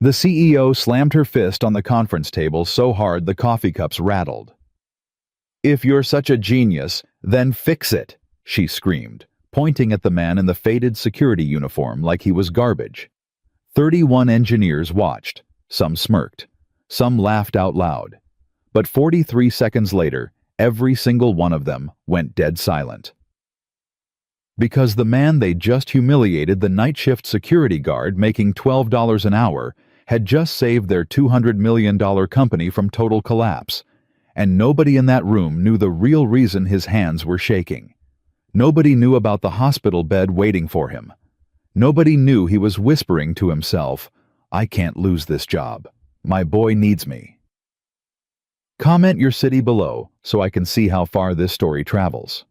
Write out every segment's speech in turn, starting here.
The CEO slammed her fist on the conference table so hard the coffee cups rattled. "If you're such a genius, then fix it," she screamed, pointing at the man in the faded security uniform like he was garbage. 31 engineers watched. Some smirked. Some laughed out loud. But 43 seconds later, every single one of them went dead silent. Because the man they just humiliated, the night shift security guard making $12 an hour, had just saved their $200 million company from total collapse. And nobody in that room knew the real reason his hands were shaking. Nobody knew about the hospital bed waiting for him. Nobody knew he was whispering to himself, "I can't lose this job. My boy needs me." Comment your city below so I can see how far this story travels.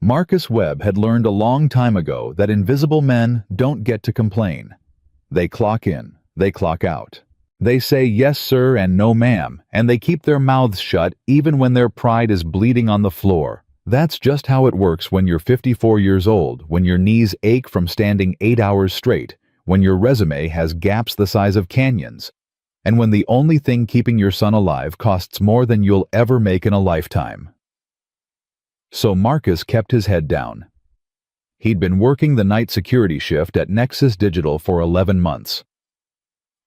Marcus Webb had learned a long time ago that invisible men don't get to complain. They clock in, they clock out. They say yes sir and no ma'am, and they keep their mouths shut even when their pride is bleeding on the floor. That's just how it works when you're 54 years old, when your knees ache from standing 8 hours straight, when your resume has gaps the size of canyons, and when the only thing keeping your son alive costs more than you'll ever make in a lifetime. So Marcus kept his head down. He'd been working the night security shift at Nexus Digital for 11 months.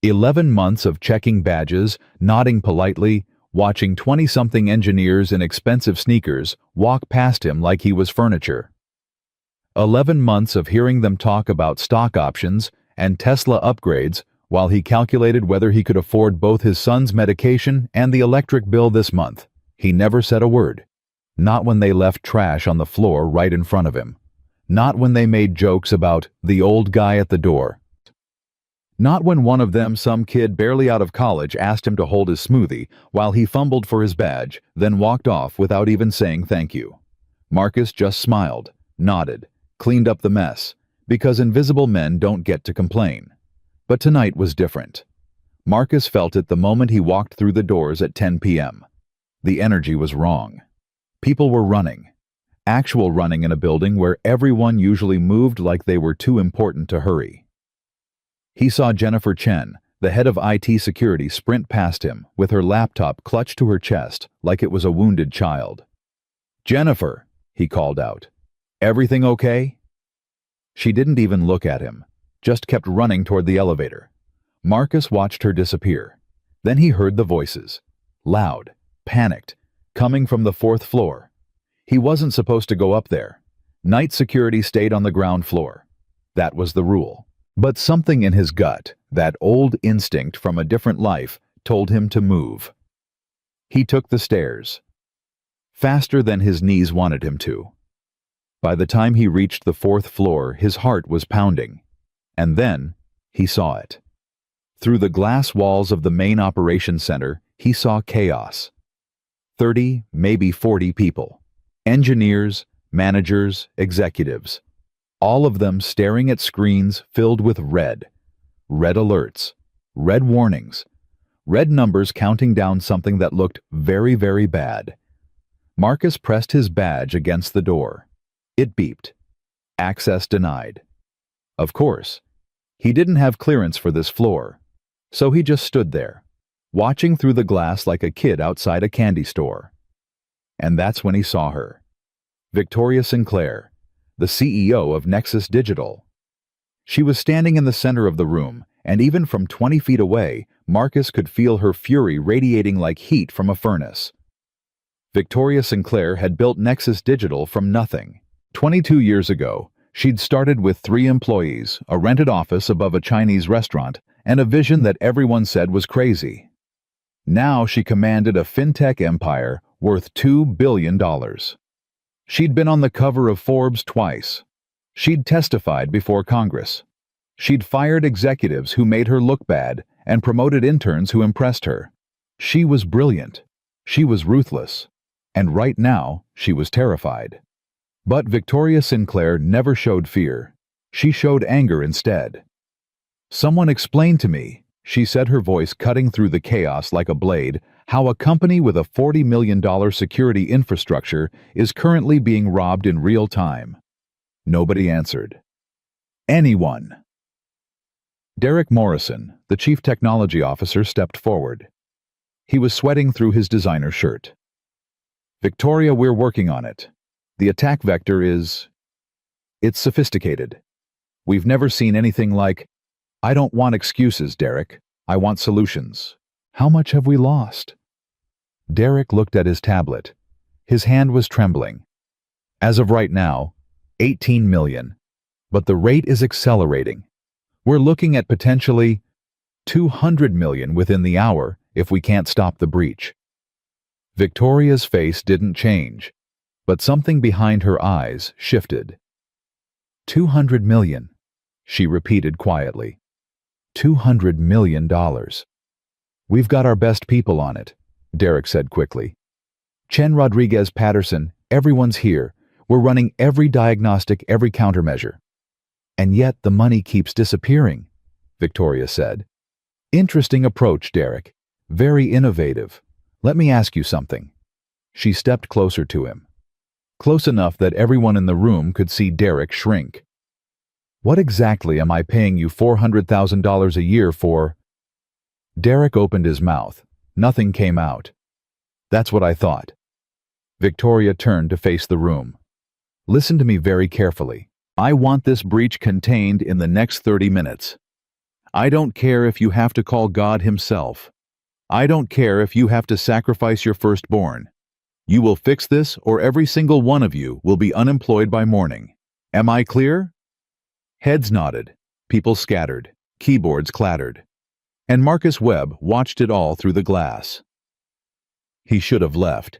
11 months of checking badges, nodding politely, watching 20-something engineers in expensive sneakers walk past him like he was furniture. 11 months of hearing them talk about stock options and Tesla upgrades while he calculated whether he could afford both his son's medication and the electric bill this month. He never said a word. Not when they left trash on the floor right in front of him. Not when they made jokes about the old guy at the door. Not when one of them, some kid barely out of college, asked him to hold his smoothie while he fumbled for his badge, then walked off without even saying thank you. Marcus just smiled, nodded, cleaned up the mess, because invisible men don't get to complain. But tonight was different. Marcus felt it the moment he walked through the doors at 10 p.m. The energy was wrong. People were running. Actual running in a building where everyone usually moved like they were too important to hurry. He saw Jennifer Chen, the head of IT security, sprint past him with her laptop clutched to her chest like it was a wounded child. "Jennifer," he called out. "Everything okay?" She didn't even look at him, just kept running toward the elevator. Marcus watched her disappear. Then he heard the voices. Loud, panicked, coming from the 4th floor. He wasn't supposed to go up there. Night security stayed on the ground floor. That was the rule. But something in his gut, that old instinct from a different life, told him to move. He took the stairs. Faster than his knees wanted him to. By the time he reached the 4th floor, his heart was pounding. And then, he saw it. Through the glass walls of the main operations center, he saw chaos. 30, maybe 40 people. Engineers, managers, executives. All of them staring at screens filled with red. Red alerts. Red warnings. Red numbers counting down something that looked very, very bad. Marcus pressed his badge against the door. It beeped. Access denied. Of course, he didn't have clearance for this floor, so he just stood there, watching through the glass like a kid outside a candy store. And that's when he saw her. Victoria Sinclair, the CEO of Nexus Digital. She was standing in the center of the room, and even from 20 feet away, Marcus could feel her fury radiating like heat from a furnace. Victoria Sinclair had built Nexus Digital from nothing. 22 years ago, she'd started with 3 employees, a rented office above a Chinese restaurant, and a vision that everyone said was crazy. Now she commanded a fintech empire worth $2 billion. She'd been on the cover of Forbes twice. She'd testified before Congress. She'd fired executives who made her look bad and promoted interns who impressed her. She was brilliant. She was ruthless. And right now, she was terrified. But Victoria Sinclair never showed fear. She showed anger instead. "Someone explained to me," she said, her voice cutting through the chaos like a blade, "how a company with a $40 million security infrastructure is currently being robbed in real time." Nobody answered. Anyone. Derek Morrison, the chief technology officer, stepped forward. He was sweating through his designer shirt. Victoria, we're working on it. The attack vector is... It's sophisticated. We've never seen anything like... I don't want excuses, Derek. I want solutions. How much have we lost? Derek looked at his tablet. His hand was trembling. As of right now, 18 million. But the rate is accelerating. We're looking at potentially 200 million within the hour if we can't stop the breach. Victoria's face didn't change, but something behind her eyes shifted. 200 million, she repeated quietly. $200 million. We've got our best people on it, Derek said quickly. Chen Rodriguez Patterson, everyone's here. We're running every diagnostic, every countermeasure. And yet the money keeps disappearing, Victoria said. Interesting approach, Derek. Very innovative. Let me ask you something. She stepped closer to him. Close enough that everyone in the room could see Derek shrink. What exactly am I paying you $400,000 a year for? Derek opened his mouth. Nothing came out. That's what I thought. Victoria turned to face the room. Listen to me very carefully. I want this breach contained in the next 30 minutes. I don't care if you have to call God himself. I don't care if you have to sacrifice your firstborn. You will fix this, or every single one of you will be unemployed by morning. Am I clear? Heads nodded. People scattered. Keyboards clattered. And Marcus Webb watched it all through the glass. He should have left.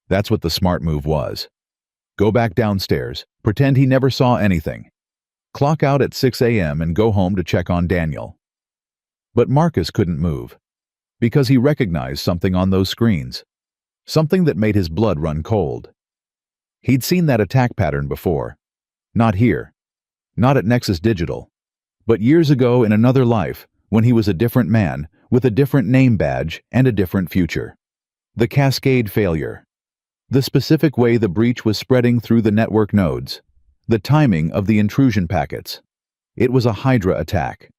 That's what the smart move was. Go back downstairs, pretend he never saw anything. Clock out at 6 a.m. and go home to check on Daniel. But Marcus couldn't move, because he recognized something on those screens, something that made his blood run cold. He'd seen that attack pattern before. Not here, not at Nexus Digital, but years ago in another life, when he was a different man, with a different name badge and a different future. The cascade failure. The specific way the breach was spreading through the network nodes. The timing of the intrusion packets. It was a Hydra attack.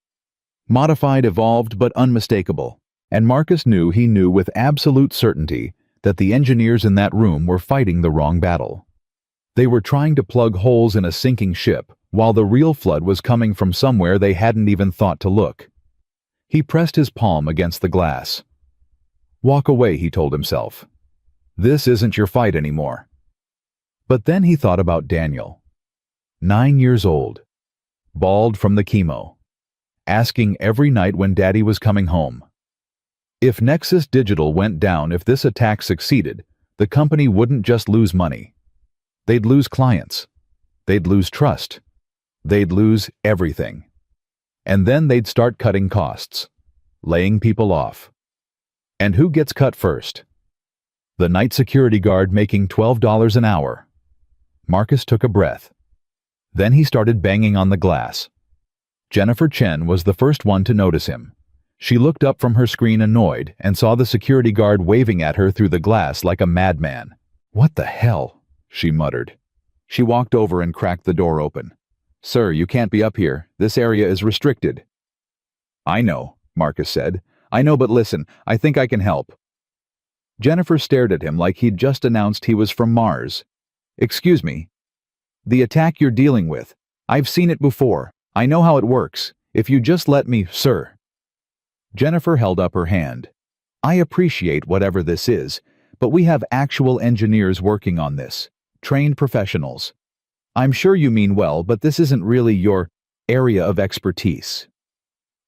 Modified, evolved, but unmistakable. And Marcus knew he knew with absolute certainty that the engineers in that room were fighting the wrong battle. They were trying to plug holes in a sinking ship, while the real flood was coming from somewhere they hadn't even thought to look. He pressed his palm against the glass. Walk away, he told himself. This isn't your fight anymore. But then he thought about Daniel. 9 years old. Bald from the chemo. Asking every night when Daddy was coming home. If Nexus Digital went down, if this attack succeeded, the company wouldn't just lose money. They'd lose clients. They'd lose trust. They'd lose everything. And then they'd start cutting costs. Laying people off. And who gets cut first? The night security guard making $12 an hour. Marcus took a breath. Then he started banging on the glass. Jennifer Chen was the first one to notice him. She looked up from her screen annoyed and saw the security guard waving at her through the glass like a madman. What the hell? She muttered. She walked over and cracked the door open. Sir, you can't be up here. This area is restricted. I know, Marcus said. I know, but listen, I think I can help. Jennifer stared at him like he'd just announced he was from Mars. Excuse me. The attack you're dealing with. I've seen it before. I know how it works. If you just let me, sir. Jennifer held up her hand. I appreciate whatever this is, but we have actual engineers working on this. Trained professionals. I'm sure you mean well, but this isn't really your area of expertise.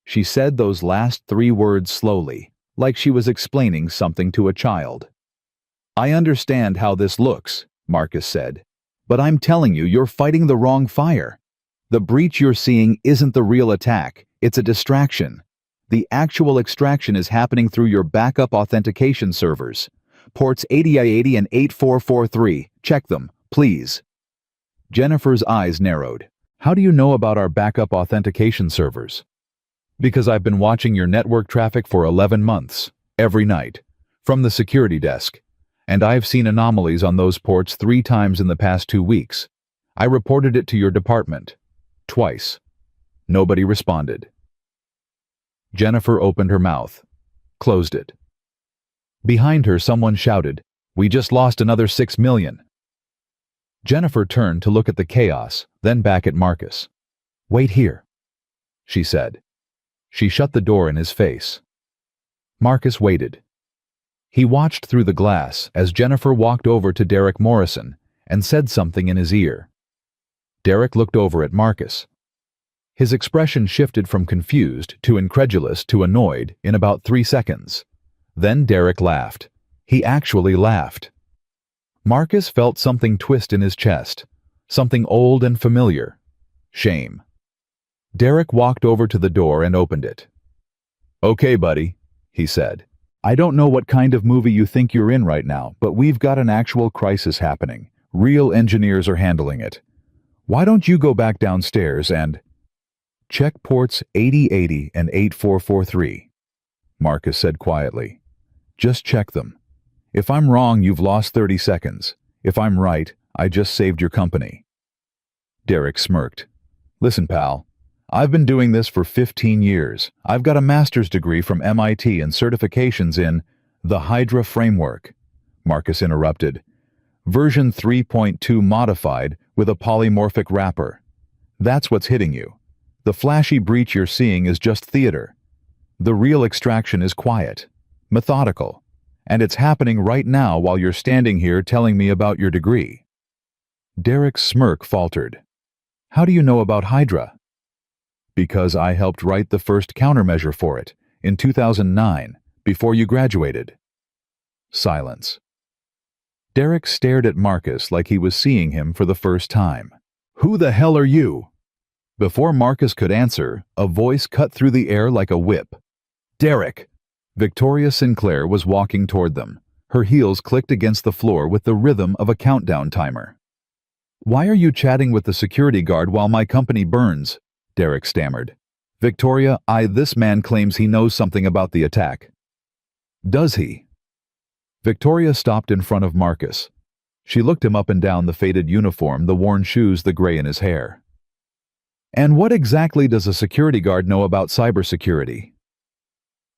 She said those last 3 words slowly, like she was explaining something to a child. I understand how this looks, Marcus said, but I'm telling you, you're fighting the wrong fire. The breach you're seeing isn't the real attack, it's a distraction. The actual extraction is happening through your backup authentication servers. Ports 80i80 and 8443. Check them, please. Jennifer's eyes narrowed. How do you know about our backup authentication servers? Because I've been watching your network traffic for 11 months, every night, from the security desk, and I've seen anomalies on those ports 3 times in the past 2 weeks. I reported it to your department. Twice. Nobody responded. Jennifer opened her mouth, closed it. Behind her, someone shouted, "We just lost another 6 million." Jennifer turned to look at the chaos, then back at Marcus. "Wait here," she said. She shut the door in his face. Marcus waited. He watched through the glass as Jennifer walked over to Derek Morrison and said something in his ear. Derek looked over at Marcus. His expression shifted from confused to incredulous to annoyed in about 3 seconds. Then Derek laughed. He actually laughed. Marcus felt something twist in his chest, something old and familiar. Shame. Derek walked over to the door and opened it. "Okay, buddy," he said. "I don't know what kind of movie you think you're in right now, but we've got an actual crisis happening. Real engineers are handling it. Why don't you go back downstairs and check ports 8080 and 8443, Marcus said quietly. "Just check them. If I'm wrong, you've lost 30 seconds. If I'm right, I just saved your company." Derek smirked. "Listen, pal. I've been doing this for 15 years. I've got a master's degree from MIT and certifications in the Hydra framework." Marcus interrupted. "Version 3.2 modified with a polymorphic wrapper. That's what's hitting you. The flashy breach you're seeing is just theater. The real extraction is quiet, methodical, and it's happening right now while you're standing here telling me about your degree." Derek's smirk faltered. "How do you know about Hydra?" "Because I helped write the first countermeasure for it, in 2009, before you graduated." Silence. Derek stared at Marcus like he was seeing him for the first time. "Who the hell are you?" Before Marcus could answer, a voice cut through the air like a whip. "Derek!" Victoria Sinclair was walking toward them. Her heels clicked against the floor with the rhythm of a countdown timer. "Why are you chatting with the security guard while my company burns?" Derek stammered. "Victoria, this man claims he knows something about the attack." "Does he?" Victoria stopped in front of Marcus. She looked him up and down, the faded uniform, the worn shoes, the gray in his hair. "And what exactly does a security guard know about cybersecurity?"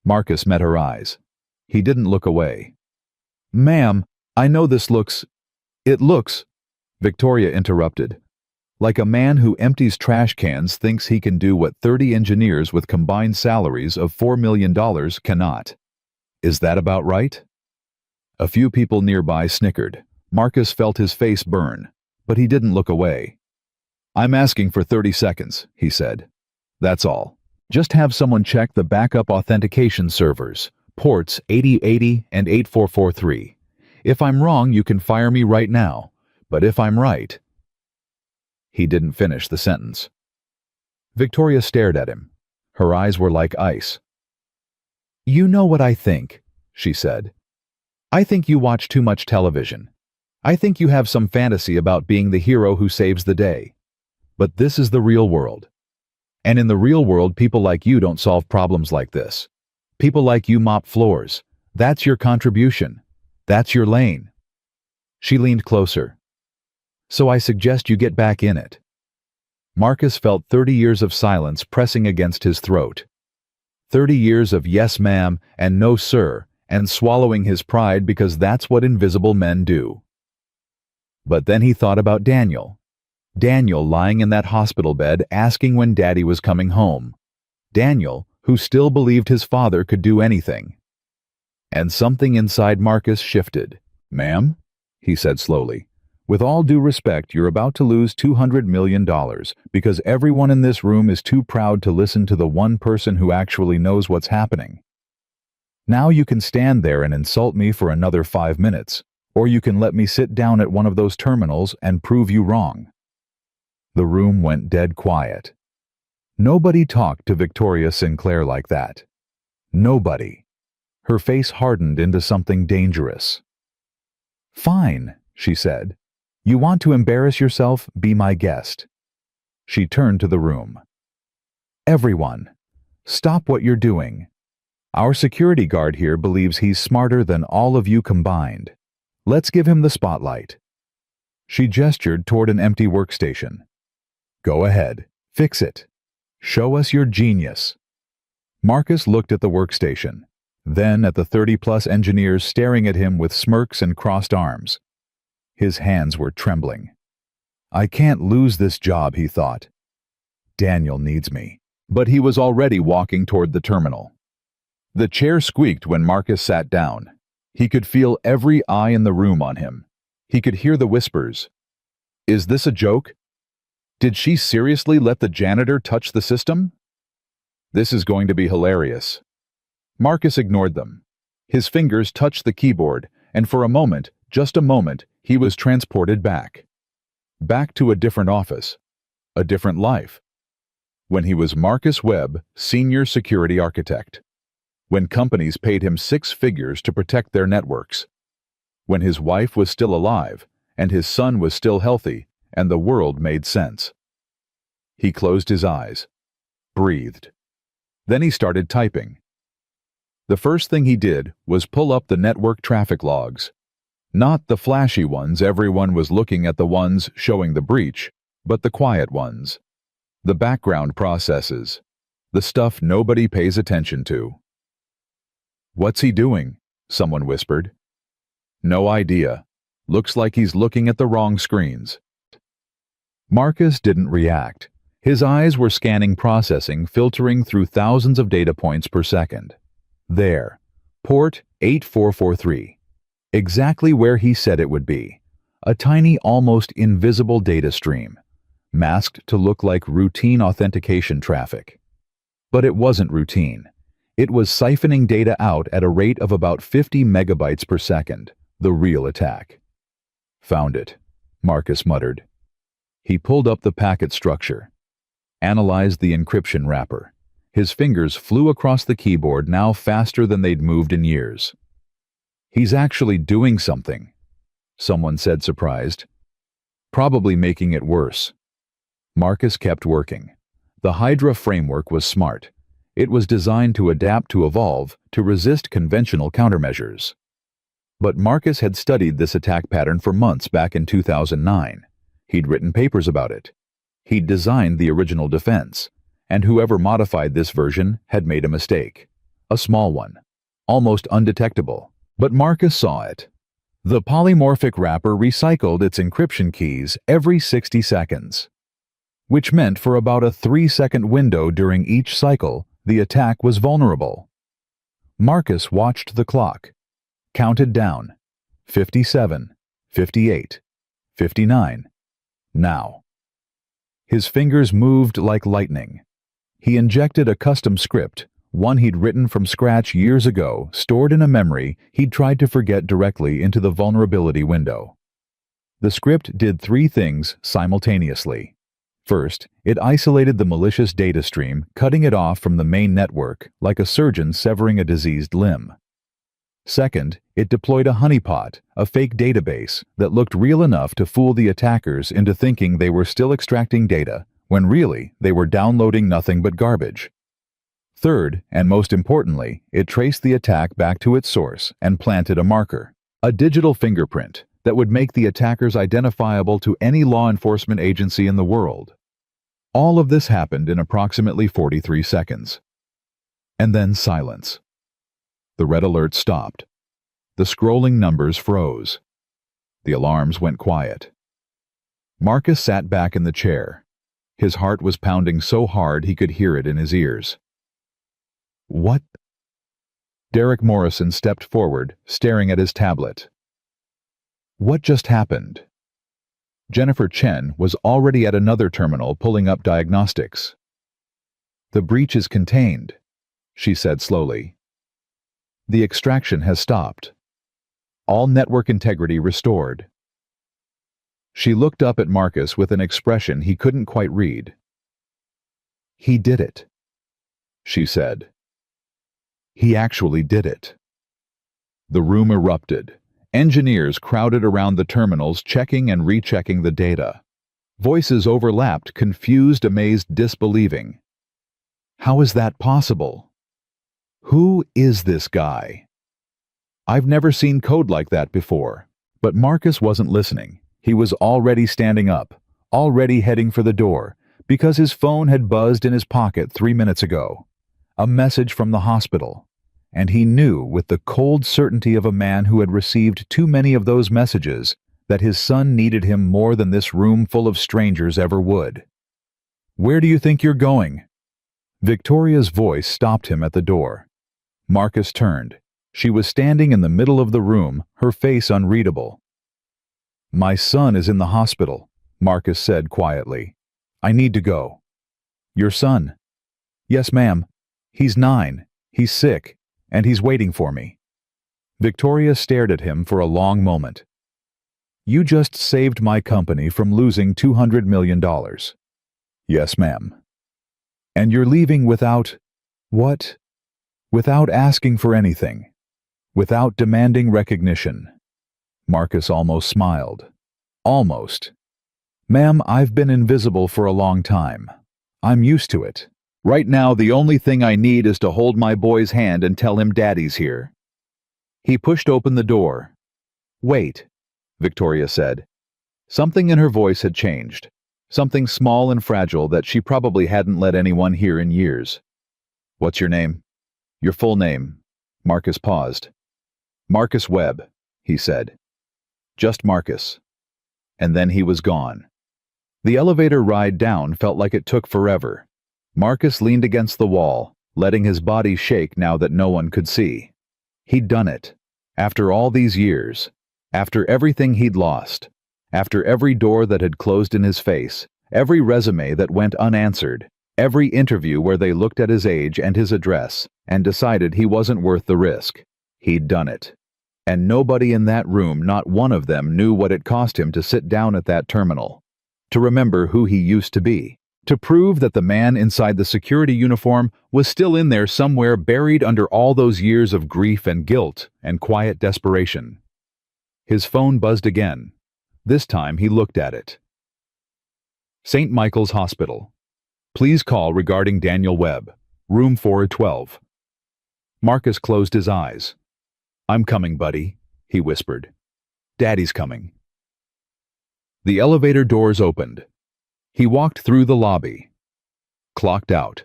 Marcus met her eyes. He didn't look away. "Ma'am, I know this looks..." "It looks," Victoria interrupted, "like a man who empties trash cans thinks he can do what 30 engineers with combined salaries of $4 million cannot. Is that about right?" A few people nearby snickered. Marcus felt his face burn, but he didn't look away. "I'm asking for 30 seconds, he said. "That's all. Just have someone check the backup authentication servers, ports 8080 and 8443. If I'm wrong, you can fire me right now, but if I'm right..." He didn't finish the sentence. Victoria stared at him. Her eyes were like ice. "You know what I think," she said. "I think you watch too much television. I think you have some fantasy about being the hero who saves the day. But this is the real world. And in the real world, people like you don't solve problems like this. People like you mop floors. That's your contribution. That's your lane." She leaned closer. "So I suggest you get back in it." Marcus felt 30 years of silence pressing against his throat. 30 years of yes ma'am and no sir, and swallowing his pride because that's what invisible men do. But then he thought about Daniel. Daniel lying in that hospital bed asking when Daddy was coming home. Daniel, who still believed his father could do anything. And something inside Marcus shifted. "Ma'am," he said slowly, "with all due respect, you're about to lose $200 million because everyone in this room is too proud to listen to the one person who actually knows what's happening. Now you can stand there and insult me for another 5 minutes, or you can let me sit down at one of those terminals and prove you wrong." The room went dead quiet. Nobody talked to Victoria Sinclair like that. Nobody. Her face hardened into something dangerous. "Fine," she said. "You want to embarrass yourself? Be my guest." She turned to the room. "Everyone, stop what you're doing. Our security guard here believes he's smarter than all of you combined. Let's give him the spotlight." She gestured toward an empty workstation. "Go ahead. Fix it. Show us your genius." Marcus looked at the workstation, then at the 30-plus engineers staring at him with smirks and crossed arms. His hands were trembling. I can't lose this job, he thought. Daniel needs me. But he was already walking toward the terminal. The chair squeaked when Marcus sat down. He could feel every eye in the room on him. He could hear the whispers. Is this a joke? Did she seriously let the janitor touch the system? This is going to be hilarious. Marcus ignored them. His fingers touched the keyboard, and for a moment, just a moment, he was transported back. Back to a different office. A different life. When he was Marcus Webb, Senior Security Architect. When companies paid him 6 figures to protect their networks. When his wife was still alive, and his son was still healthy, and the world made sense. He closed his eyes. Breathed. Then he started typing. The first thing he did was pull up the network traffic logs. Not the flashy ones, everyone was looking at the ones showing the breach, but the quiet ones. The background processes. The stuff nobody pays attention to. What's he doing? Someone whispered. No idea. Looks like he's looking at the wrong screens. Marcus didn't react. His eyes were scanning processing, filtering through thousands of data points per second. There. Port 8443. Exactly where he said it would be. A tiny, almost invisible data stream, masked to look like routine authentication traffic. But it wasn't routine. It was siphoning data out at a rate of about 50 megabytes per second, the real attack. Found it, Marcus muttered. He pulled up the packet structure, analyzed the encryption wrapper. His fingers flew across the keyboard now faster than they'd moved in years. He's actually doing something, someone said, surprised. Probably making it worse. Marcus kept working. The Hydra framework was smart. It was designed to adapt, to evolve, to resist conventional countermeasures. But Marcus had studied this attack pattern for months back in 2009. He'd written papers about it. He'd designed the original defense, and whoever modified this version had made a mistake. A small one. Almost undetectable. But Marcus saw it. The polymorphic wrapper recycled its encryption keys every 60 seconds. Which meant for about a 3-second window during each cycle, the attack was vulnerable. Marcus watched the clock. Counted down. 57, 58, 59. Now. His fingers moved like lightning. He injected a custom script, one he'd written from scratch years ago, stored in a memory he'd tried to forget, directly into the vulnerability window. The script did 3 things simultaneously. First, it isolated the malicious data stream, cutting it off from the main network, like a surgeon severing a diseased limb. Second, it deployed a honeypot, a fake database that looked real enough to fool the attackers into thinking they were still extracting data, when really they were downloading nothing but garbage. Third, and most importantly, it traced the attack back to its source and planted a marker, a digital fingerprint that would make the attackers identifiable to any law enforcement agency in the world. All of this happened in approximately 43 seconds. And then silence. The red alert stopped. The scrolling numbers froze. The alarms went quiet. Marcus sat back in the chair. His heart was pounding so hard he could hear it in his ears. What? Derek Morrison stepped forward, staring at his tablet. What just happened? Jennifer Chen was already at another terminal pulling up diagnostics. The breach is contained, she said slowly. The extraction has stopped. All network integrity restored. She looked up at Marcus with an expression he couldn't quite read. He did it, she said. He actually did it. The room erupted. Engineers crowded around the terminals, checking and rechecking the data. Voices overlapped, confused, amazed, disbelieving. How is that possible? Who is this guy? I've never seen code like that before. But Marcus wasn't listening. He was already standing up, already heading for the door, because his phone had buzzed in his pocket 3 minutes ago. A message from the hospital. And he knew, with the cold certainty of a man who had received too many of those messages, that his son needed him more than this room full of strangers ever would. "Where do you think you're going?" Victoria's voice stopped him at the door. Marcus turned. She was standing in the middle of the room, her face unreadable. "My son is in the hospital," Marcus said quietly. "I need to go." "Your son?" "Yes, ma'am. He's 9. He's sick, and he's waiting for me." Victoria stared at him for a long moment. "You just saved my company from losing $200 million. "Yes, ma'am." "And you're leaving without—" "What?" "Without asking for anything. Without demanding recognition." Marcus almost smiled. "Almost. Ma'am, I've been invisible for a long time. I'm used to it. Right now, the only thing I need is to hold my boy's hand and tell him Daddy's here." He pushed open the door. "Wait," Victoria said. Something in her voice had changed. Something small and fragile that she probably hadn't let anyone hear in years. "What's your name?" "Your full name." Marcus paused. "Marcus Webb," he said. Just Marcus. And then he was gone. The elevator ride down felt like it took forever. Marcus leaned against the wall, letting his body shake now that no one could see. He'd done it. After all these years. After everything he'd lost. After every door that had closed in his face. Every resume that went unanswered. Every interview where they looked at his age and his address and decided he wasn't worth the risk. He'd done it. And nobody in that room, not one of them, knew what it cost him to sit down at that terminal. To remember who he used to be. To prove that the man inside the security uniform was still in there somewhere, buried under all those years of grief and guilt and quiet desperation. His phone buzzed again. This time he looked at it. St. Michael's Hospital. "Please call regarding Daniel Webb. Room 412. Marcus closed his eyes. "I'm coming, buddy," he whispered. "Daddy's coming." The elevator doors opened. He walked through the lobby. Clocked out.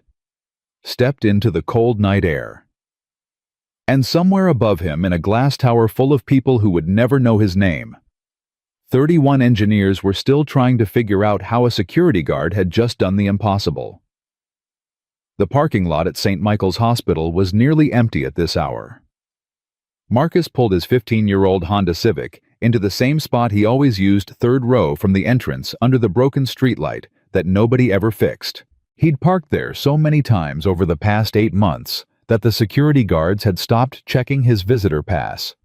Stepped into the cold night air. And somewhere above him, in a glass tower full of people who would never know his name, 31 engineers were still trying to figure out how a security guard had just done the impossible. The parking lot at St. Michael's Hospital was nearly empty at this hour. Marcus pulled his 15-year-old Honda Civic into the same spot he always used, third row from the entrance under the broken streetlight that nobody ever fixed. He'd parked there so many times over the past 8 months that the security guards had stopped checking his visitor pass.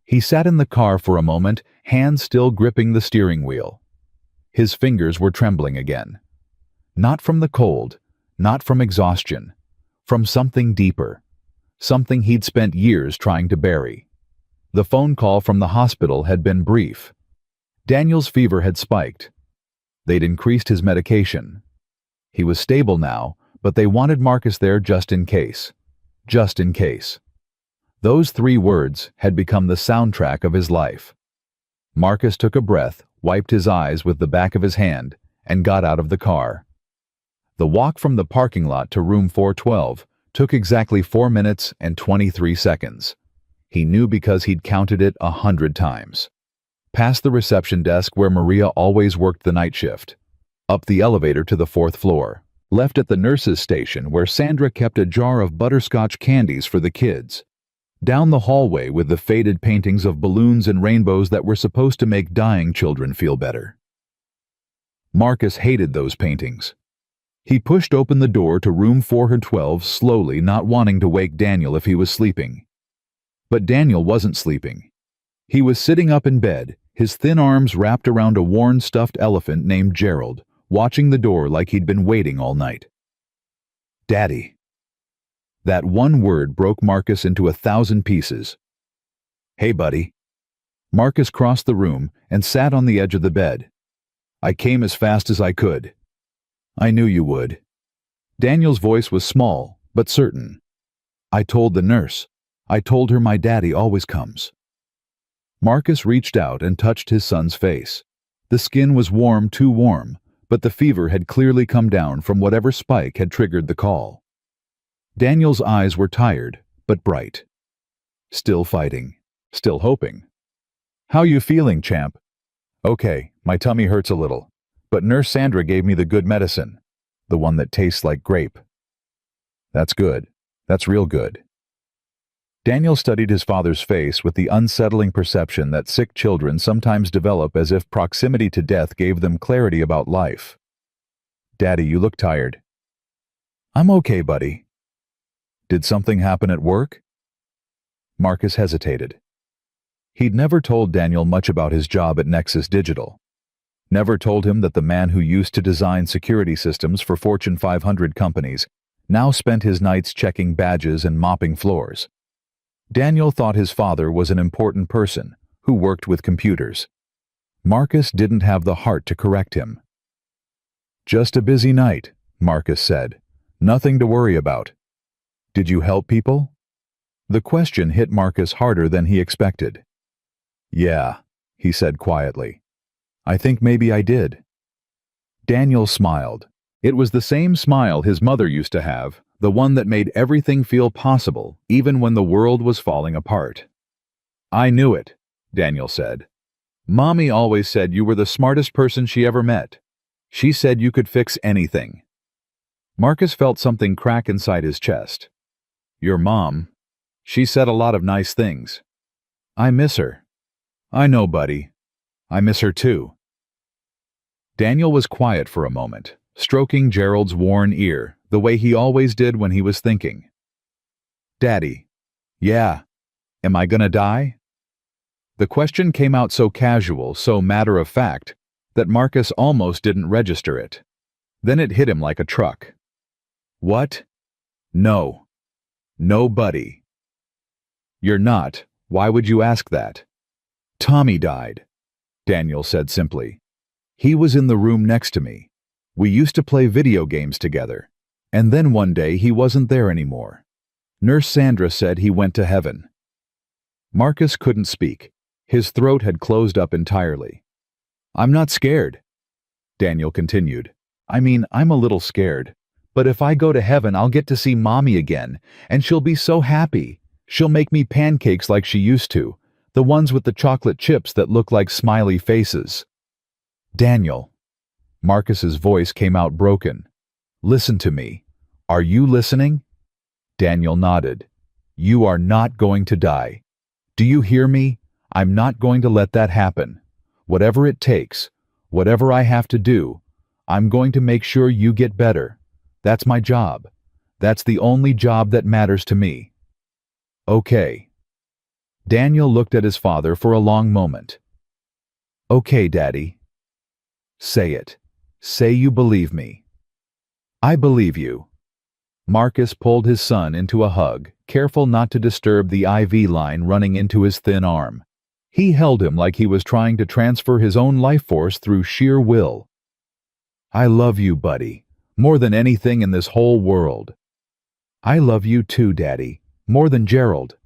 He sat in the car for a moment, hands still gripping the steering wheel. His fingers were trembling again. Not from the cold, not from exhaustion, from something deeper. Something he'd spent years trying to bury. The phone call from the hospital had been brief. Daniel's fever had spiked. They'd increased his medication. He was stable now, but they wanted Marcus there just in case. Just in case. Those 3 words had become the soundtrack of his life. Marcus took a breath, wiped his eyes with the back of his hand, and got out of the car. The walk from the parking lot to room 412 took exactly 4 minutes and 23 seconds. He knew because he'd counted it 100 times. Past the reception desk where Maria always worked the night shift. Up the elevator to the 4th floor. Left at the nurse's station where Sandra kept a jar of butterscotch candies for the kids. Down the hallway with the faded paintings of balloons and rainbows that were supposed to make dying children feel better. Marcus hated those paintings. He pushed open the door to room 412 slowly, not wanting to wake Daniel if he was sleeping. But Daniel wasn't sleeping. He was sitting up in bed, his thin arms wrapped around a worn stuffed elephant named Gerald, watching the door like he'd been waiting all night. Daddy. That one word broke Marcus into 1,000 pieces. "Hey, buddy." Marcus crossed the room and sat on the edge of the bed. "I came as fast as I could." "I knew you would." Daniel's voice was small, but certain. "I told the nurse. I told her my daddy always comes." Marcus reached out and touched his son's face. The skin was warm, too warm, but the fever had clearly come down from whatever spike had triggered the call. Daniel's eyes were tired, but bright. Still fighting. Still hoping. "How you feeling, champ?" "Okay, my tummy hurts a little, but Nurse Sandra gave me the good medicine, the one that tastes like grape." "That's good. That's real good." Daniel studied his father's face with the unsettling perception that sick children sometimes develop as if proximity to death gave them clarity about life. "Daddy, you look tired." "I'm okay, buddy." "Did something happen at work?" Marcus hesitated. He'd never told Daniel much about his job at Nexus Digital. Never told him that the man who used to design security systems for Fortune 500 companies now spent his nights checking badges and mopping floors. Daniel thought his father was an important person who worked with computers. Marcus didn't have the heart to correct him. "Just a busy night," Marcus said. "Nothing to worry about." "Did you help people?" The question hit Marcus harder than he expected. "Yeah," he said quietly. "I think maybe I did." Daniel smiled. It was the same smile his mother used to have, the one that made everything feel possible, even when the world was falling apart. "I knew it," Daniel said. "Mommy always said you were the smartest person she ever met. She said you could fix anything." Marcus felt something crack inside his chest. "Your mom? She said a lot of nice things. I miss her." "I know, buddy. I miss her too." Daniel was quiet for a moment, stroking Gerald's worn ear, the way he always did when he was thinking. "Daddy." "Yeah. Am I gonna die?" The question came out so casual, so matter-of-fact, that Marcus almost didn't register it. Then it hit him like a truck. "What?" "No. Nobody." "You're not. Why would you ask that?" "Tommy died," Daniel said simply. "He was in the room next to me. We used to play video games together. And then one day he wasn't there anymore. Nurse Sandra said he went to heaven." Marcus couldn't speak. His throat had closed up entirely. "I'm not scared," Daniel continued. "I mean, I'm a little scared. But if I go to heaven, I'll get to see Mommy again, and she'll be so happy. She'll make me pancakes like she used to, the ones with the chocolate chips that look like smiley faces." "Daniel." Marcus's voice came out broken. "Listen to me. Are you listening?" Daniel nodded. "You are not going to die. Do you hear me? I'm not going to let that happen. Whatever it takes, whatever I have to do, I'm going to make sure you get better. That's my job. That's the only job that matters to me." "Okay." Daniel looked at his father for a long moment. "Okay, Daddy." "Say it. Say you believe me." "I believe you." Marcus pulled his son into a hug, careful not to disturb the IV line running into his thin arm. He held him like he was trying to transfer his own life force through sheer will. "I love you, buddy, more than anything in this whole world." "I love you too, Daddy, more than Gerald."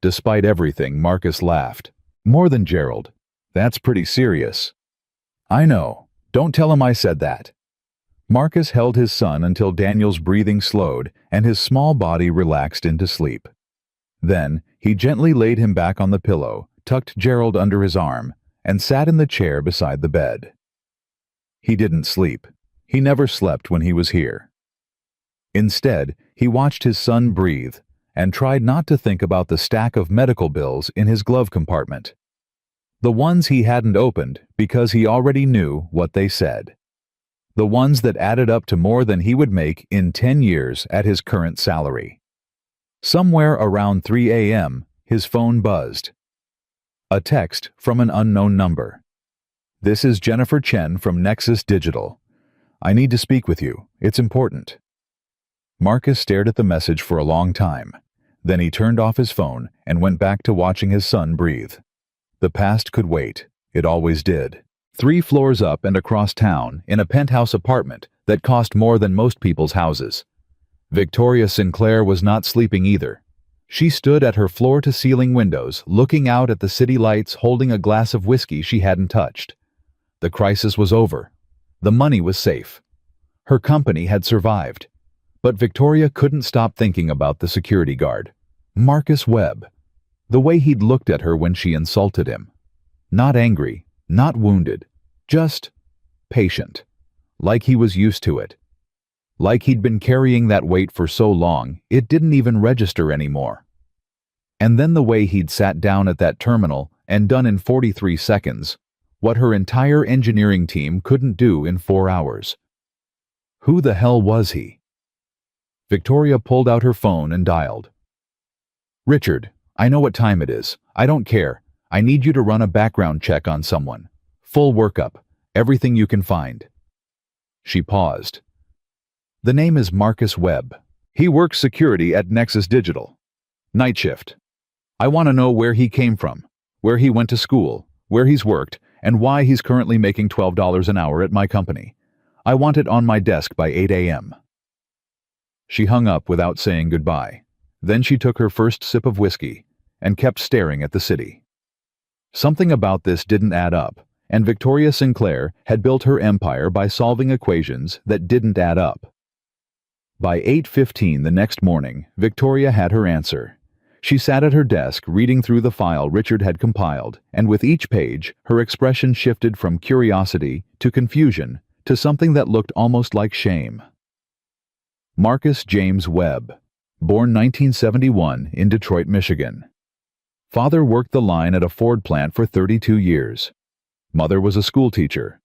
Despite everything, Marcus laughed. "More than Gerald? That's pretty serious." "I know. Don't tell him I said that." Marcus held his son until Daniel's breathing slowed and his small body relaxed into sleep. Then, he gently laid him back on the pillow, tucked Gerald under his arm, and sat in the chair beside the bed. He didn't sleep. He never slept when he was here. Instead, he watched his son breathe and tried not to think about the stack of medical bills in his glove compartment. The ones he hadn't opened because he already knew what they said. The ones that added up to more than he would make in 10 years at his current salary. Somewhere around 3 a.m., his phone buzzed. A text from an unknown number. "This is Jennifer Chen from Nexus Digital. I need to speak with you. It's important." Marcus stared at the message for a long time. Then he turned off his phone and went back to watching his son breathe. The past could wait. It always did. 3 floors up and across town, in a penthouse apartment that cost more than most people's houses. Victoria Sinclair was not sleeping either. She stood at her floor-to-ceiling windows, looking out at the city lights, holding a glass of whiskey she hadn't touched. The crisis was over. The money was safe. Her company had survived. But Victoria couldn't stop thinking about the security guard, Marcus Webb. The way he'd looked at her when she insulted him. Not angry, not wounded, just patient. Like he was used to it. Like he'd been carrying that weight for so long, it didn't even register anymore. And then the way he'd sat down at that terminal and done in 43 seconds what her entire engineering team couldn't do in 4 hours. Who the hell was he? Victoria pulled out her phone and dialed. "Richard, I know what time it is. I don't care. I need you to run a background check on someone. Full workup. Everything you can find." She paused. "The name is Marcus Webb. He works security at Nexus Digital. Night shift. I want to know where he came from, where he went to school, where he's worked, and why he's currently making $12 an hour at my company. I want it on my desk by 8 a.m. She hung up without saying goodbye. Then she took her first sip of whiskey and kept staring at the city. Something about this didn't add up, and Victoria Sinclair had built her empire by solving equations that didn't add up. By 8:15 the next morning, Victoria had her answer. She sat at her desk reading through the file Richard had compiled, and with each page, her expression shifted from curiosity to confusion to something that looked almost like shame. Marcus James Webb, born 1971 in Detroit, Michigan. Father worked the line at a Ford plant for 32 years. Mother was a schoolteacher.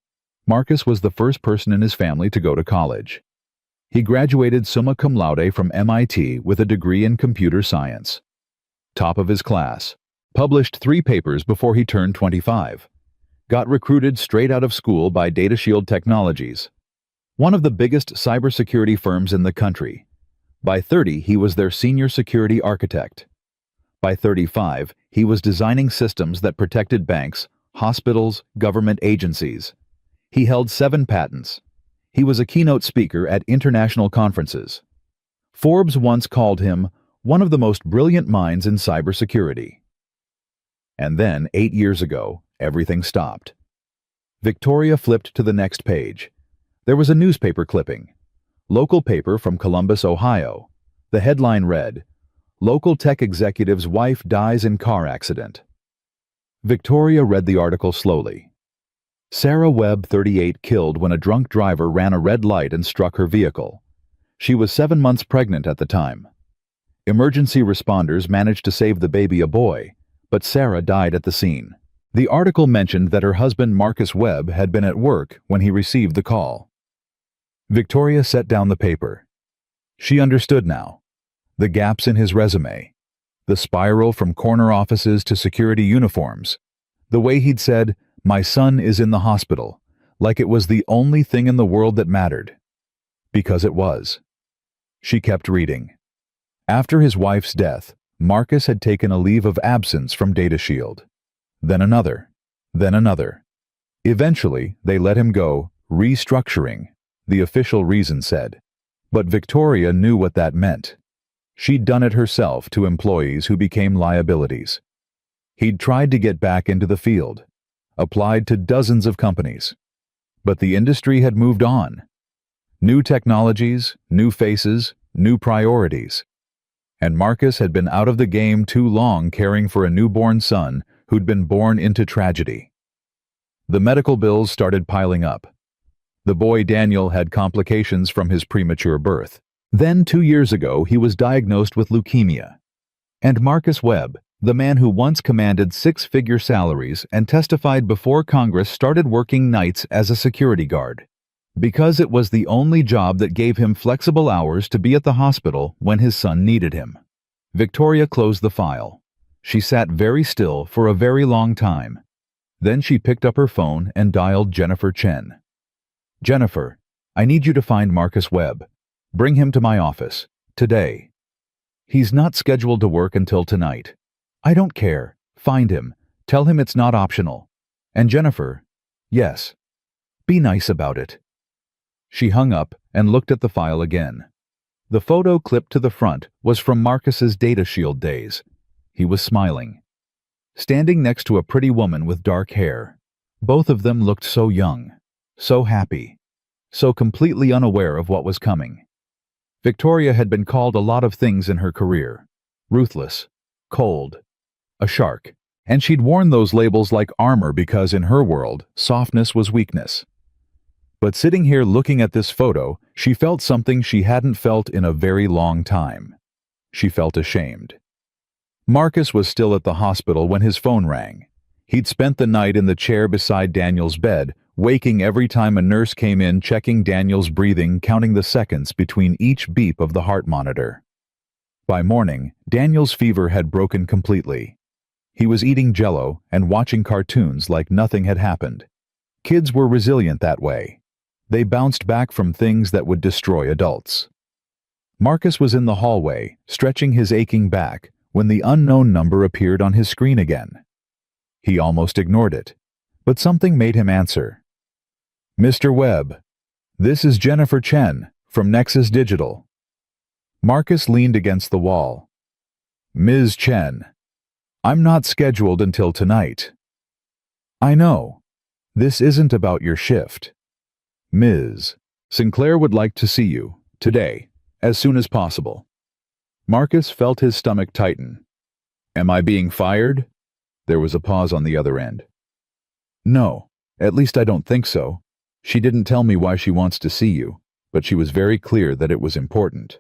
Marcus was the first person in his family to go to college. He graduated summa cum laude from MIT with a degree in computer science. Top of his class. Published 3 papers before he turned 25. Got recruited straight out of school by DataShield Technologies, one of the biggest cybersecurity firms in the country. By 30, he was their senior security architect. By 35, he was designing systems that protected banks, hospitals, government agencies. He held 7 patents. He was a keynote speaker at international conferences. Forbes once called him one of the most brilliant minds in cybersecurity. And then, 8 years ago, everything stopped. Victoria flipped to the next page. There was a newspaper clipping. Local paper from Columbus, Ohio. The headline read, "Local tech executive's wife dies in car accident." Victoria read the article slowly. Sarah Webb, 38, killed when a drunk driver ran a red light and struck her vehicle. She was 7 months pregnant at the time. Emergency responders managed to save the baby, a boy, but Sarah died at the scene. The article mentioned that her husband Marcus Webb had been at work when he received the call. Victoria set down the paper. She understood now. The gaps in his resume. The spiral from corner offices to security uniforms. The way he'd said, "My son is in the hospital," like it was the only thing in the world that mattered. Because it was. She kept reading. After his wife's death, Marcus had taken a leave of absence from DataShield. Then another. Then another. Eventually, they let him go, restructuring, the official reason said. But Victoria knew what that meant. She'd done it herself to employees who became liabilities. He'd tried to get back into the field, applied to dozens of companies. But the industry had moved on. New technologies, new faces, new priorities. And Marcus had been out of the game too long caring for a newborn son who'd been born into tragedy. The medical bills started piling up. The boy Daniel had complications from his premature birth. Then 2 years ago, he was diagnosed with leukemia. And Marcus Webb, the man who once commanded 6-figure salaries and testified before Congress, started working nights as a security guard. Because it was the only job that gave him flexible hours to be at the hospital when his son needed him. Victoria closed the file. She sat very still for a very long time. Then she picked up her phone and dialed Jennifer Chen. "Jennifer, I need you to find Marcus Webb. Bring him to my office. Today. He's not scheduled to work until tonight. I don't care. Find him. Tell him it's not optional. And Jennifer, yes, be nice about it." She hung up and looked at the file again. The photo clipped to the front was from Marcus's DataShield days. He was smiling, standing next to a pretty woman with dark hair. Both of them looked so young, so happy, so completely unaware of what was coming. Victoria had been called a lot of things in her career. Ruthless, cold, a shark, and she'd worn those labels like armor because in her world, softness was weakness. But sitting here looking at this photo, she felt something she hadn't felt in a very long time. She felt ashamed. Marcus was still at the hospital when his phone rang. He'd spent the night in the chair beside Daniel's bed, waking every time a nurse came in, checking Daniel's breathing, counting the seconds between each beep of the heart monitor. By morning, Daniel's fever had broken completely. He was eating Jell-O and watching cartoons like nothing had happened. Kids were resilient that way. They bounced back from things that would destroy adults. Marcus was in the hallway, stretching his aching back, when the unknown number appeared on his screen again. He almost ignored it, but something made him answer. "Mr. Webb, this is Jennifer Chen from Nexus Digital." Marcus leaned against the wall. "Ms. Chen, I'm not scheduled until tonight." "I know. This isn't about your shift. Ms. Sinclair would like to see you, today, as soon as possible." Marcus felt his stomach tighten. "Am I being fired?" There was a pause on the other end. "No, at least I don't think so. She didn't tell me why she wants to see you, but she was very clear that it was important."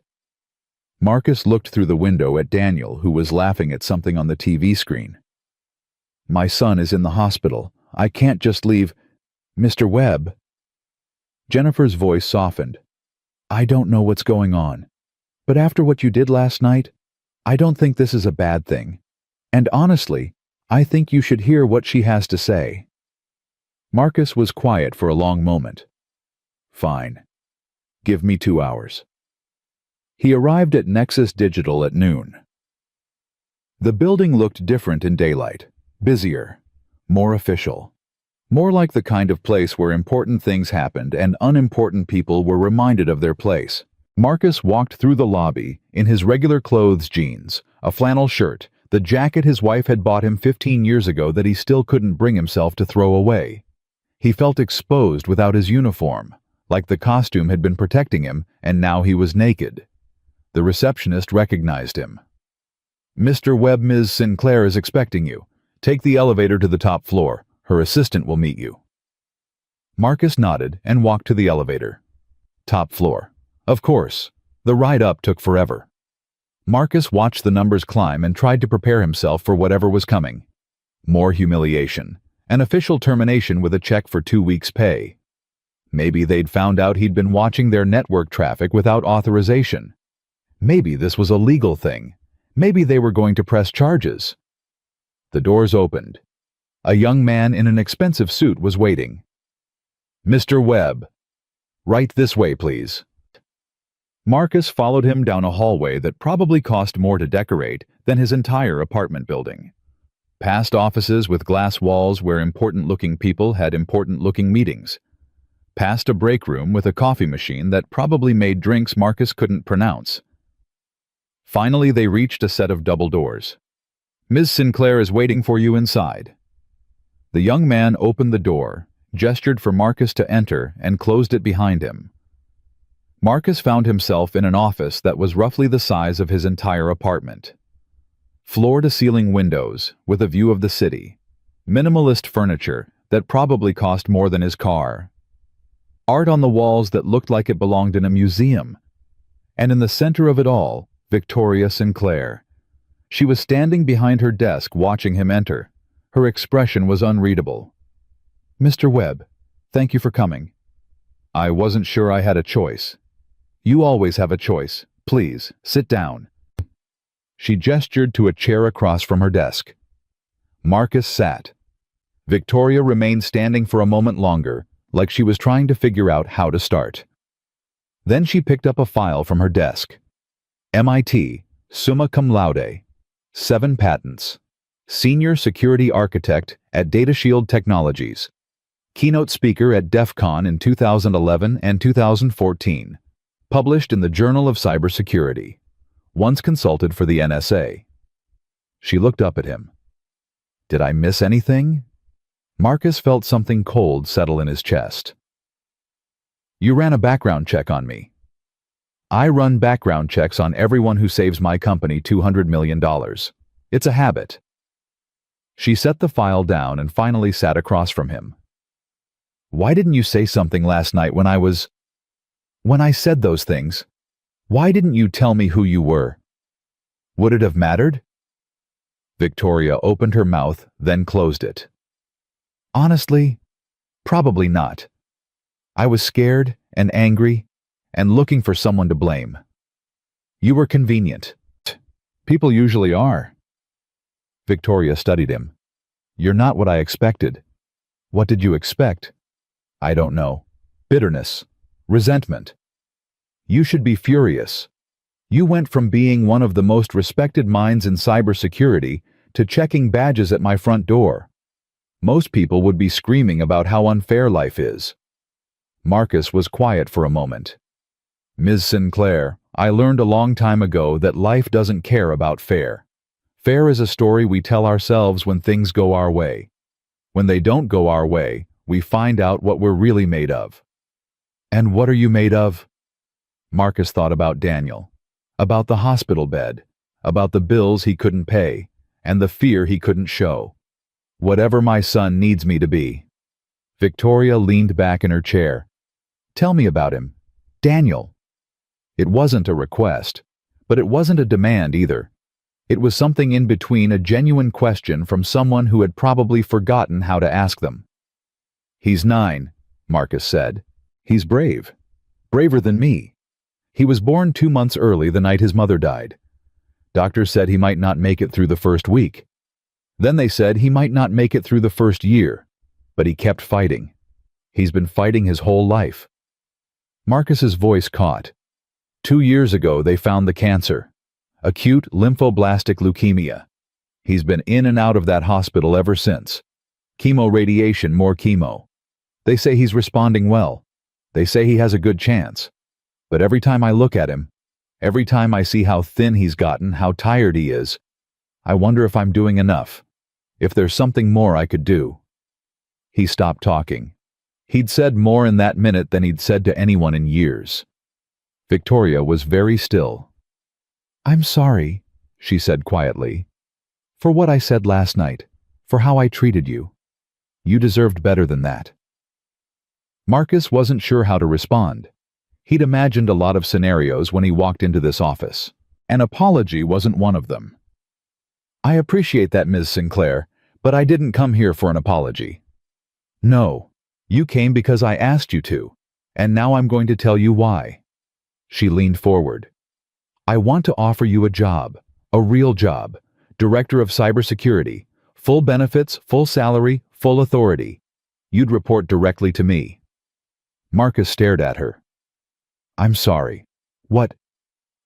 Marcus looked through the window at Daniel, who was laughing at something on the TV screen. "My son is in the hospital. I can't just leave. Mr. Webb." Jennifer's voice softened. "I don't know what's going on, but after what you did last night, I don't think this is a bad thing. And honestly, I think you should hear what she has to say." Marcus was quiet for a long moment. "Fine. Give me 2 hours." He arrived at Nexus Digital at noon. The building looked different in daylight, busier, more official. More like the kind of place where important things happened and unimportant people were reminded of their place. Marcus walked through the lobby in his regular clothes, jeans, a flannel shirt, the jacket his wife had bought him 15 years ago that he still couldn't bring himself to throw away. He felt exposed without his uniform, like the costume had been protecting him and now he was naked. The receptionist recognized him. "Mr. Webb, Ms. Sinclair is expecting you. Take the elevator to the top floor. Her assistant will meet you." Marcus nodded and walked to the elevator. Top floor. Of course. The ride up took forever. Marcus watched the numbers climb and tried to prepare himself for whatever was coming. More humiliation. An official termination with a check for 2 weeks' pay. Maybe they'd found out he'd been watching their network traffic without authorization. Maybe this was a legal thing. Maybe they were going to press charges. The doors opened. A young man in an expensive suit was waiting. "Mr. Webb, right this way, please." Marcus followed him down a hallway that probably cost more to decorate than his entire apartment building. Past offices with glass walls where important-looking people had important-looking meetings. Past a break room with a coffee machine that probably made drinks Marcus couldn't pronounce. Finally, they reached a set of double doors. "Ms. Sinclair is waiting for you inside." The young man opened the door, gestured for Marcus to enter, and closed it behind him. Marcus found himself in an office that was roughly the size of his entire apartment. Floor-to-ceiling windows with a view of the city. Minimalist furniture that probably cost more than his car. Art on the walls that looked like it belonged in a museum. And in the center of it all, Victoria Sinclair. She was standing behind her desk watching him enter. Her expression was unreadable. "Mr. Webb, thank you for coming." "I wasn't sure I had a choice." "You always have a choice. Please, sit down." She gestured to a chair across from her desk. Marcus sat. Victoria remained standing for a moment longer, like she was trying to figure out how to start. Then she picked up a file from her desk. MIT, summa cum laude, 7 patents. Senior Security Architect at DataShield Technologies. Keynote speaker at DEF CON in 2011 and 2014. Published in the Journal of Cybersecurity. Once consulted for the NSA. She looked up at him. Did I miss anything? Marcus felt something cold settle in his chest. You ran a background check on me. I run background checks on everyone who saves my company $200 million. It's a habit. She set the file down and finally sat across from him. Why didn't you say something last night when I said those things? Why didn't you tell me who you were? Would it have mattered? Victoria opened her mouth, then closed it. Honestly, probably not. I was scared and angry and looking for someone to blame. You were convenient. People usually are. Victoria studied him. You're not what I expected. What did you expect? I don't know. Bitterness. Resentment. You should be furious. You went from being one of the most respected minds in cybersecurity to checking badges at my front door. Most people would be screaming about how unfair life is. Marcus was quiet for a moment. Ms. Sinclair, I learned a long time ago that life doesn't care about fair. Fair is a story we tell ourselves when things go our way. When they don't go our way, we find out what we're really made of. And what are you made of? Marcus thought about Daniel, about the hospital bed, about the bills he couldn't pay, and the fear he couldn't show. Whatever my son needs me to be. Victoria leaned back in her chair. Tell me about him. Daniel. It wasn't a request, but it wasn't a demand either. It was something in between, a genuine question from someone who had probably forgotten how to ask them. He's 9, Marcus said. He's brave. Braver than me. He was born 2 months early the night his mother died. Doctors said he might not make it through the first week. Then they said he might not make it through the first year, but he kept fighting. He's been fighting his whole life. Marcus's voice caught. 2 years ago they found the cancer, acute lymphoblastic leukemia. He's been in and out of that hospital ever since. Chemo, radiation, more chemo. They say he's responding well. They say he has a good chance. But every time I look at him, every time I see how thin he's gotten, how tired he is, I wonder if I'm doing enough, if there's something more I could do. He stopped talking. He'd said more in that minute than he'd said to anyone in years. Victoria was very still. I'm sorry, she said quietly, for what I said last night, for how I treated you. You deserved better than that. Marcus wasn't sure how to respond. He'd imagined a lot of scenarios when he walked into this office. An apology wasn't one of them. I appreciate that, Ms. Sinclair, but I didn't come here for an apology. No, you came because I asked you to, and now I'm going to tell you why. She leaned forward. I want to offer you a job, a real job, Director of Cybersecurity, full benefits, full salary, full authority. You'd report directly to me. Marcus stared at her. I'm sorry. What?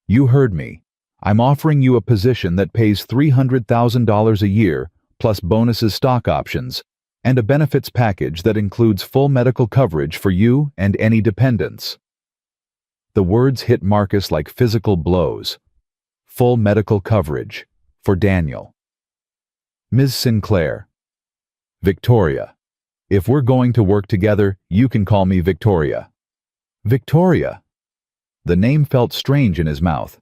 You heard me. I'm offering you a position that pays $300,000 a year, plus bonuses, stock options, and a benefits package that includes full medical coverage for you and any dependents. The words hit Marcus like physical blows. Full medical coverage for Daniel. Ms. Sinclair. Victoria. If we're going to work together, you can call me Victoria. Victoria. The name felt strange in his mouth.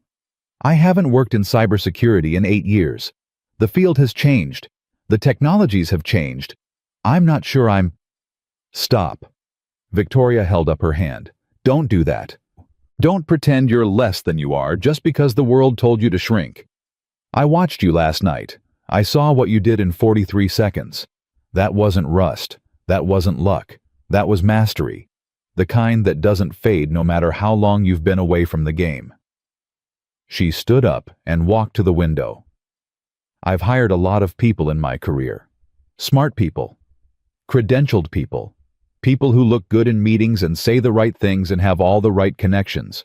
I haven't worked in cybersecurity in 8 years. The field has changed. The technologies have changed. I'm not sure I'm... Stop. Victoria held up her hand. Don't do that. Don't pretend you're less than you are just because the world told you to shrink. I watched you last night. I saw what you did in 43 seconds. That wasn't rust. That wasn't luck. That was mastery. The kind that doesn't fade no matter how long you've been away from the game. She stood up and walked to the window. I've hired a lot of people in my career. Smart people. Credentialed people. People who look good in meetings and say the right things and have all the right connections.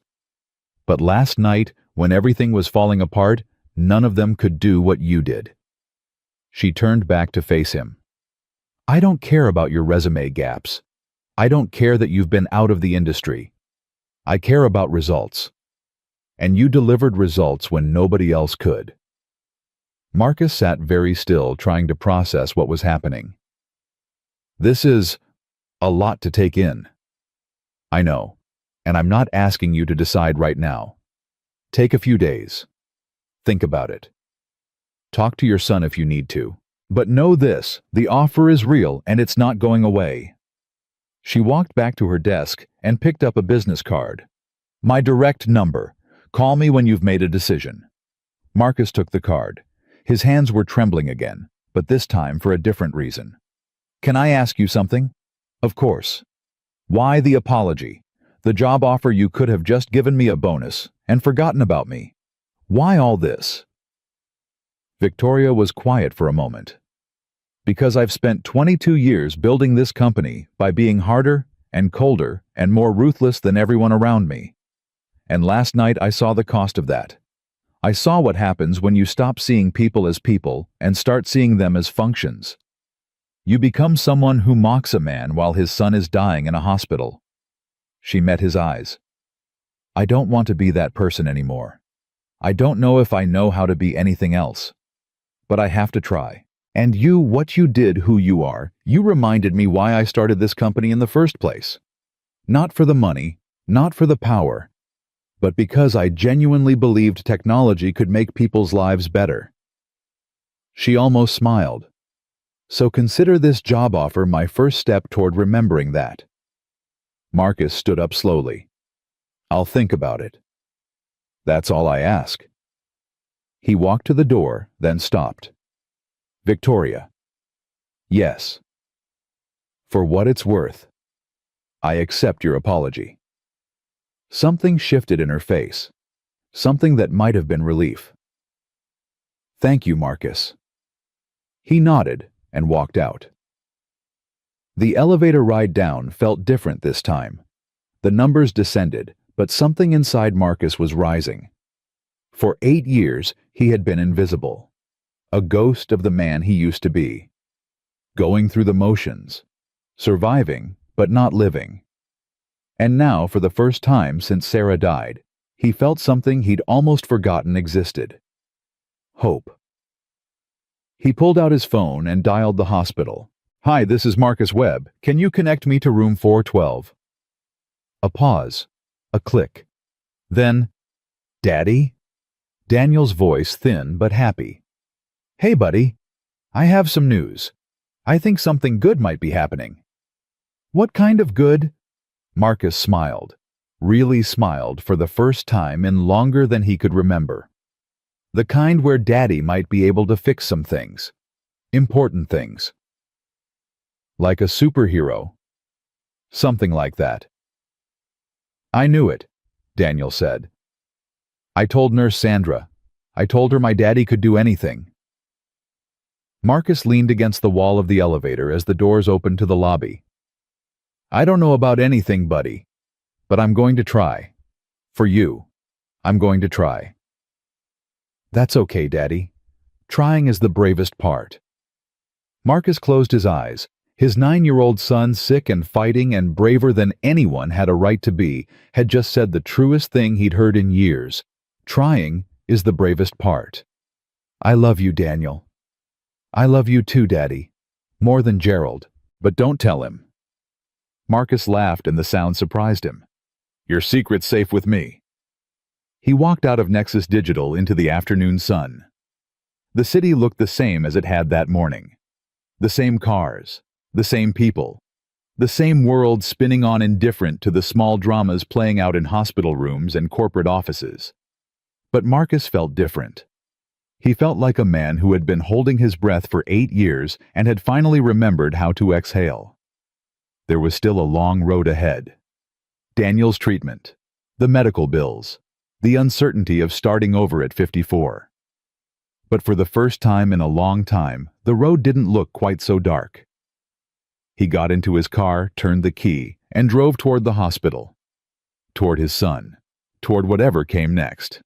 But last night, when everything was falling apart, none of them could do what you did. She turned back to face him. I don't care about your resume gaps. I don't care that you've been out of the industry. I care about results. And you delivered results when nobody else could. Marcus sat very still, trying to process what was happening. This is a lot to take in. I know. And I'm not asking you to decide right now. Take a few days. Think about it. Talk to your son if you need to. But know this, the offer is real and it's not going away. She walked back to her desk and picked up a business card. My direct number. Call me when you've made a decision. Marcus took the card. His hands were trembling again, but this time for a different reason. Can I ask you something? Of course. Why the apology? The job offer, you could have just given me a bonus and forgotten about me. Why all this? Victoria was quiet for a moment. Because I've spent 22 years building this company by being harder and colder and more ruthless than everyone around me. And last night I saw the cost of that. I saw what happens when you stop seeing people as people and start seeing them as functions. You become someone who mocks a man while his son is dying in a hospital. She met his eyes. I don't want to be that person anymore. I don't know if I know how to be anything else. But I have to try. And you, what you did, who you are, you reminded me why I started this company in the first place. Not for the money, not for the power, but because I genuinely believed technology could make people's lives better. She almost smiled. So consider this job offer my first step toward remembering that. Marcus stood up slowly. I'll think about it. That's all I ask. He walked to the door, then stopped. Victoria. Yes. For what it's worth, I accept your apology. Something shifted in her face, something that might have been relief. Thank you, Marcus. He nodded and walked out. The elevator ride down felt different this time. The numbers descended, but something inside Marcus was rising. For 8 years, he had been invisible. A ghost of the man he used to be. Going through the motions. Surviving, but not living. And now, for the first time since Sarah died, he felt something he'd almost forgotten existed. Hope. He pulled out his phone and dialed the hospital. Hi, this is Marcus Webb. Can you connect me to room 412? A pause. A click. Then, Daddy? Daniel's voice thin but happy. Hey, buddy. I have some news. I think something good might be happening. What kind of good? Marcus smiled. Really smiled for the first time in longer than he could remember. The kind where Daddy might be able to fix some things. Important things. Like a superhero. Something like that. I knew it, Daniel said. I told Nurse Sandra. I told her my daddy could do anything. Marcus leaned against the wall of the elevator as the doors opened to the lobby. I don't know about anything, buddy, but I'm going to try. For you, I'm going to try. That's okay, Daddy. Trying is the bravest part. Marcus closed his eyes. His 9-year-old son, sick and fighting and braver than anyone had a right to be, had just said the truest thing he'd heard in years. Trying is the bravest part. I love you, Daniel. I love you too, Daddy. More than Gerald, but don't tell him. Marcus laughed and the sound surprised him. Your secret's safe with me. He walked out of Nexus Digital into the afternoon sun. The city looked the same as it had that morning. The same cars, the same people, the same world spinning on indifferent to the small dramas playing out in hospital rooms and corporate offices. But Marcus felt different. He felt like a man who had been holding his breath for 8 years and had finally remembered how to exhale. There was still a long road ahead. Daniel's treatment, the medical bills, the uncertainty of starting over at 54. But for the first time in a long time, the road didn't look quite so dark. He got into his car, turned the key, and drove toward the hospital. Toward his son. Toward whatever came next.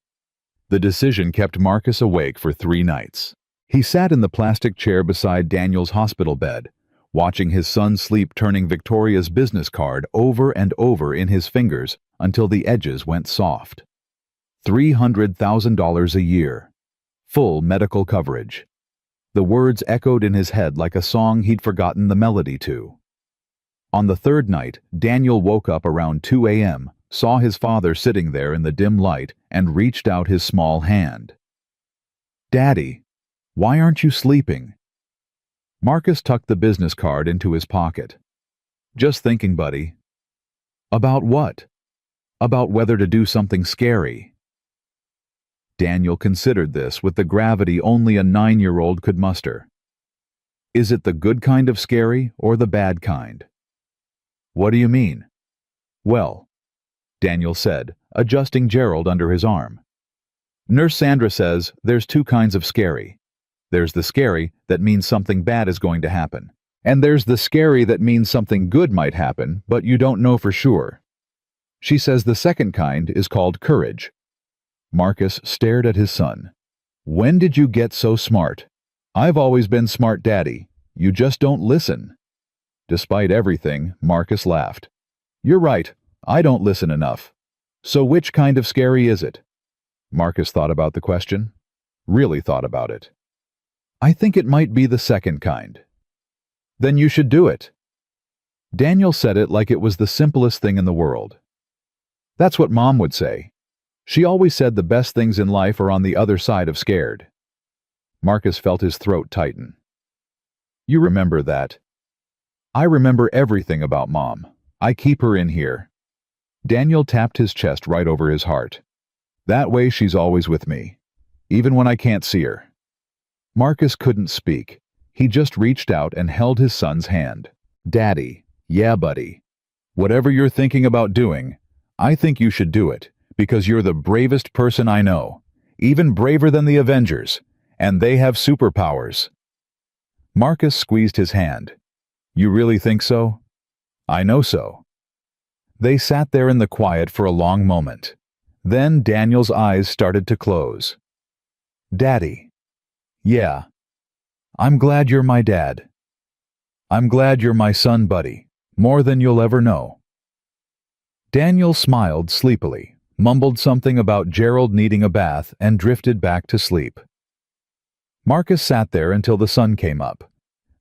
The decision kept Marcus awake for 3 nights. He sat in the plastic chair beside Daniel's hospital bed, watching his son sleep, turning Victoria's business card over and over in his fingers until the edges went soft. $300,000 a year. Full medical coverage. The words echoed in his head like a song he'd forgotten the melody to. On the 3rd night, Daniel woke up around 2 a.m., saw his father sitting there in the dim light, and reached out his small hand. "Daddy, why aren't you sleeping?" Marcus tucked the business card into his pocket. "Just thinking, buddy." "About what?" "About whether to do something scary." Daniel considered this with the gravity only a 9-year-old could muster. "Is it the good kind of scary or the bad kind?" "What do you mean?" "Well," Daniel said, adjusting Gerald under his arm. "Nurse Sandra says there's 2 kinds of scary. There's the scary that means something bad is going to happen, and there's the scary that means something good might happen, but you don't know for sure. She says the second kind is called courage." Marcus stared at his son. "When did you get so smart?" "I've always been smart, Daddy. You just don't listen." Despite everything, Marcus laughed. "You're right. I don't listen enough. So which kind of scary is it?" Marcus thought about the question. Really thought about it. "I think it might be the second kind." "Then you should do it." Daniel said it like it was the simplest thing in the world. "That's what Mom would say. She always said the best things in life are on the other side of scared." Marcus felt his throat tighten. "You remember that?" "I remember everything about Mom. I keep her in here." Daniel tapped his chest right over his heart. "That way she's always with me, even when I can't see her." Marcus couldn't speak. He just reached out and held his son's hand. "Daddy, yeah, buddy. Whatever you're thinking about doing, I think you should do it, because you're the bravest person I know, even braver than the Avengers, and they have superpowers." Marcus squeezed his hand. "You really think so?" "I know so." They sat there in the quiet for a long moment. Then Daniel's eyes started to close. "Daddy." "Yeah. I'm glad you're my dad. I'm glad you're my son, buddy, more than you'll ever know." Daniel smiled sleepily, mumbled something about Gerald needing a bath, and drifted back to sleep. Marcus sat there until the sun came up.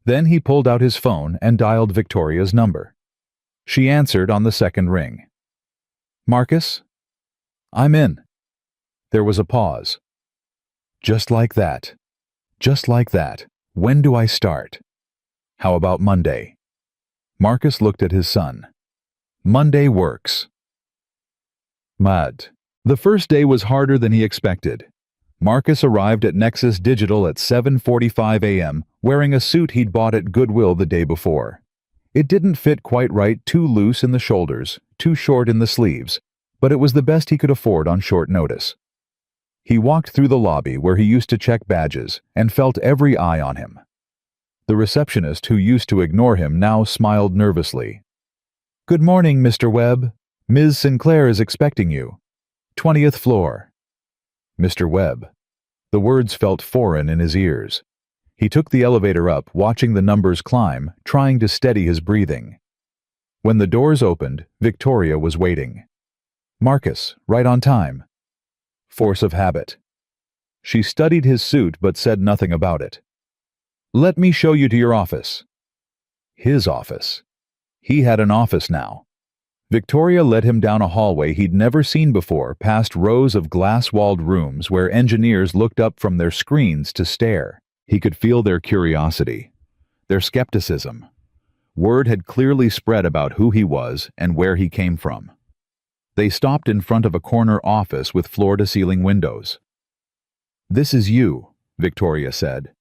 Then he pulled out his phone and dialed Victoria's number. She answered on the second ring. "Marcus?" "I'm in." There was a pause. "Just like that. Just like that. When do I start?" "How about Monday?" Marcus looked at his son. "Monday works." Mad. The first day was harder than he expected. Marcus arrived at Nexus Digital at 7:45 a.m., wearing a suit he'd bought at Goodwill the day before. It didn't fit quite right, too loose in the shoulders, too short in the sleeves, but it was the best he could afford on short notice. He walked through the lobby where he used to check badges and felt every eye on him. The receptionist, who used to ignore him, now smiled nervously. "Good morning, Mr. Webb. Ms. Sinclair is expecting you. 20th floor." Mr. Webb. The words felt foreign in his ears. He took the elevator up, watching the numbers climb, trying to steady his breathing. When the doors opened, Victoria was waiting. "Marcus, right on time." Force of habit. She studied his suit but said nothing about it. "Let me show you to your office." His office. He had an office now. Victoria led him down a hallway he'd never seen before, past rows of glass-walled rooms where engineers looked up from their screens to stare. He could feel their curiosity, their skepticism. Word had clearly spread about who he was and where he came from. They stopped in front of a corner office with floor-to-ceiling windows. "This is you," Victoria said.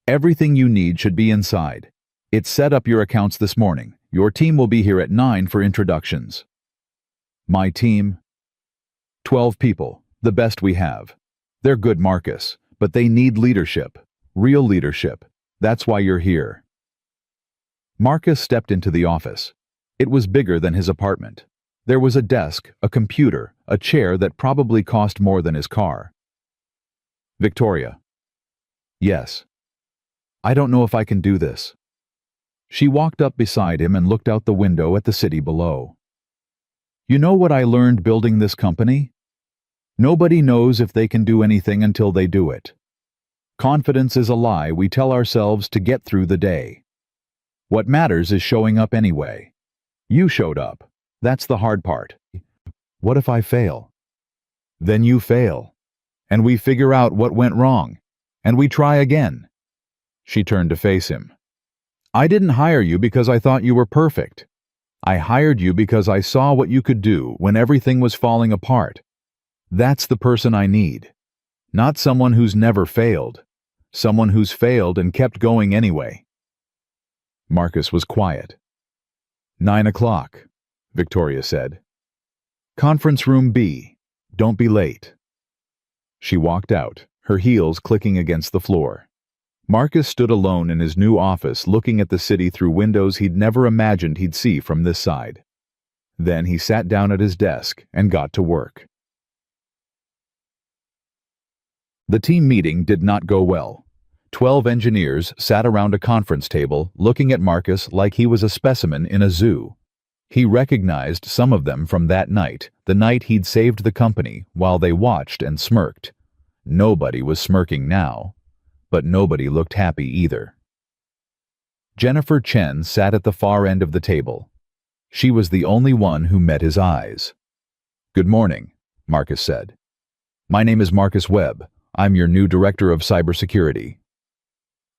"Everything you need should be inside. It set up your accounts this morning. Your team will be here at 9 for introductions." "My team?" 12 people, the best we have. They're good, Marcus, but they need leadership. Real leadership. That's why you're here." Marcus stepped into the office. It was bigger than his apartment. There was a desk, a computer, a chair that probably cost more than his car. "Victoria." "Yes." "I don't know if I can do this." She walked up beside him and looked out the window at the city below. "You know what I learned building this company? Nobody knows if they can do anything until they do it. Confidence is a lie we tell ourselves to get through the day. What matters is showing up anyway. You showed up. That's the hard part. What if I fail? Then you fail. And we figure out what went wrong. And we try again. She turned to face him. I didn't hire you because I thought you were perfect. I hired you because I saw what you could do when everything was falling apart. That's the person I need. Not someone who's never failed. Someone who's failed and kept going anyway. Marcus was quiet. 9 o'clock, Victoria said. Conference room B. Don't be late. She walked out, her heels clicking against the floor. Marcus stood alone in his new office looking at the city through windows he'd never imagined he'd see from this side. Then he sat down at his desk and got to work. The team meeting did not go well. 12 engineers sat around a conference table looking at Marcus like he was a specimen in a zoo. He recognized some of them from that night, the night he'd saved the company, while they watched and smirked. Nobody was smirking now, but nobody looked happy either. Jennifer Chen sat at the far end of the table. She was the only one who met his eyes. Good morning, Marcus said. My name is Marcus Webb. I'm your new director of cybersecurity.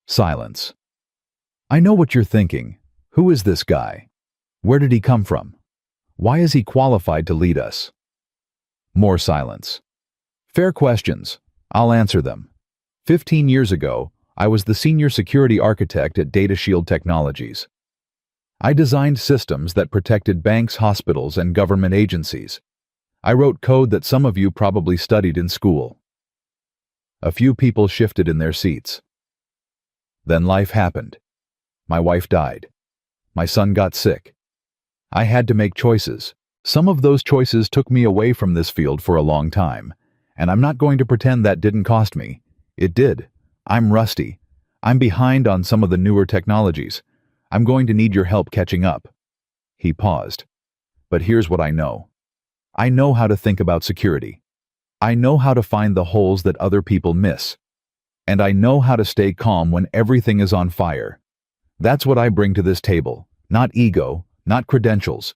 Silence. I know what you're thinking. Who is this guy? Where did he come from? Why is he qualified to lead us? More silence. Fair questions. I'll answer them. 15 years ago, I was the senior security architect at DataShield Technologies. I designed systems that protected banks, hospitals, and government agencies. I wrote code that some of you probably studied in school. A few people shifted in their seats. Then life happened. My wife died. My son got sick. I had to make choices. Some of those choices took me away from this field for a long time, and I'm not going to pretend that didn't cost me. It did. I'm rusty. I'm behind on some of the newer technologies. I'm going to need your help catching up. He paused. But here's what I know. I know how to think about security. I know how to find the holes that other people miss. And I know how to stay calm when everything is on fire. That's what I bring to this table. Not ego, not credentials.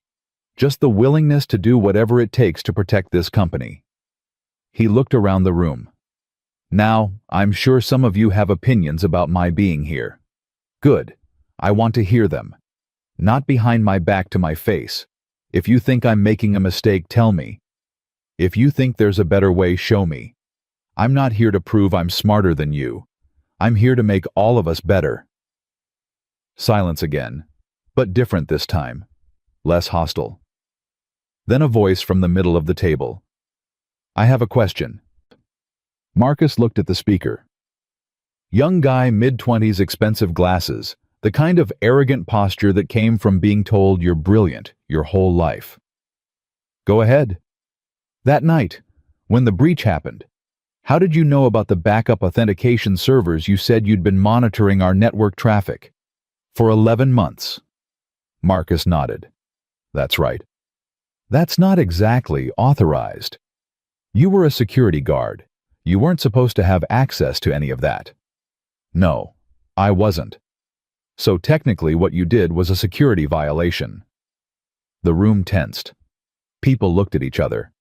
Just the willingness to do whatever it takes to protect this company. He looked around the room. Now, I'm sure some of you have opinions about my being here. Good. I want to hear them. Not behind my back to my face. If you think I'm making a mistake, tell me. If you think there's a better way, show me. I'm not here to prove I'm smarter than you. I'm here to make all of us better. Silence again, but different this time. Less hostile. Then a voice from the middle of the table. I have a question. Marcus looked at the speaker. Young guy, mid-20s, expensive glasses, the kind of arrogant posture that came from being told you're brilliant your whole life. Go ahead. That night, when the breach happened, how did you know about the backup authentication servers you said you'd been monitoring our network traffic? For 11 months. Marcus nodded. That's right. That's not exactly authorized. You were a security guard. You weren't supposed to have access to any of that. No, I wasn't. So technically what you did was a security violation. The room tensed. People looked at each other.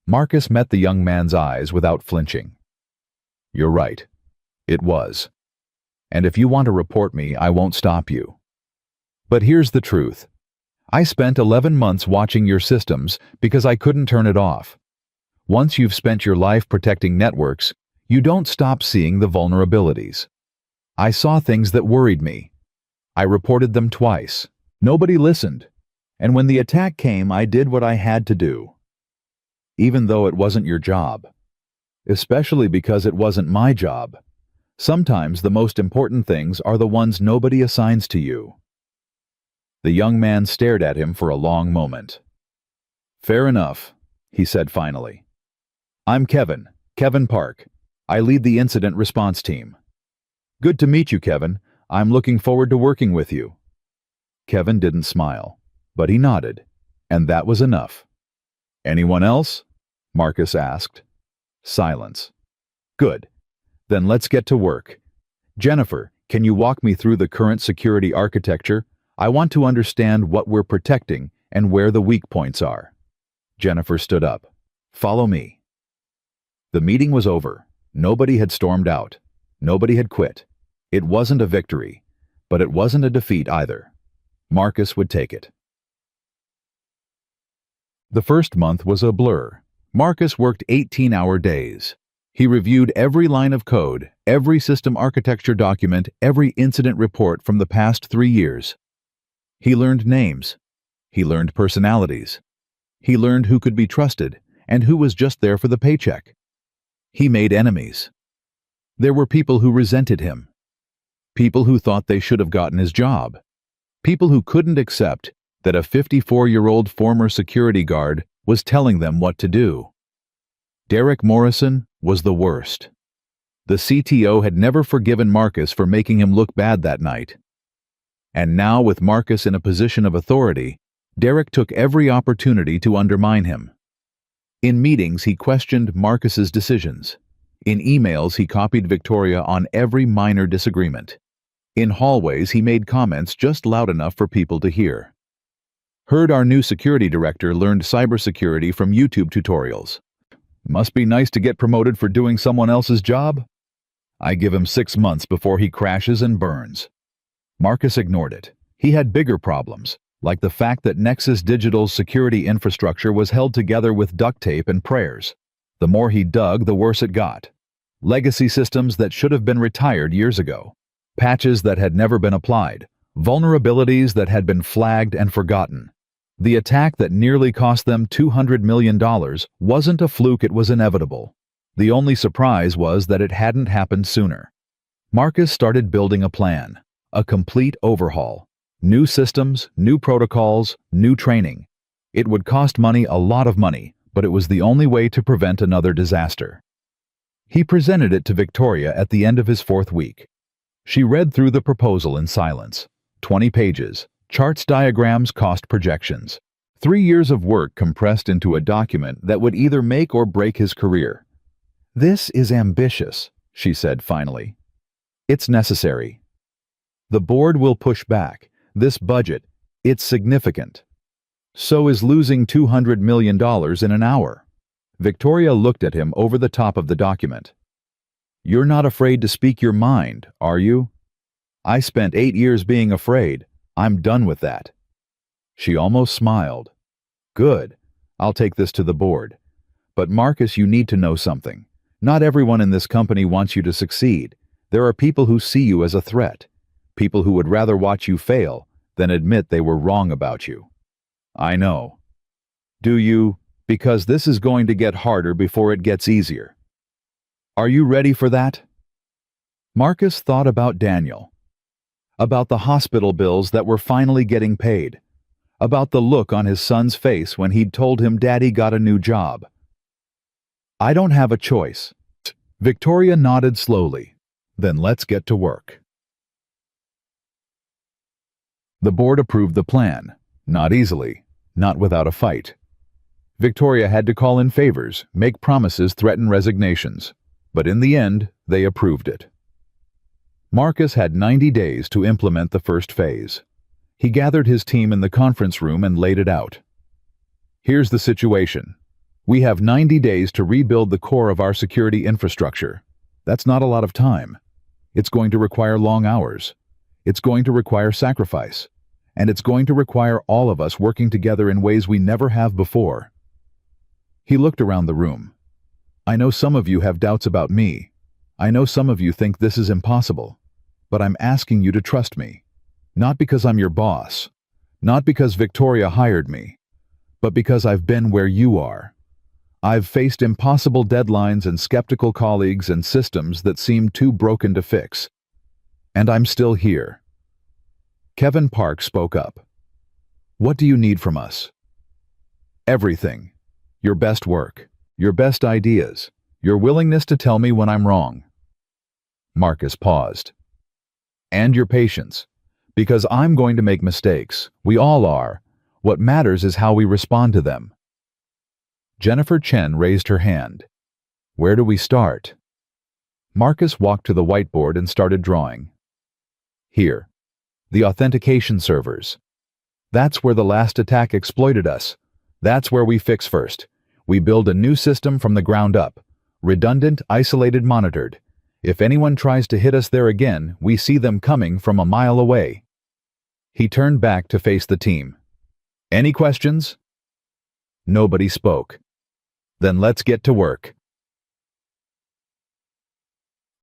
Marcus met the young man's eyes without flinching. You're right. It was. And if you want to report me, I won't stop you. But here's the truth. I spent 11 months watching your systems because I couldn't turn it off. Once you've spent your life protecting networks, you don't stop seeing the vulnerabilities. I saw things that worried me. I reported them twice. Nobody listened. And when the attack came, I did what I had to do. Even though it wasn't your job. Especially because it wasn't my job. Sometimes the most important things are the ones nobody assigns to you. The young man stared at him for a long moment. Fair enough, he said finally. I'm Kevin Park. I lead the incident response team. Good to meet you, Kevin. I'm looking forward to working with you. Kevin didn't smile, but he nodded, and that was enough. Anyone else? Marcus asked. Silence. Good. Then let's get to work. Jennifer, can you walk me through the current security architecture? I want to understand what we're protecting and where the weak points are. Jennifer stood up. Follow me. The meeting was over. Nobody had stormed out. Nobody had quit. It wasn't a victory, but it wasn't a defeat either. Marcus would take it. The first month was a blur. Marcus worked 18-hour days. He reviewed every line of code, every system architecture document, every incident report from the past 3 years. He learned names. He learned personalities. He learned who could be trusted and who was just there for the paycheck. He made enemies. There were people who resented him. People who thought they should have gotten his job. People who couldn't accept that a 54-year-old former security guard was telling them what to do. Derek Morrison was the worst. The CTO had never forgiven Marcus for making him look bad that night. And now, with Marcus in a position of authority, Derek took every opportunity to undermine him. In meetings, he questioned Marcus's decisions. In emails, he copied Victoria on every minor disagreement. In hallways, he made comments just loud enough for people to hear. Heard our new security director learned cybersecurity from YouTube tutorials. Must be nice to get promoted for doing someone else's job? I give him 6 months before he crashes and burns. Marcus ignored it. He had bigger problems, like the fact that Nexus Digital's security infrastructure was held together with duct tape and prayers. The more he dug, the worse it got. Legacy systems that should have been retired years ago. Patches that had never been applied. Vulnerabilities that had been flagged and forgotten. The attack that nearly cost them $200 million wasn't a fluke, it was inevitable. The only surprise was that it hadn't happened sooner. Marcus started building a plan. A complete overhaul. New systems, new protocols, new training. It would cost money, a lot of money, but it was the only way to prevent another disaster. He presented it to Victoria at the end of his 4th week. She read through the proposal in silence. 20 pages. Charts, diagrams, cost projections. 3 years of work compressed into a document that would either make or break his career. This is ambitious, she said finally. It's necessary. The board will push back. This budget, it's significant. So is losing $200 million in an hour. Victoria looked at him over the top of the document. You're not afraid to speak your mind, are you? I spent 8 years being afraid. I'm done with that. She almost smiled. Good. I'll take this to the board. But Marcus, you need to know something. Not everyone in this company wants you to succeed. There are people who see you as a threat. People who would rather watch you fail than admit they were wrong about you. I know. Do you? Because this is going to get harder before it gets easier. Are you ready for that? Marcus thought about Daniel. About the hospital bills that were finally getting paid. About the look on his son's face when he'd told him Daddy got a new job. I don't have a choice. Victoria nodded slowly. Then let's get to work. The board approved the plan. Not easily. Not without a fight. Victoria had to call in favors, make promises, threaten resignations. But in the end, they approved it. Marcus had 90 days to implement the first phase. He gathered his team in the conference room and laid it out. Here's the situation. We have 90 days to rebuild the core of our security infrastructure. That's not a lot of time. It's going to require long hours. It's going to require sacrifice. And it's going to require all of us working together in ways we never have before. He looked around the room. I know some of you have doubts about me. I know some of you think this is impossible. But I'm asking you to trust me. Not because I'm your boss. Not because Victoria hired me. But because I've been where you are. I've faced impossible deadlines and skeptical colleagues and systems that seemed too broken to fix. And I'm still here. Kevin Park spoke up. What do you need from us? Everything. Your best work. Your best ideas. Your willingness to tell me when I'm wrong. Marcus paused. And your patience. Because I'm going to make mistakes. We all are. What matters is how we respond to them. Jennifer Chen raised her hand. Where do we start? Marcus walked to the whiteboard and started drawing. Here. The authentication servers. That's where the last attack exploited us. That's where we fix first. We build a new system from the ground up. Redundant, isolated, monitored. If anyone tries to hit us there again, we see them coming from a mile away. He turned back to face the team. Any questions? Nobody spoke. Then let's get to work.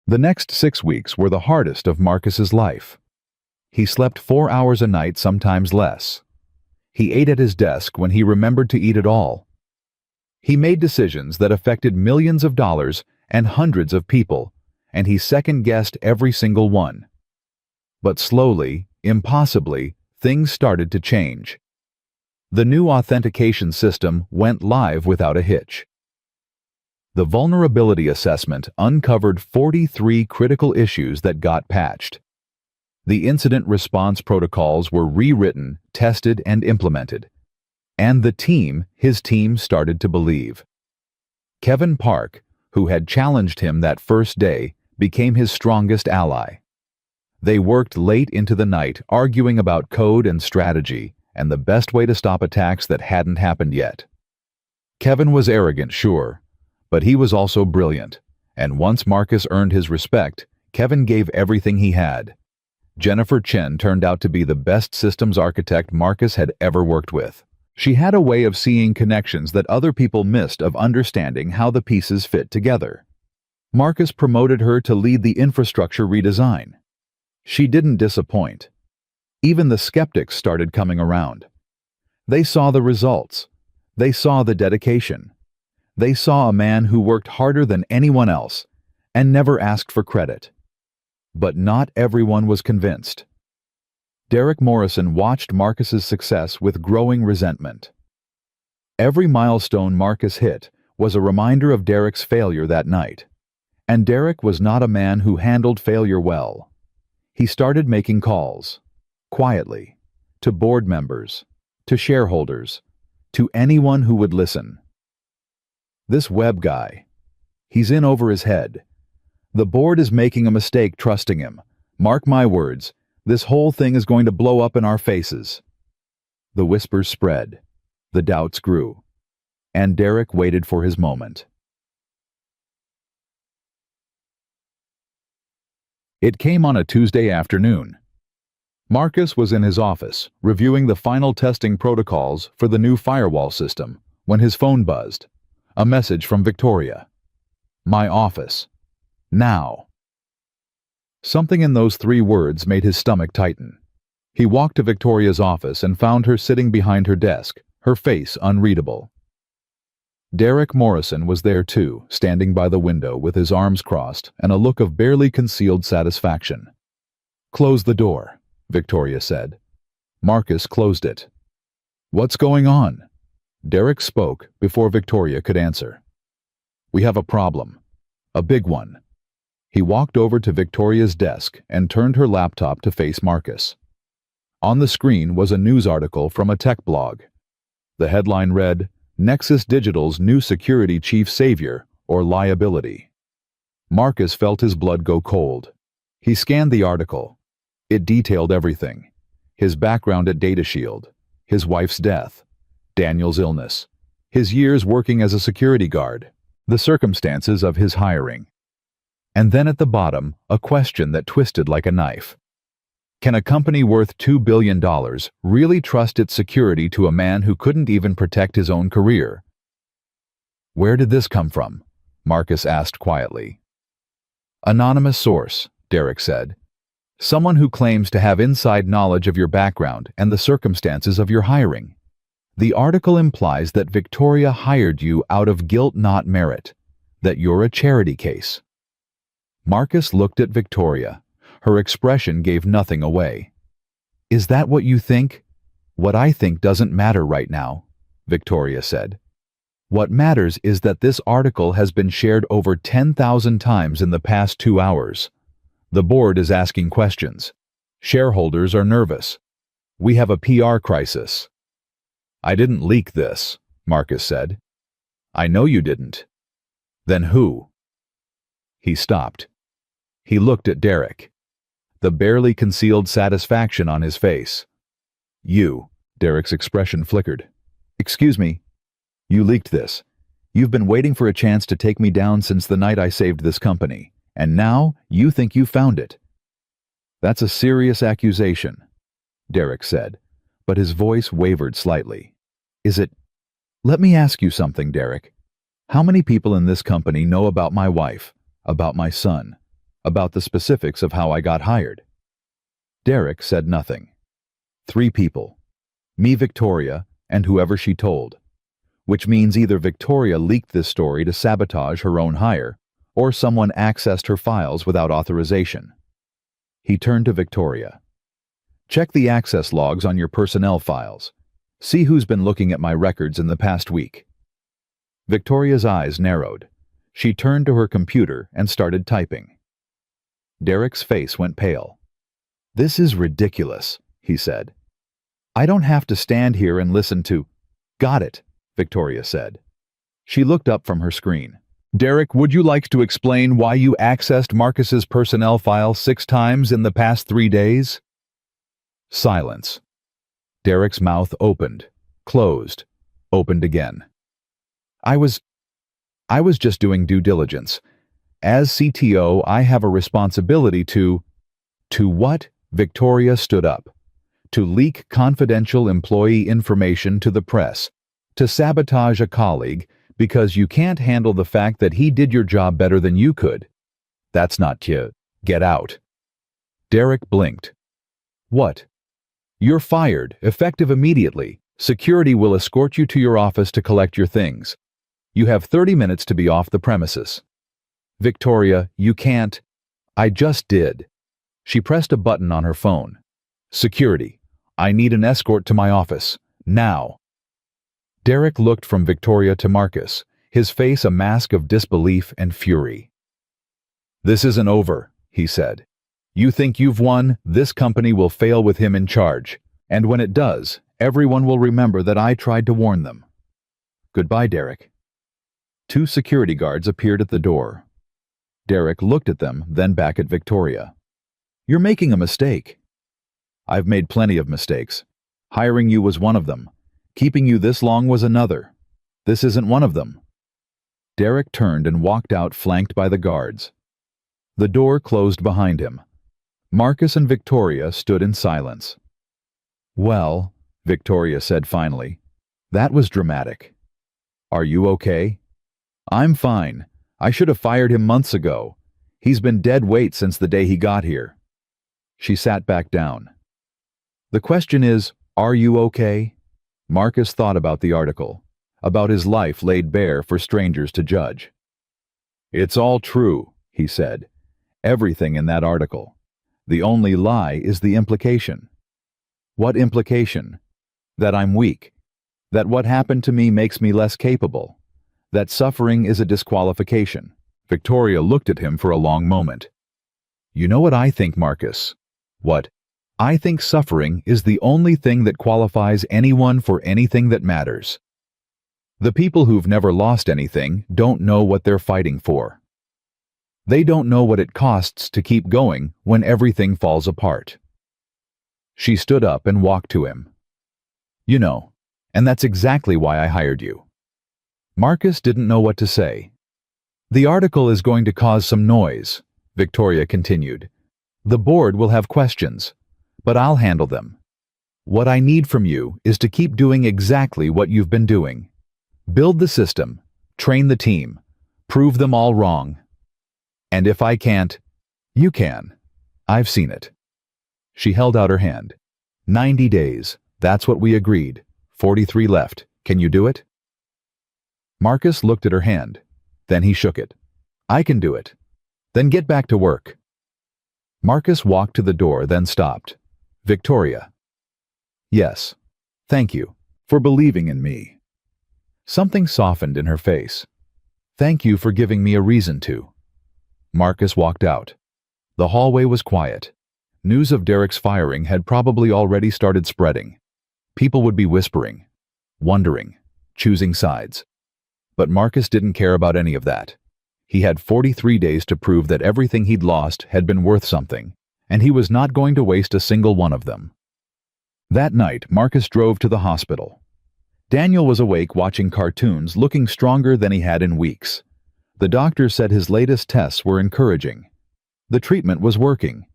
The next 6 weeks were the hardest of Marcus's life. He slept 4 hours a night, sometimes less. He ate at his desk when he remembered to eat at all. He made decisions that affected millions of dollars and hundreds of people, and he second-guessed every single one. But slowly, impossibly, things started to change. The new authentication system went live without a hitch. The vulnerability assessment uncovered 43 critical issues that got patched. The incident response protocols were rewritten, tested, and implemented. And his team started to believe. Kevin Park, who had challenged him that first day, became his strongest ally. They worked late into the night, arguing about code and strategy, and the best way to stop attacks that hadn't happened yet. Kevin was arrogant, sure, but he was also brilliant, and once Marcus earned his respect, Kevin gave everything he had. Jennifer Chen turned out to be the best systems architect Marcus had ever worked with. She had a way of seeing connections that other people missed, of understanding how the pieces fit together. Marcus promoted her to lead the infrastructure redesign. She didn't disappoint. Even the skeptics started coming around. They saw the results. They saw the dedication. They saw a man who worked harder than anyone else and never asked for credit. But not everyone was convinced. Derek Morrison watched Marcus's success with growing resentment. Every milestone Marcus hit was a reminder of Derek's failure that night. And Derek was not a man who handled failure well. He started making calls, quietly, to board members, to shareholders, to anyone who would listen. This Webb guy, he's in over his head. The board is making a mistake trusting him. Mark my words, this whole thing is going to blow up in our faces. The whispers spread. The doubts grew. And Derek waited for his moment. It came on a Tuesday afternoon. Marcus was in his office, reviewing the final testing protocols for the new firewall system, when his phone buzzed. A message from Victoria. My office. Now. Something in those 3 words made his stomach tighten. He walked to Victoria's office and found her sitting behind her desk, her face unreadable. Derek Morrison was there too, standing by the window with his arms crossed and a look of barely concealed satisfaction. Close the door, Victoria said. Marcus closed it. What's going on? Derek spoke before Victoria could answer. We have a problem. A big one. He walked over to Victoria's desk and turned her laptop to face Marcus. On the screen was a news article from a tech blog. The headline read, Nexus Digital's new security chief savior or liability. Marcus felt his blood go cold. He scanned the article. It detailed everything. His background at DataShield, his wife's death, Daniel's illness, his years working as a security guard, the circumstances of his hiring. And then at the bottom, a question that twisted like a knife. Can a company worth $2 billion really trust its security to a man who couldn't even protect his own career? Where did this come from? Marcus asked quietly. Anonymous source, Derek said. Someone who claims to have inside knowledge of your background and the circumstances of your hiring. The article implies that Victoria hired you out of guilt, not merit, that you're a charity case. Marcus looked at Victoria. Her expression gave nothing away. Is that what you think? What I think doesn't matter right now, Victoria said. What matters is that this article has been shared over 10,000 times in the past 2 hours. The board is asking questions. Shareholders are nervous. We have a PR crisis. I didn't leak this, Marcus said. I know you didn't. Then who? He stopped. He looked at Derek. The barely concealed satisfaction on his face. You, Derek's expression flickered. Excuse me, You leaked this. You've been waiting for a chance to take me down since the night I saved this company, and now you think you found it. That's a serious accusation, Derek said, but his voice wavered slightly. Is it? Let me ask you something, Derek. How many people in this company know about my wife, about my son, about the specifics of how I got hired? Derek said nothing. 3 people. Me, Victoria, and whoever she told. Which means either Victoria leaked this story to sabotage her own hire, or someone accessed her files without authorization. He turned to Victoria. Check the access logs on your personnel files. See who's been looking at my records in the past week. Victoria's eyes narrowed. She turned to her computer and started typing. Derek's face went pale. This is ridiculous, he said. I don't have to stand here and listen to... Got it, Victoria said. She looked up from her screen. Derek, would you like to explain why you accessed Marcus's personnel file 6 times in the past 3 days? Silence. Derek's mouth opened, closed, opened again. I was just doing due diligence. As CTO, I have a responsibility to... To what? Victoria stood up. To leak confidential employee information to the press. To sabotage a colleague because you can't handle the fact that he did your job better than you could. That's not to get out. Derek blinked. What? You're fired, effective immediately. Security will escort you to your office to collect your things. You have 30 minutes to be off the premises. Victoria, you can't. I just did. She pressed a button on her phone. Security. I need an escort to my office. Now. Derek looked from Victoria to Marcus, his face a mask of disbelief and fury. This isn't over, he said. You think you've won, this company will fail with him in charge. And when it does, everyone will remember that I tried to warn them. Goodbye, Derek. 2 security guards appeared at the door. Derek looked at them, then back at Victoria. You're making a mistake. I've made plenty of mistakes. Hiring you was one of them. Keeping you this long was another. This isn't one of them. Derek turned and walked out, flanked by the guards. The door closed behind him. Marcus and Victoria stood in silence. Well, Victoria said finally, that was dramatic. Are you okay? I'm fine. I should have fired him months ago. He's been dead weight since the day he got here. She sat back down. The question is, are you okay? Marcus thought about the article, about his life laid bare for strangers to judge. It's all true, he said. Everything in that article. The only lie is the implication. What implication? That I'm weak. That what happened to me makes me less capable. That suffering is a disqualification. Victoria looked at him for a long moment. You know what I think, Marcus? What? I think suffering is the only thing that qualifies anyone for anything that matters. The people who've never lost anything don't know what they're fighting for. They don't know what it costs to keep going when everything falls apart. She stood up and walked to him. You know, and that's exactly why I hired you. Marcus didn't know what to say. The article is going to cause some noise, Victoria continued. The board will have questions, but I'll handle them. What I need from you is to keep doing exactly what you've been doing. Build the system, train the team, prove them all wrong. And if I can't, you can. I've seen it. She held out her hand. 90 days, that's what we agreed. 43 left. Can you do it? Marcus looked at her hand. Then he shook it. I can do it. Then get back to work. Marcus walked to the door, then stopped. Victoria. Yes. Thank you for believing in me. Something softened in her face. Thank you for giving me a reason to. Marcus walked out. The hallway was quiet. News of Derek's firing had probably already started spreading. People would be whispering, wondering, choosing sides. But Marcus didn't care about any of that. He had 43 days to prove that everything he'd lost had been worth something, and he was not going to waste a single one of them. That night, Marcus drove to the hospital. Daniel was awake watching cartoons, looking stronger than he had in weeks. The doctor said his latest tests were encouraging. The treatment was working.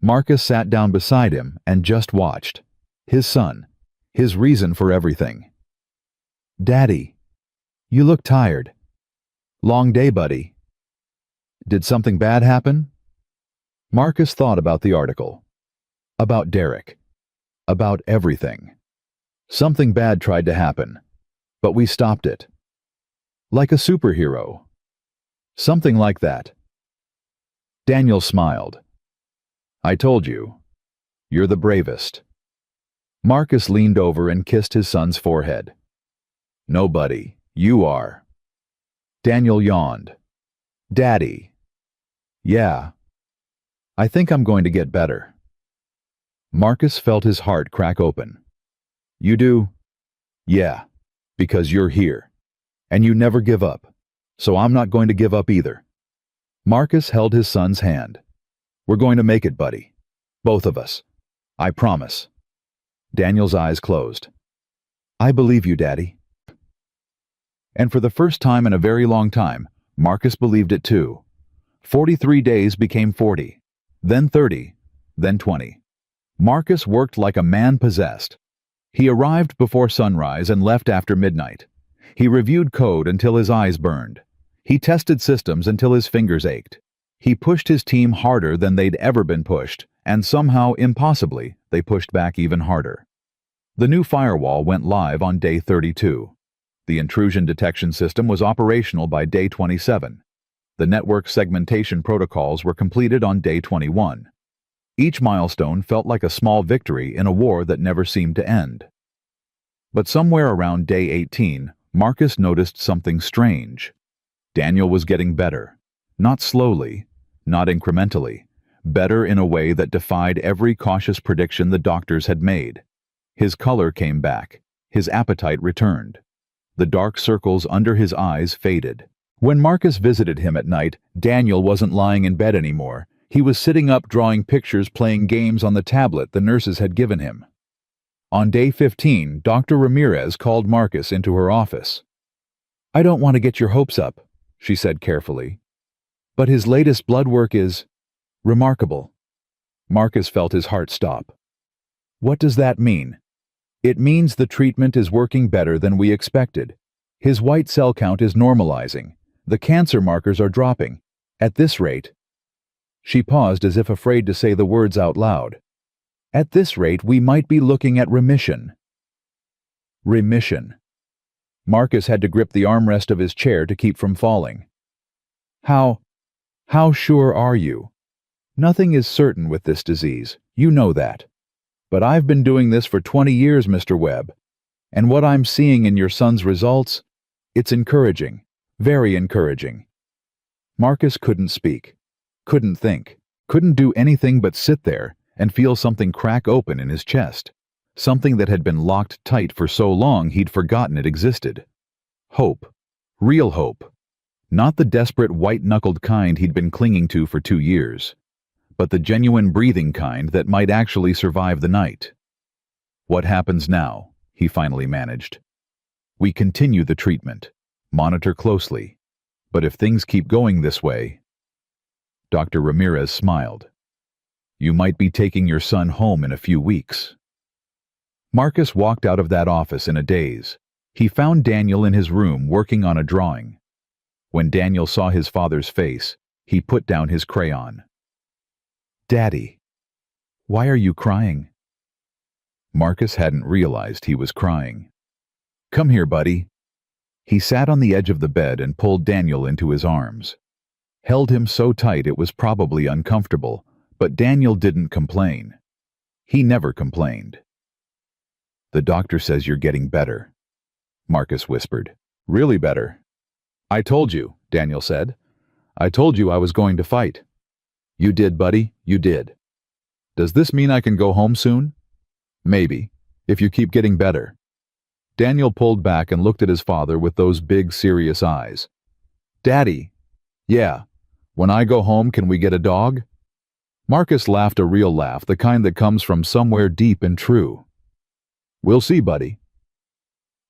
Marcus sat down beside him and just watched. His son. His reason for everything. "Daddy, you look tired. Long day, buddy. Did something bad happen?" Marcus thought about the article. About Derek. About everything. Something bad tried to happen, but we stopped it. Like a superhero. Something like that. Daniel smiled. "I told you. You're the bravest." Marcus leaned over and kissed his son's forehead. "No, buddy, you are." Daniel yawned. "Daddy." "Yeah. I think I'm going to get better." Marcus felt his heart crack open. "You do?" "Yeah, because you're here. And you never give up. So I'm not going to give up either." Marcus held his son's hand. "We're going to make it, buddy. Both of us. I promise." Daniel's eyes closed. "I believe you, Daddy." And for the first time in a very long time, Marcus believed it too. 43 days became 40, then 30, then 20. Marcus worked like a man possessed. He arrived before sunrise and left after midnight. He reviewed code until his eyes burned. He tested systems until his fingers ached. He pushed his team harder than they'd ever been pushed, and somehow, impossibly, they pushed back even harder. The new firewall went live on day 32. The intrusion detection system was operational by day 27. The network segmentation protocols were completed on day 21. Each milestone felt like a small victory in a war that never seemed to end. But somewhere around day 18, Marcus noticed something strange. Daniel was getting better. Not slowly, not incrementally, better in a way that defied every cautious prediction the doctors had made. His color came back. His appetite returned. The dark circles under his eyes faded. When Marcus visited him at night, Daniel wasn't lying in bed anymore. He was sitting up drawing pictures, playing games on the tablet the nurses had given him. On day 15, Dr. Ramirez called Marcus into her office. "I don't want to get your hopes up," she said carefully, "but his latest blood work is remarkable." Marcus felt his heart stop. "What does that mean?" "It means the treatment is working better than we expected. His white cell count is normalizing. The cancer markers are dropping. At this rate..." She paused as if afraid to say the words out loud. "At this rate, we might be looking at remission." Remission. Marcus had to grip the armrest of his chair to keep from falling. How sure are you?" "Nothing is certain with this disease. You know that. But I've been doing this for 20 years, Mr. Webb. And what I'm seeing in your son's results, it's encouraging. Very encouraging." Marcus couldn't speak. Couldn't think. Couldn't do anything but sit there and feel something crack open in his chest. Something that had been locked tight for so long he'd forgotten it existed. Hope. Real hope. Not the desperate white-knuckled kind he'd been clinging to for 2 years, but the genuine breathing kind that might actually survive the night. "What happens now?" he finally managed. "We continue the treatment. Monitor closely. But if things keep going this way..." Dr. Ramirez smiled. "You might be taking your son home in a few weeks." Marcus walked out of that office in a daze. He found Daniel in his room working on a drawing. When Daniel saw his father's face, he put down his crayon. "Daddy, why are you crying?" Marcus hadn't realized he was crying. "Come here, buddy." He sat on the edge of the bed and pulled Daniel into his arms. Held him so tight it was probably uncomfortable, but Daniel didn't complain. He never complained. "The doctor says you're getting better," Marcus whispered. "Really better." "I told you," Daniel said. "I told you I was going to fight." "You did, buddy, you did. Does this mean I can go home soon?" "Maybe, if you keep getting better." Daniel pulled back and looked at his father with those big, serious eyes. "Daddy." "Yeah. When I go home, can we get a dog?" Marcus laughed a real laugh, the kind that comes from somewhere deep and true. "We'll see, buddy."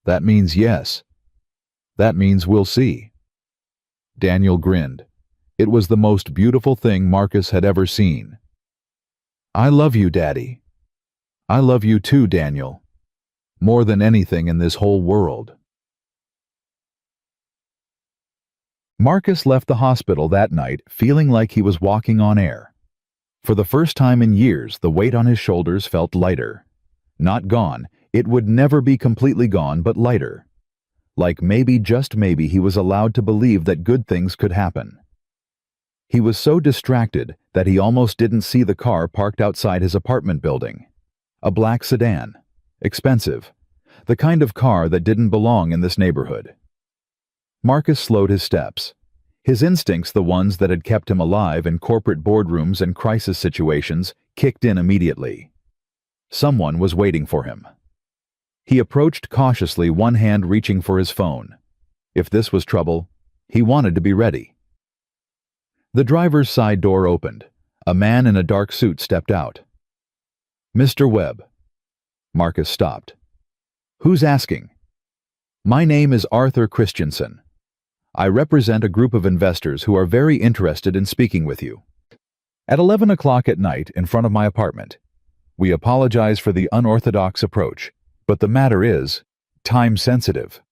That means yes. That means we'll see. Daniel grinned. It was the most beautiful thing Marcus had ever seen. I love you, Daddy. I love you too, Daniel. More than anything in this whole world. Marcus left the hospital that night feeling like he was walking on air. For the first time in years, the weight on his shoulders felt lighter. Not gone, it would never be completely gone, but lighter. Like maybe, just maybe, he was allowed to believe that good things could happen. He was so distracted that he almost didn't see the car parked outside his apartment building. A black sedan. Expensive. The kind of car that didn't belong in this neighborhood. Marcus slowed his steps. His instincts, the ones that had kept him alive in corporate boardrooms and crisis situations, kicked in immediately. Someone was waiting for him. He approached cautiously, one hand reaching for his phone. If this was trouble, he wanted to be ready. The driver's side door opened. A man in a dark suit stepped out. Mr. Webb. Marcus stopped. Who's asking? My name is Arthur Christensen. I represent a group of investors who are very interested in speaking with you. At 11 o'clock at night in front of my apartment. We apologize for the unorthodox approach, but the matter is time-sensitive.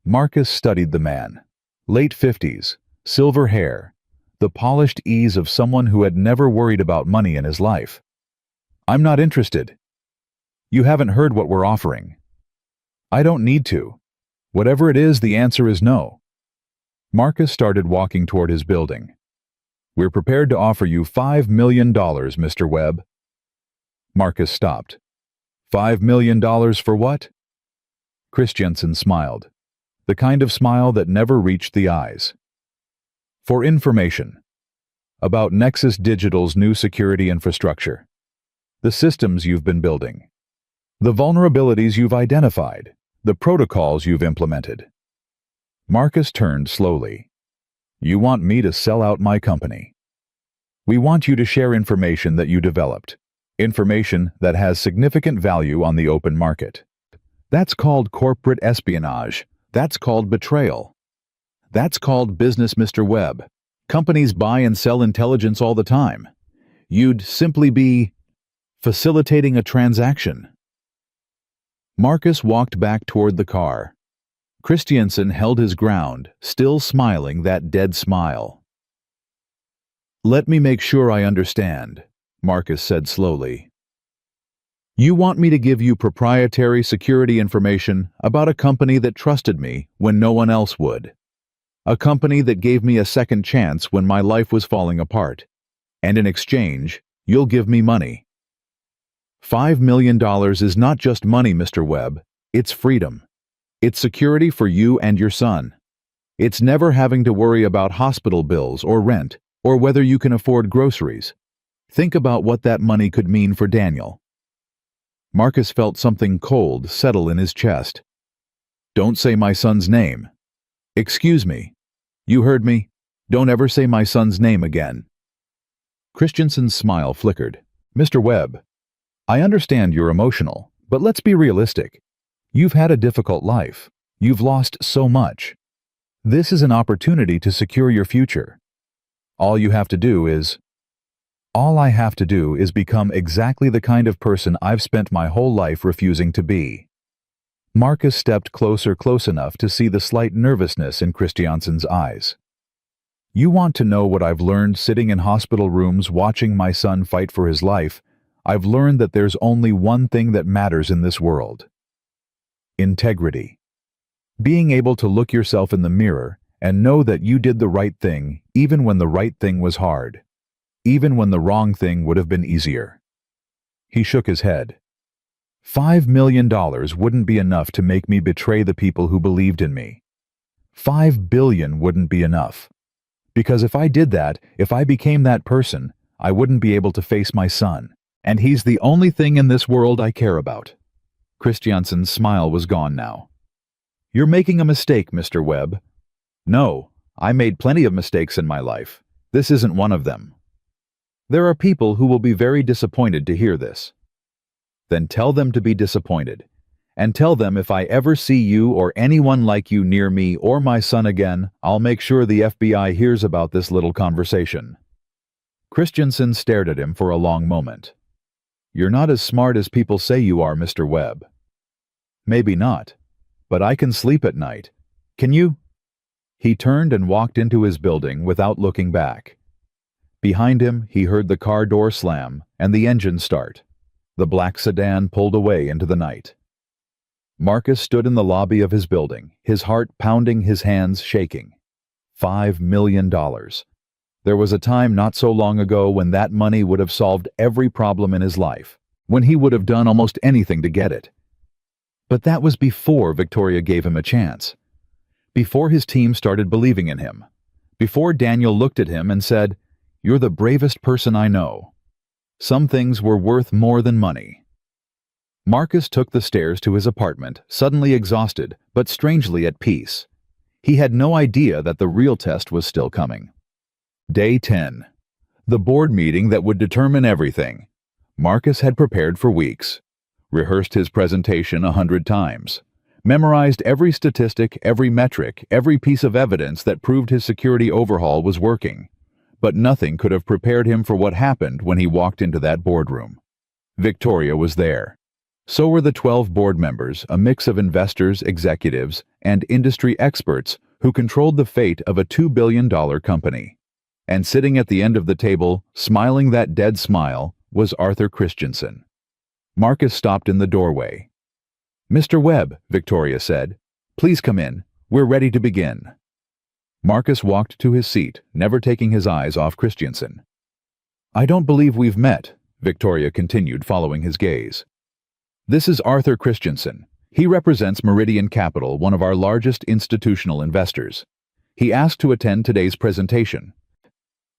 Marcus studied the man. Late 50s, silver hair, the polished ease of someone who had never worried about money in his life. I'm not interested. You haven't heard what we're offering. I don't need to. Whatever it is, the answer is no. Marcus started walking toward his building. We're prepared to offer you $5 million, Mr. Webb. Marcus stopped. $5 million for what? Christensen smiled. The kind of smile that never reached the eyes. For information. About Nexus Digital's new security infrastructure. The systems you've been building. The vulnerabilities you've identified. The protocols you've implemented. Marcus turned slowly. You want me to sell out my company. We want you to share information that you developed. Information that has significant value on the open market. That's called corporate espionage. That's called betrayal. That's called business, Mr. Webb. Companies buy and sell intelligence all the time. You'd simply be facilitating a transaction. Marcus walked back toward the car. Christensen held his ground, still smiling that dead smile. Let me make sure I understand, Marcus said slowly. You want me to give you proprietary security information about a company that trusted me when no one else would. A company that gave me a second chance when my life was falling apart. And in exchange, you'll give me money. $5 million is not just money, Mr. Webb. It's freedom. It's security for you and your son. It's never having to worry about hospital bills or rent or whether you can afford groceries. Think about what that money could mean for Daniel. Marcus felt something cold settle in his chest. Don't say my son's name. Excuse me. You heard me. Don't ever say my son's name again. Christensen's smile flickered. Mr. Webb, I understand you're emotional, but let's be realistic. You've had a difficult life. You've lost so much. This is an opportunity to secure your future. All I have to do is become exactly the kind of person I've spent my whole life refusing to be. Marcus stepped close enough to see the slight nervousness in Christensen's eyes. You want to know what I've learned sitting in hospital rooms watching my son fight for his life? I've learned that there's only one thing that matters in this world. Integrity. Being able to look yourself in the mirror and know that you did the right thing even when the right thing was hard. Even when the wrong thing would have been easier. He shook his head. $5 million wouldn't be enough to make me betray the people who believed in me. $5 billion wouldn't be enough. Because if I did that, if I became that person, I wouldn't be able to face my son. And he's the only thing in this world I care about. Christensen's smile was gone now. You're making a mistake, Mr. Webb. No, I made plenty of mistakes in my life. This isn't one of them. There are people who will be very disappointed to hear this. Then tell them to be disappointed. and tell them if I ever see you or anyone like you near me or my son again, I'll make sure the FBI hears about this little conversation." Christensen stared at him for a long moment. "You're not as smart as people say you are, Mr. Webb." "Maybe not, but I can sleep at night. Can you?" He turned and walked into his building without looking back. Behind him, he heard the car door slam and the engine start. The black sedan pulled away into the night. Marcus stood in the lobby of his building, his heart pounding, his hands shaking. $5 million. There was a time not so long ago when that money would have solved every problem in his life, when he would have done almost anything to get it. But that was before Victoria gave him a chance. Before his team started believing in him. Before Daniel looked at him and said, "You're the bravest person I know." Some things were worth more than money. Marcus took the stairs to his apartment, suddenly exhausted, but strangely at peace. He had no idea that the real test was still coming. Day 10. The board meeting that would determine everything. Marcus had prepared for weeks. Rehearsed his presentation 100 times. Memorized every statistic, every metric, every piece of evidence that proved his security overhaul was working. But nothing could have prepared him for what happened when he walked into that boardroom. Victoria was there. So were the 12 board members, a mix of investors, executives, and industry experts who controlled the fate of a $2 billion company. And sitting at the end of the table, smiling that dead smile, was Arthur Christensen. Marcus stopped in the doorway. "Mr. Webb," Victoria said, "please come in. We're ready to begin." Marcus walked to his seat, never taking his eyes off Christensen. "I don't believe we've met," Victoria continued, following his gaze. "This is Arthur Christensen. He represents Meridian Capital, one of our largest institutional investors. He asked to attend today's presentation."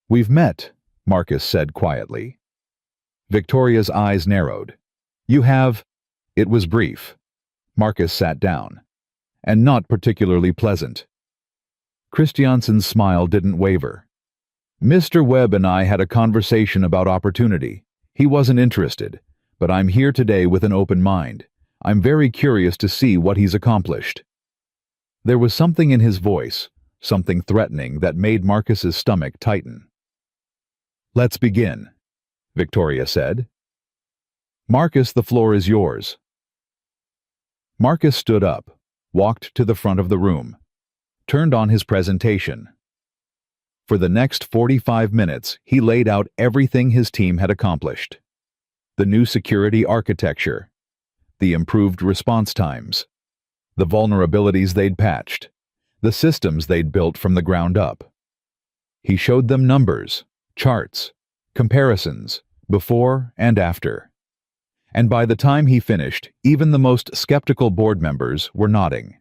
"We've met," Marcus said quietly. Victoria's eyes narrowed. "You have—" It was brief. Marcus sat down. "And not particularly pleasant." Christiansen's smile didn't waver. "Mr. Webb and I had a conversation about opportunity. He wasn't interested. But I'm here today with an open mind. I'm very curious to see what he's accomplished." There was something in his voice, something threatening, that made Marcus's stomach tighten. "Let's begin," Victoria said. "Marcus, the floor is yours." Marcus stood up, walked to the front of the room, turned on his presentation. For the next 45 minutes, he laid out everything his team had accomplished. The new security architecture, the improved response times, the vulnerabilities they'd patched, the systems they'd built from the ground up. He showed them numbers, charts, comparisons, before and after. And by the time he finished, even the most skeptical board members were nodding.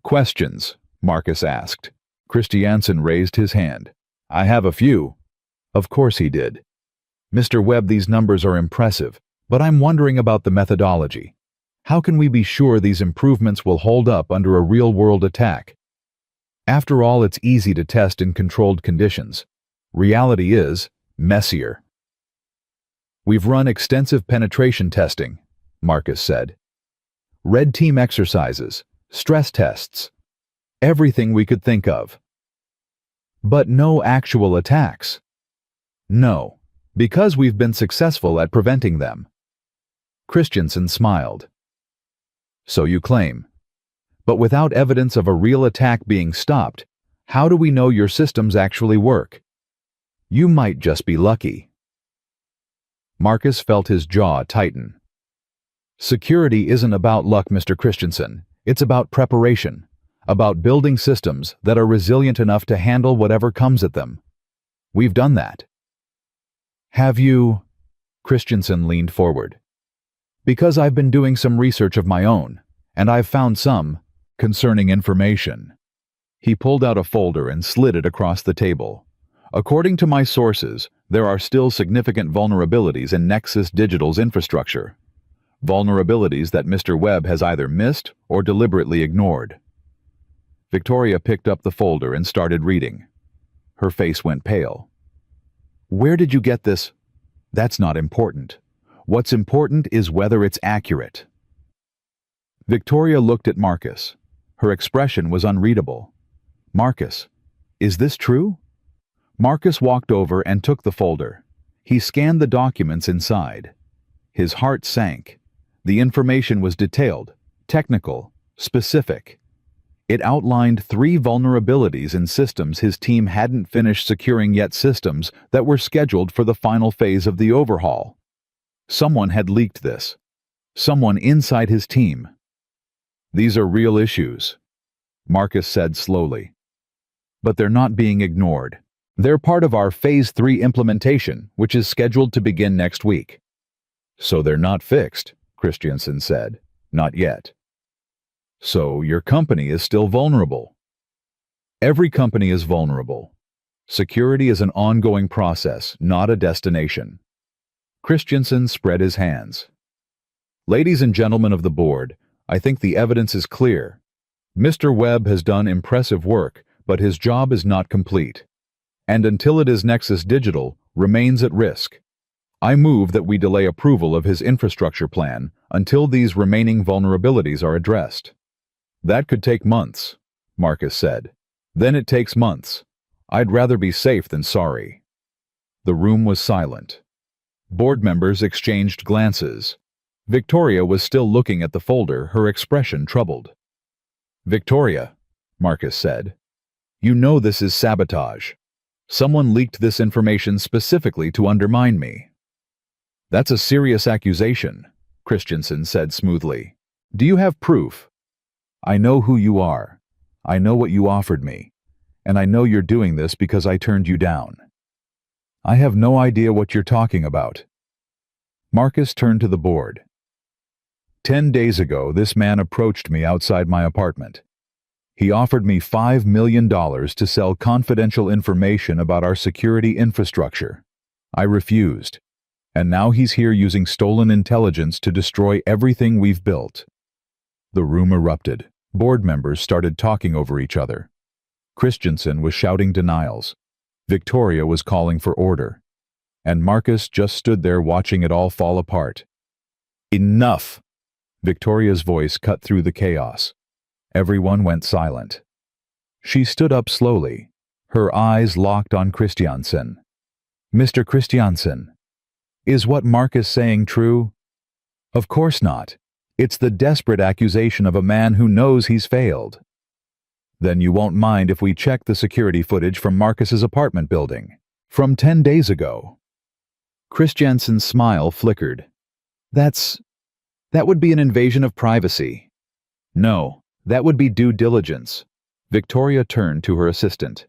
"Questions?" Marcus asked. Christiansen raised his hand. "I have a few." Of course he did. "Mr. Webb, these numbers are impressive, but I'm wondering about the methodology. How can we be sure these improvements will hold up under a real-world attack? After all, it's easy to test in controlled conditions. Reality is messier." "We've run extensive penetration testing," Marcus said. "Red team exercises, stress tests, everything we could think of. But no actual attacks." "No. Because we've been successful at preventing them." Christensen smiled. "So you claim. But without evidence of a real attack being stopped, how do we know your systems actually work? You might just be lucky." Marcus felt his jaw tighten. "Security isn't about luck, Mr. Christensen. It's about preparation, about building systems that are resilient enough to handle whatever comes at them. We've done that." "Have you?" Christensen leaned forward. "Because I've been doing some research of my own, and I've found some concerning information." He pulled out a folder and slid it across the table. "According to my sources, there are still significant vulnerabilities in Nexus Digital's infrastructure. Vulnerabilities that Mr. Webb has either missed or deliberately ignored." Victoria picked up the folder and started reading. Her face went pale. "Where did you get this?" "That's not important. What's important is whether it's accurate." Victoria looked at Marcus. Her expression was unreadable. Marcus, is this true? Marcus walked over and took the folder. He scanned the documents inside. His heart sank. The information was detailed, technical, specific. It outlined 3 vulnerabilities in systems his team hadn't finished securing yet, systems that were scheduled for the final phase of the overhaul. Someone had leaked this. Someone inside his team. These are real issues, Marcus said slowly. But they're not being ignored. They're part of our Phase 3 implementation, which is scheduled to begin next week. So they're not fixed, Christensen said. Not yet. So your company is still vulnerable. Every company is vulnerable. Security is an ongoing process, not a destination. Christensen spread his hands. Ladies and gentlemen of the board, I think the evidence is clear. Mr. Webb has done impressive work, but his job is not complete. And until it is, Nexus Digital remains at risk. I move that we delay approval of his infrastructure plan until these remaining vulnerabilities are addressed. That could take months, Marcus said. Then it takes months. I'd rather be safe than sorry. The room was silent. Board members exchanged glances. Victoria was still looking at the folder, her expression troubled. Victoria, Marcus said, you know this is sabotage. Someone leaked this information specifically to undermine me. That's a serious accusation, Christensen said smoothly. Do you have proof? I know who you are. I know what you offered me. And I know you're doing this because I turned you down. I have no idea what you're talking about. Marcus turned to the board. 10 days ago, this man approached me outside my apartment. He offered me $5 million to sell confidential information about our security infrastructure. I refused. And now he's here using stolen intelligence to destroy everything we've built. The room erupted. Board members started talking over each other. Christensen was shouting denials. Victoria was calling for order. And Marcus just stood there watching it all fall apart. Enough! Victoria's voice cut through the chaos. Everyone went silent. She stood up slowly, her eyes locked on Christensen. Mr. Christensen, is what Marcus saying true? Of course not. It's the desperate accusation of a man who knows he's failed. Then you won't mind if we check the security footage from Marcus's apartment building, from 10 days ago. Christensen's smile flickered. That would be an invasion of privacy. No, that would be due diligence. Victoria turned to her assistant.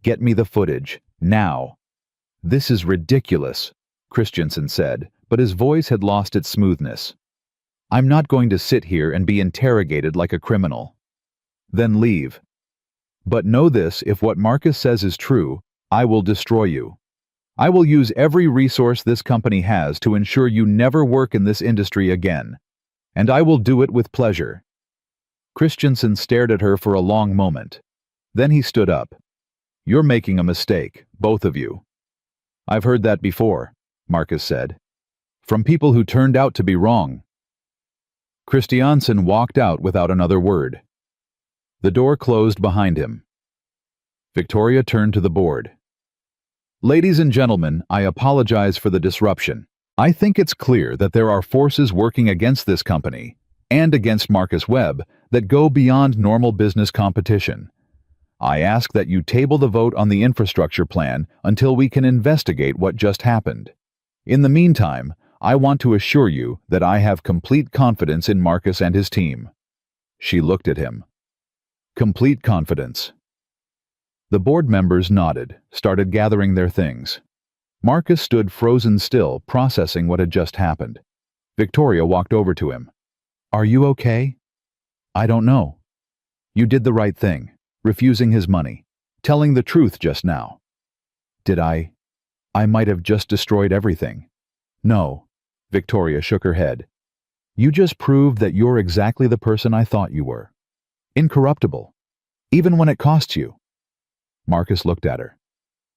Get me the footage, now. This is ridiculous, Christensen said, but his voice had lost its smoothness. I'm not going to sit here and be interrogated like a criminal. Then leave. But know this, if what Marcus says is true, I will destroy you. I will use every resource this company has to ensure you never work in this industry again. And I will do it with pleasure. Christensen stared at her for a long moment. Then he stood up. You're making a mistake, both of you. I've heard that before, Marcus said. From people who turned out to be wrong. Christensen walked out without another word. The door closed behind him. Victoria turned to the board. Ladies and gentlemen, I apologize for the disruption. I think it's clear that there are forces working against this company, and against Marcus Webb, that go beyond normal business competition. I ask that you table the vote on the infrastructure plan until we can investigate what just happened. In the meantime, I want to assure you that I have complete confidence in Marcus and his team. She looked at him. Complete confidence. The board members nodded, started gathering their things. Marcus stood frozen still, processing what had just happened. Victoria walked over to him. Are you okay? I don't know. You did the right thing, refusing his money, telling the truth just now. Did I? I might have just destroyed everything. No. Victoria shook her head. You just proved that you're exactly the person I thought you were. Incorruptible. Even when it costs you. Marcus looked at her.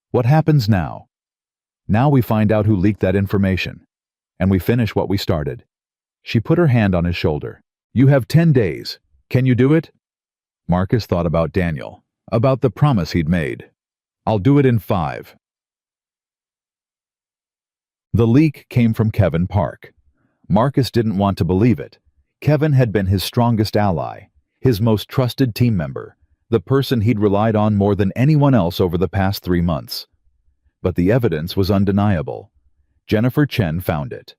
What happens now? Now we find out who leaked that information. And we finish what we started. She put her hand on his shoulder. You have 10 days. Can you do it? Marcus thought about Daniel, about the promise he'd made. I'll do it in 5. The leak came from Kevin Park. Marcus didn't want to believe it. Kevin had been his strongest ally, his most trusted team member, the person he'd relied on more than anyone else over the past 3 months. But the evidence was undeniable. Jennifer Chen found it.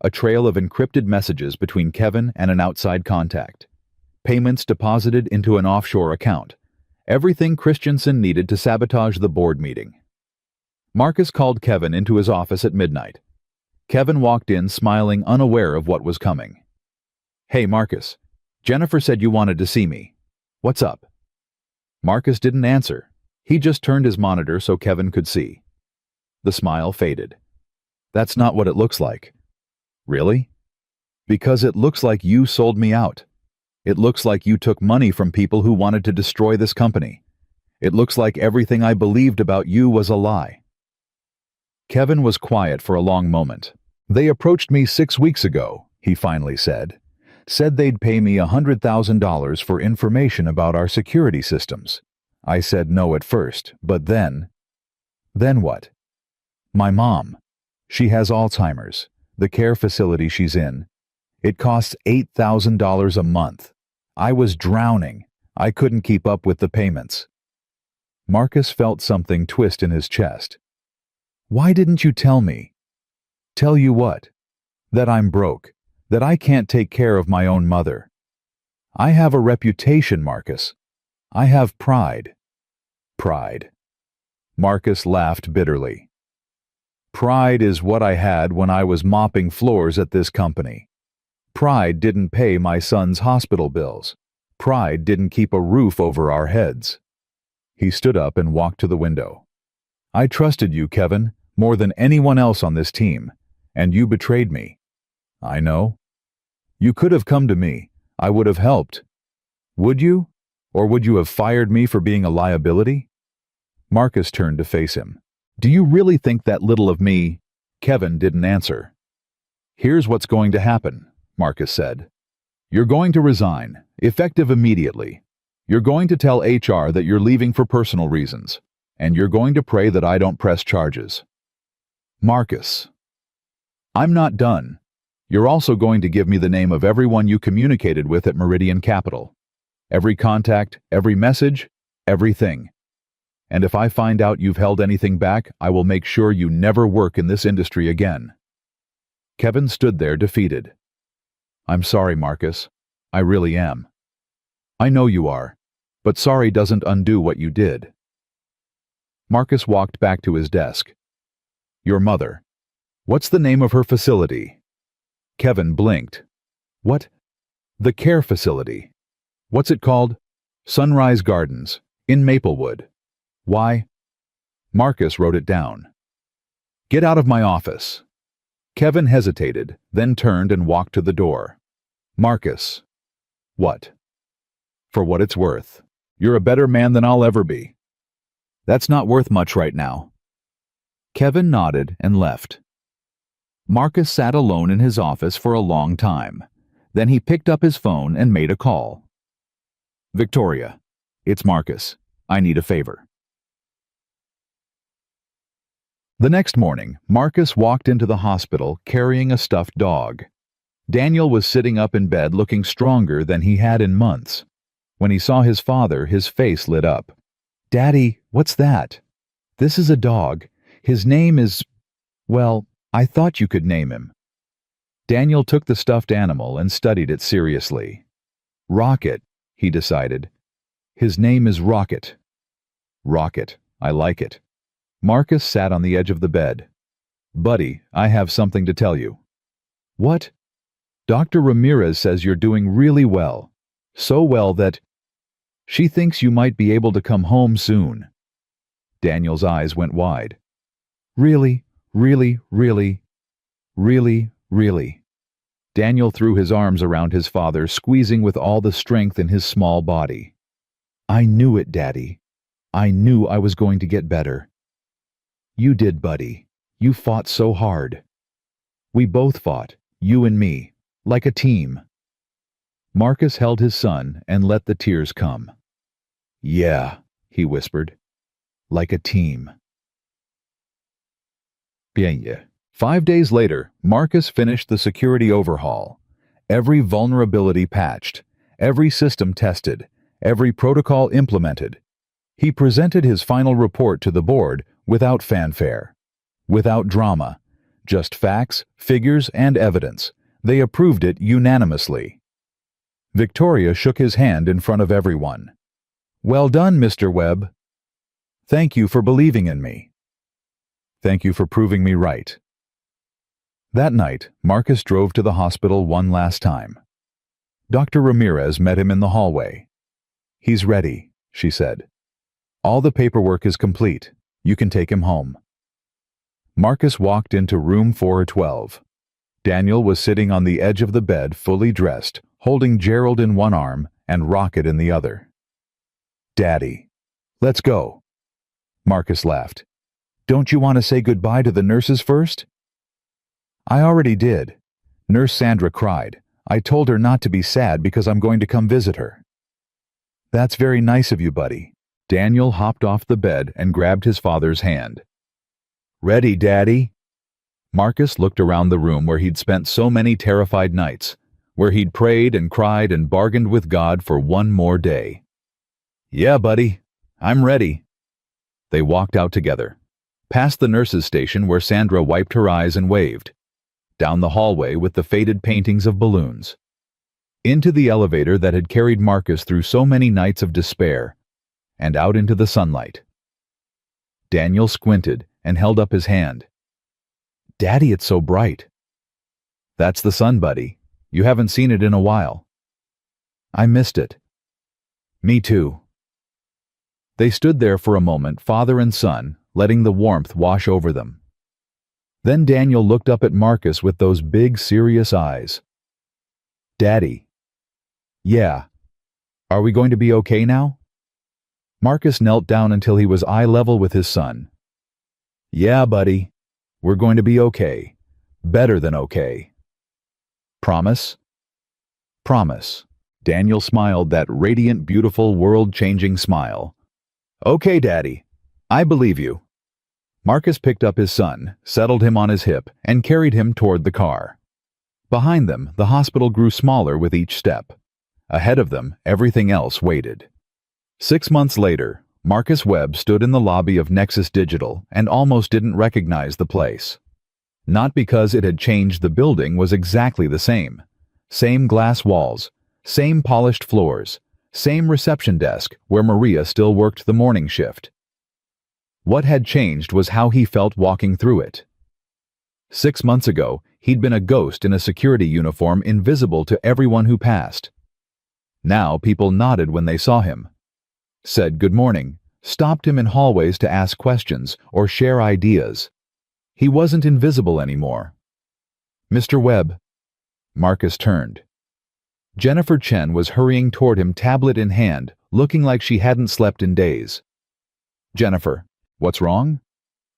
A trail of encrypted messages between Kevin and an outside contact. Payments deposited into an offshore account. Everything Christensen needed to sabotage the board meeting. Marcus called Kevin into his office at midnight. Kevin walked in smiling, unaware of what was coming. Hey Marcus, Jennifer said you wanted to see me. What's up? Marcus didn't answer. He just turned his monitor so Kevin could see. The smile faded. That's not what it looks like. Really? Because it looks like you sold me out. It looks like you took money from people who wanted to destroy this company. It looks like everything I believed about you was a lie. Kevin was quiet for a long moment. They approached me 6 weeks ago, he finally said. Said they'd pay me $100,000 for information about our security systems. I said no at first, but then... Then what? My mom. She has Alzheimer's. The care facility she's in. It costs $8,000 a month. I was drowning. I couldn't keep up with the payments. Marcus felt something twist in his chest. Why didn't you tell me? Tell you what? That I'm broke. That I can't take care of my own mother. I have a reputation, Marcus. I have pride. Pride. Marcus laughed bitterly. Pride is what I had when I was mopping floors at this company. Pride didn't pay my son's hospital bills. Pride didn't keep a roof over our heads. He stood up and walked to the window. I trusted you, Kevin, more than anyone else on this team, and you betrayed me. I know. You could have come to me. I would have helped. Would you? Or would you have fired me for being a liability? Marcus turned to face him. Do you really think that little of me? Kevin didn't answer. Here's what's going to happen, Marcus said. You're going to resign, effective immediately. You're going to tell HR that you're leaving for personal reasons, and you're going to pray that I don't press charges. Marcus. I'm not done. You're also going to give me the name of everyone you communicated with at Meridian Capital. Every contact, every message, everything. And if I find out you've held anything back, I will make sure you never work in this industry again. Kevin stood there defeated. I'm sorry, Marcus. I really am. I know you are, but sorry doesn't undo what you did. Marcus walked back to his desk. Your mother. What's the name of her facility? Kevin blinked. What? The care facility. What's it called? Sunrise Gardens, in Maplewood. Why? Marcus wrote it down. Get out of my office. Kevin hesitated, then turned and walked to the door. Marcus. What? For what it's worth. You're a better man than I'll ever be. That's not worth much right now. Kevin nodded and left. Marcus sat alone in his office for a long time. Then he picked up his phone and made a call. Victoria, it's Marcus. I need a favor. The next morning, Marcus walked into the hospital carrying a stuffed dog. Daniel was sitting up in bed looking stronger than he had in months. When he saw his father, his face lit up. Daddy, what's that? This is a dog. His name is... Well, I thought you could name him. Daniel took the stuffed animal and studied it seriously. Rocket, he decided. His name is Rocket. Rocket, I like it. Marcus sat on the edge of the bed. Buddy, I have something to tell you. What? Dr. Ramirez says you're doing really well. So well that she thinks you might be able to come home soon. Daniel's eyes went wide. Really, really, really, really, really. Daniel threw his arms around his father, squeezing with all the strength in his small body. I knew it, Daddy. I knew I was going to get better. You did, buddy. You fought so hard. We both fought, you and me, like a team. Marcus held his son and let the tears come. "Yeah," he whispered, "like a team." Bien. 5 days later, Marcus finished the security overhaul. Every vulnerability patched, every system tested, every protocol implemented. He presented his final report to the board without fanfare, without drama, just facts, figures, and evidence. They approved it unanimously. Victoria shook his hand in front of everyone. "Well done, Mr. Webb. Thank you for believing in me. Thank you for proving me right." That night, Marcus drove to the hospital one last time. Dr. Ramirez met him in the hallway. "He's ready," she said. "All the paperwork is complete. You can take him home." Marcus walked into room 412. Daniel was sitting on the edge of the bed, fully dressed, holding Gerald in one arm and Rocket in the other. "Daddy, let's go." Marcus laughed. "Don't you want to say goodbye to the nurses first?" "I already did. Nurse Sandra cried. I told her not to be sad because I'm going to come visit her." "That's very nice of you, buddy." Daniel hopped off the bed and grabbed his father's hand. "Ready, Daddy?" Marcus looked around the room where he'd spent so many terrified nights, where he'd prayed and cried and bargained with God for one more day. "Yeah, buddy, I'm ready." They walked out together, past the nurse's station where Sandra wiped her eyes and waved, down the hallway with the faded paintings of balloons, into the elevator that had carried Marcus through so many nights of despair, and out into the sunlight. Daniel squinted and held up his hand. "Daddy, it's so bright." "That's the sun, buddy. You haven't seen it in a while." "I missed it." "Me too." They stood there for a moment, father and son, letting the warmth wash over them. Then Daniel looked up at Marcus with those big, serious eyes. "Daddy." "Yeah. Are we going to be okay now?" Marcus knelt down until he was eye level with his son. "Yeah, buddy. We're going to be okay. Better than okay." "Promise?" "Promise." Daniel smiled that radiant, beautiful, world-changing smile. "Okay, Daddy. I believe you." Marcus picked up his son, settled him on his hip, and carried him toward the car. Behind them, the hospital grew smaller with each step. Ahead of them, everything else waited. 6 months later, Marcus Webb stood in the lobby of Nexus Digital and almost didn't recognize the place. Not because it had changed, the building was exactly the same. Same glass walls, same polished floors, same reception desk where Maria still worked the morning shift. What had changed was how he felt walking through it. 6 months ago, he'd been a ghost in a security uniform, invisible to everyone who passed. Now people nodded when they saw him, said good morning, stopped him in hallways to ask questions or share ideas. He wasn't invisible anymore. "Mr. Webb." Marcus turned. Jennifer Chen was hurrying toward him, tablet in hand, looking like she hadn't slept in days. "Jennifer, what's wrong?"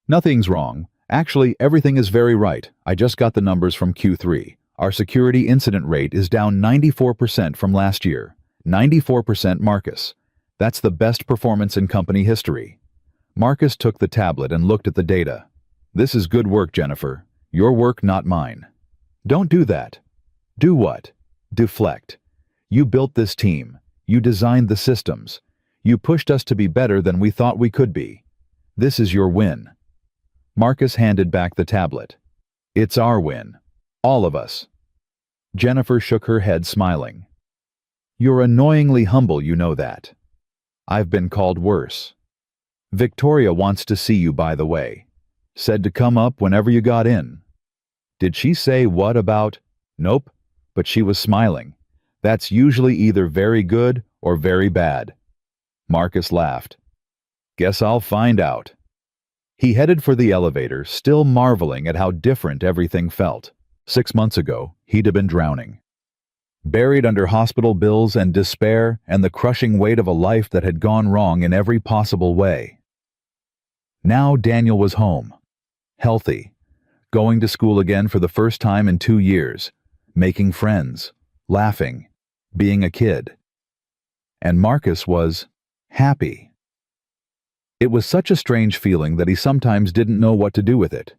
"Nothing's wrong. Actually, everything is very right. I just got the numbers from Q3. Our security incident rate is down 94% from last year. 94%, Marcus. That's the best performance in company history." Marcus took the tablet and looked at the data. "This is good work, Jennifer. Your work, not mine." "Don't do that." "Do what?" "Deflect. You built this team. You designed the systems. You pushed us to be better than we thought we could be. This is your win." Marcus handed back the tablet. "It's our win. All of us." Jennifer shook her head, smiling. "You're annoyingly humble, you know that. I've been called worse. Victoria wants to see you, by the way. Said to come up whenever you got in." "Did she say what about?" "Nope, but she was smiling. That's usually either very good or very bad." Marcus laughed. "Guess I'll find out." He headed for the elevator, still marveling at how different everything felt. 6 months ago, he'd have been drowning, buried under hospital bills and despair and the crushing weight of a life that had gone wrong in every possible way. Now Daniel was home, healthy, going to school again for the first time in 2 years, making friends, laughing, being a kid. And Marcus was happy. It was such a strange feeling that he sometimes didn't know what to do with it.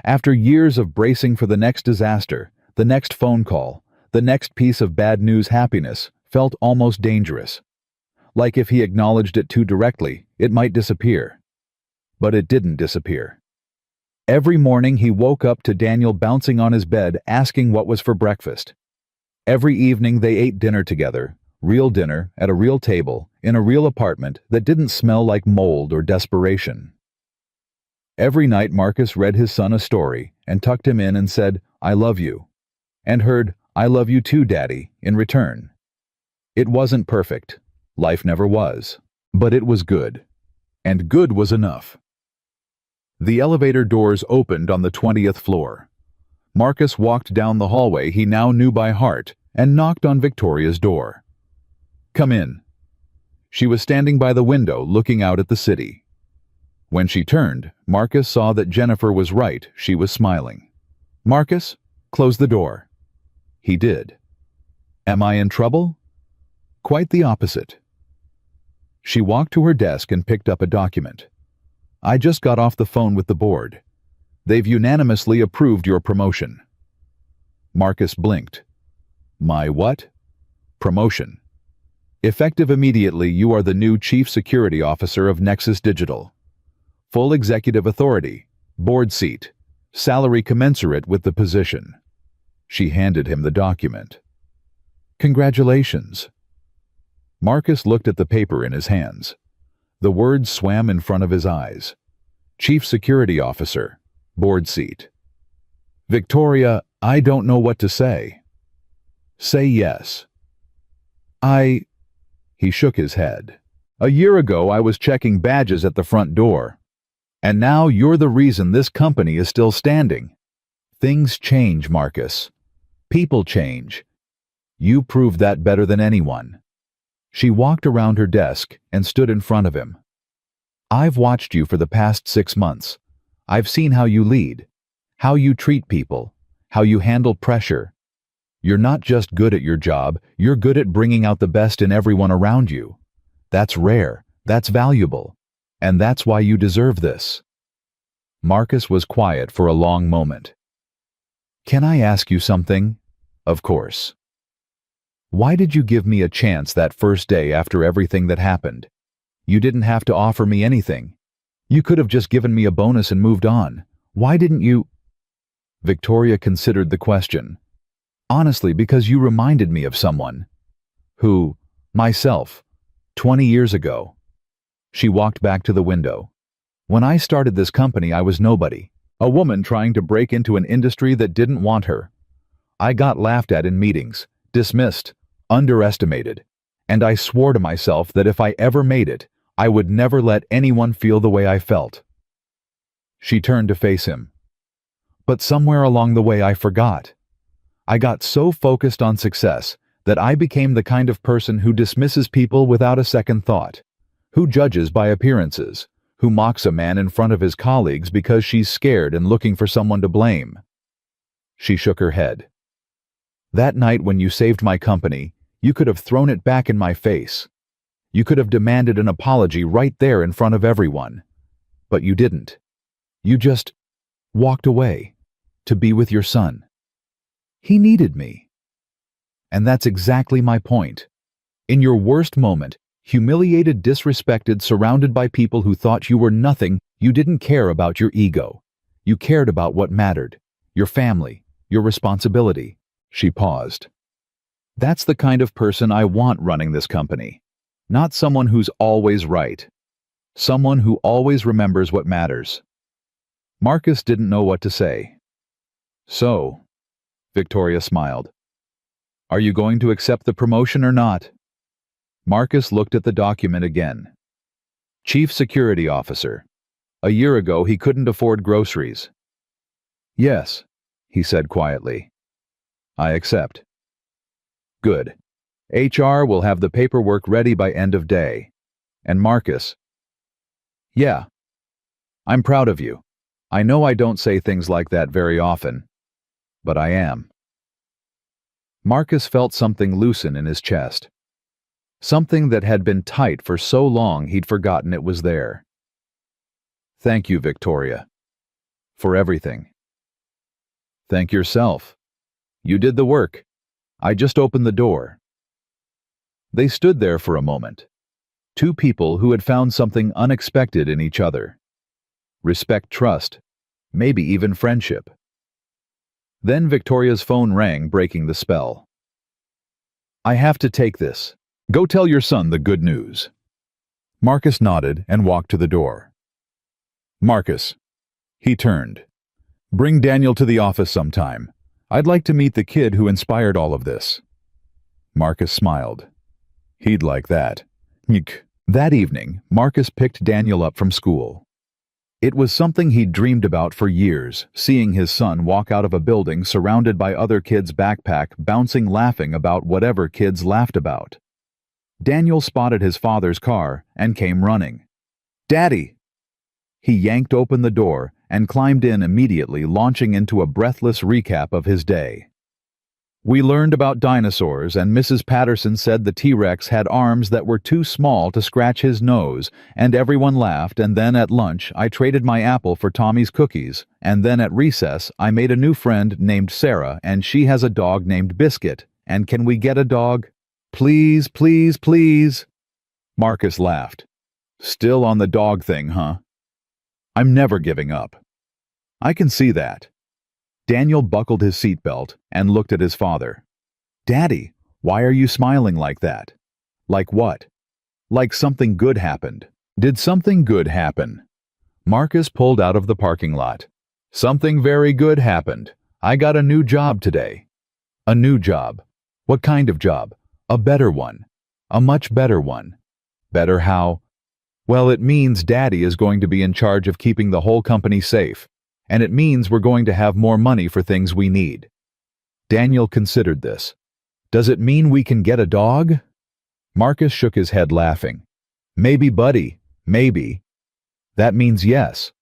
After years of bracing for the next disaster, the next phone call, the next piece of bad news, happiness felt almost dangerous. Like if he acknowledged it too directly, it might disappear. But it didn't disappear. Every morning he woke up to Daniel bouncing on his bed asking what was for breakfast. Every evening they ate dinner together, real dinner, at a real table, in a real apartment that didn't smell like mold or desperation. Every night Marcus read his son a story and tucked him in and said, "I love you," and heard, "I love you too, Daddy," in return. It wasn't perfect. Life never was. But it was good. And good was enough. The elevator doors opened on the 20th floor. Marcus walked down the hallway he now knew by heart and knocked on Victoria's door. "Come in." She was standing by the window looking out at the city. When she turned, Marcus saw that Jennifer was right. She was smiling. "Marcus, close the door." He did. "Am I in trouble?" "Quite the opposite." She walked to her desk and picked up a document. "I just got off the phone with the board. They've unanimously approved your promotion." Marcus blinked. "My what?" "Promotion. Effective immediately, you are the new Chief Security Officer of Nexus Digital. Full executive authority, board seat, salary commensurate with the position." She handed him the document. "Congratulations." Marcus looked at the paper in his hands. The words swam in front of his eyes. Chief Security Officer, board seat. "Victoria, I don't know what to say." "Say yes." He shook his head. "A year ago I was checking badges at the front door. And now you're the reason this company is still standing." "Things change, Marcus. People change. You proved that better than anyone." She walked around her desk and stood in front of him. "I've watched you for the past 6 months. I've seen how you lead, how you treat people, how you handle pressure. You're not just good at your job, you're good at bringing out the best in everyone around you. That's rare, that's valuable, and that's why you deserve this." Marcus was quiet for a long moment. "Can I ask you something?" "Of course." "Why did you give me a chance that first day after everything that happened? You didn't have to offer me anything. You could have just given me a bonus and moved on. Why didn't you?" Victoria considered the question. "Honestly, because you reminded me of someone." "Who?" "Myself. 20 years ago." She walked back to the window. "When I started this company, I was nobody. A woman trying to break into an industry that didn't want her. I got laughed at in meetings, dismissed, underestimated, and I swore to myself that if I ever made it, I would never let anyone feel the way I felt." She turned to face him. "But somewhere along the way I forgot. I got so focused on success that I became the kind of person who dismisses people without a second thought, who judges by appearances, who mocks a man in front of his colleagues because she's scared and looking for someone to blame." She shook her head. "That night when you saved my company, you could have thrown it back in my face. You could have demanded an apology right there in front of everyone. But you didn't. You just walked away to be with your son. He needed me. And that's exactly my point. In your worst moment, humiliated, disrespected, surrounded by people who thought you were nothing, you didn't care about your ego. You cared about what mattered, your family, your responsibility." She paused. "That's the kind of person I want running this company. Not someone who's always right. Someone who always remembers what matters." Marcus didn't know what to say. "So," Victoria smiled, "are you going to accept the promotion or not?" Marcus looked at the document again. Chief Security Officer. A year ago he couldn't afford groceries. "Yes," he said quietly. "I accept." "Good. HR will have the paperwork ready by end of day." And Marcus. "Yeah. I'm proud of you. I know I don't say things like that very often, but I am." Marcus felt something loosen in his chest. Something that had been tight for so long he'd forgotten it was there. Thank you, Victoria. For everything. Thank yourself. You did the work. I just opened the door. They stood there for a moment. Two people who had found something unexpected in each other. Respect, trust, maybe even friendship. Then Victoria's phone rang, breaking the spell. I have to take this. Go tell your son the good news. Marcus nodded and walked to the door. Marcus. He turned. Bring Daniel to the office sometime. I'd like to meet the kid who inspired all of this. Marcus smiled. He'd like that. That evening, Marcus picked Daniel up from school. It was something he'd dreamed about for years, seeing his son walk out of a building surrounded by other kids' backpack, bouncing, laughing about whatever kids laughed about. Daniel spotted his father's car and came running. Daddy! He yanked open the door and climbed in immediately, launching into a breathless recap of his day. We learned about dinosaurs, and Mrs. Patterson said the T-Rex had arms that were too small to scratch his nose, and everyone laughed, and then at lunch I traded my apple for Tommy's cookies, and then at recess I made a new friend named Sarah, and she has a dog named Biscuit, and can we get a dog? Please, please, please. Marcus laughed. Still on the dog thing, huh? I'm never giving up. I can see that. Daniel buckled his seatbelt and looked at his father. Daddy, why are you smiling like that? Like what? Like something good happened. Did something good happen? Marcus pulled out of the parking lot. Something very good happened. I got a new job today. A new job. What kind of job? A better one. A much better one. Better how? Well, it means Daddy is going to be in charge of keeping the whole company safe, and it means we're going to have more money for things we need. Daniel considered this. Does it mean we can get a dog? Marcus shook his head, laughing. Maybe, buddy, maybe. That means yes.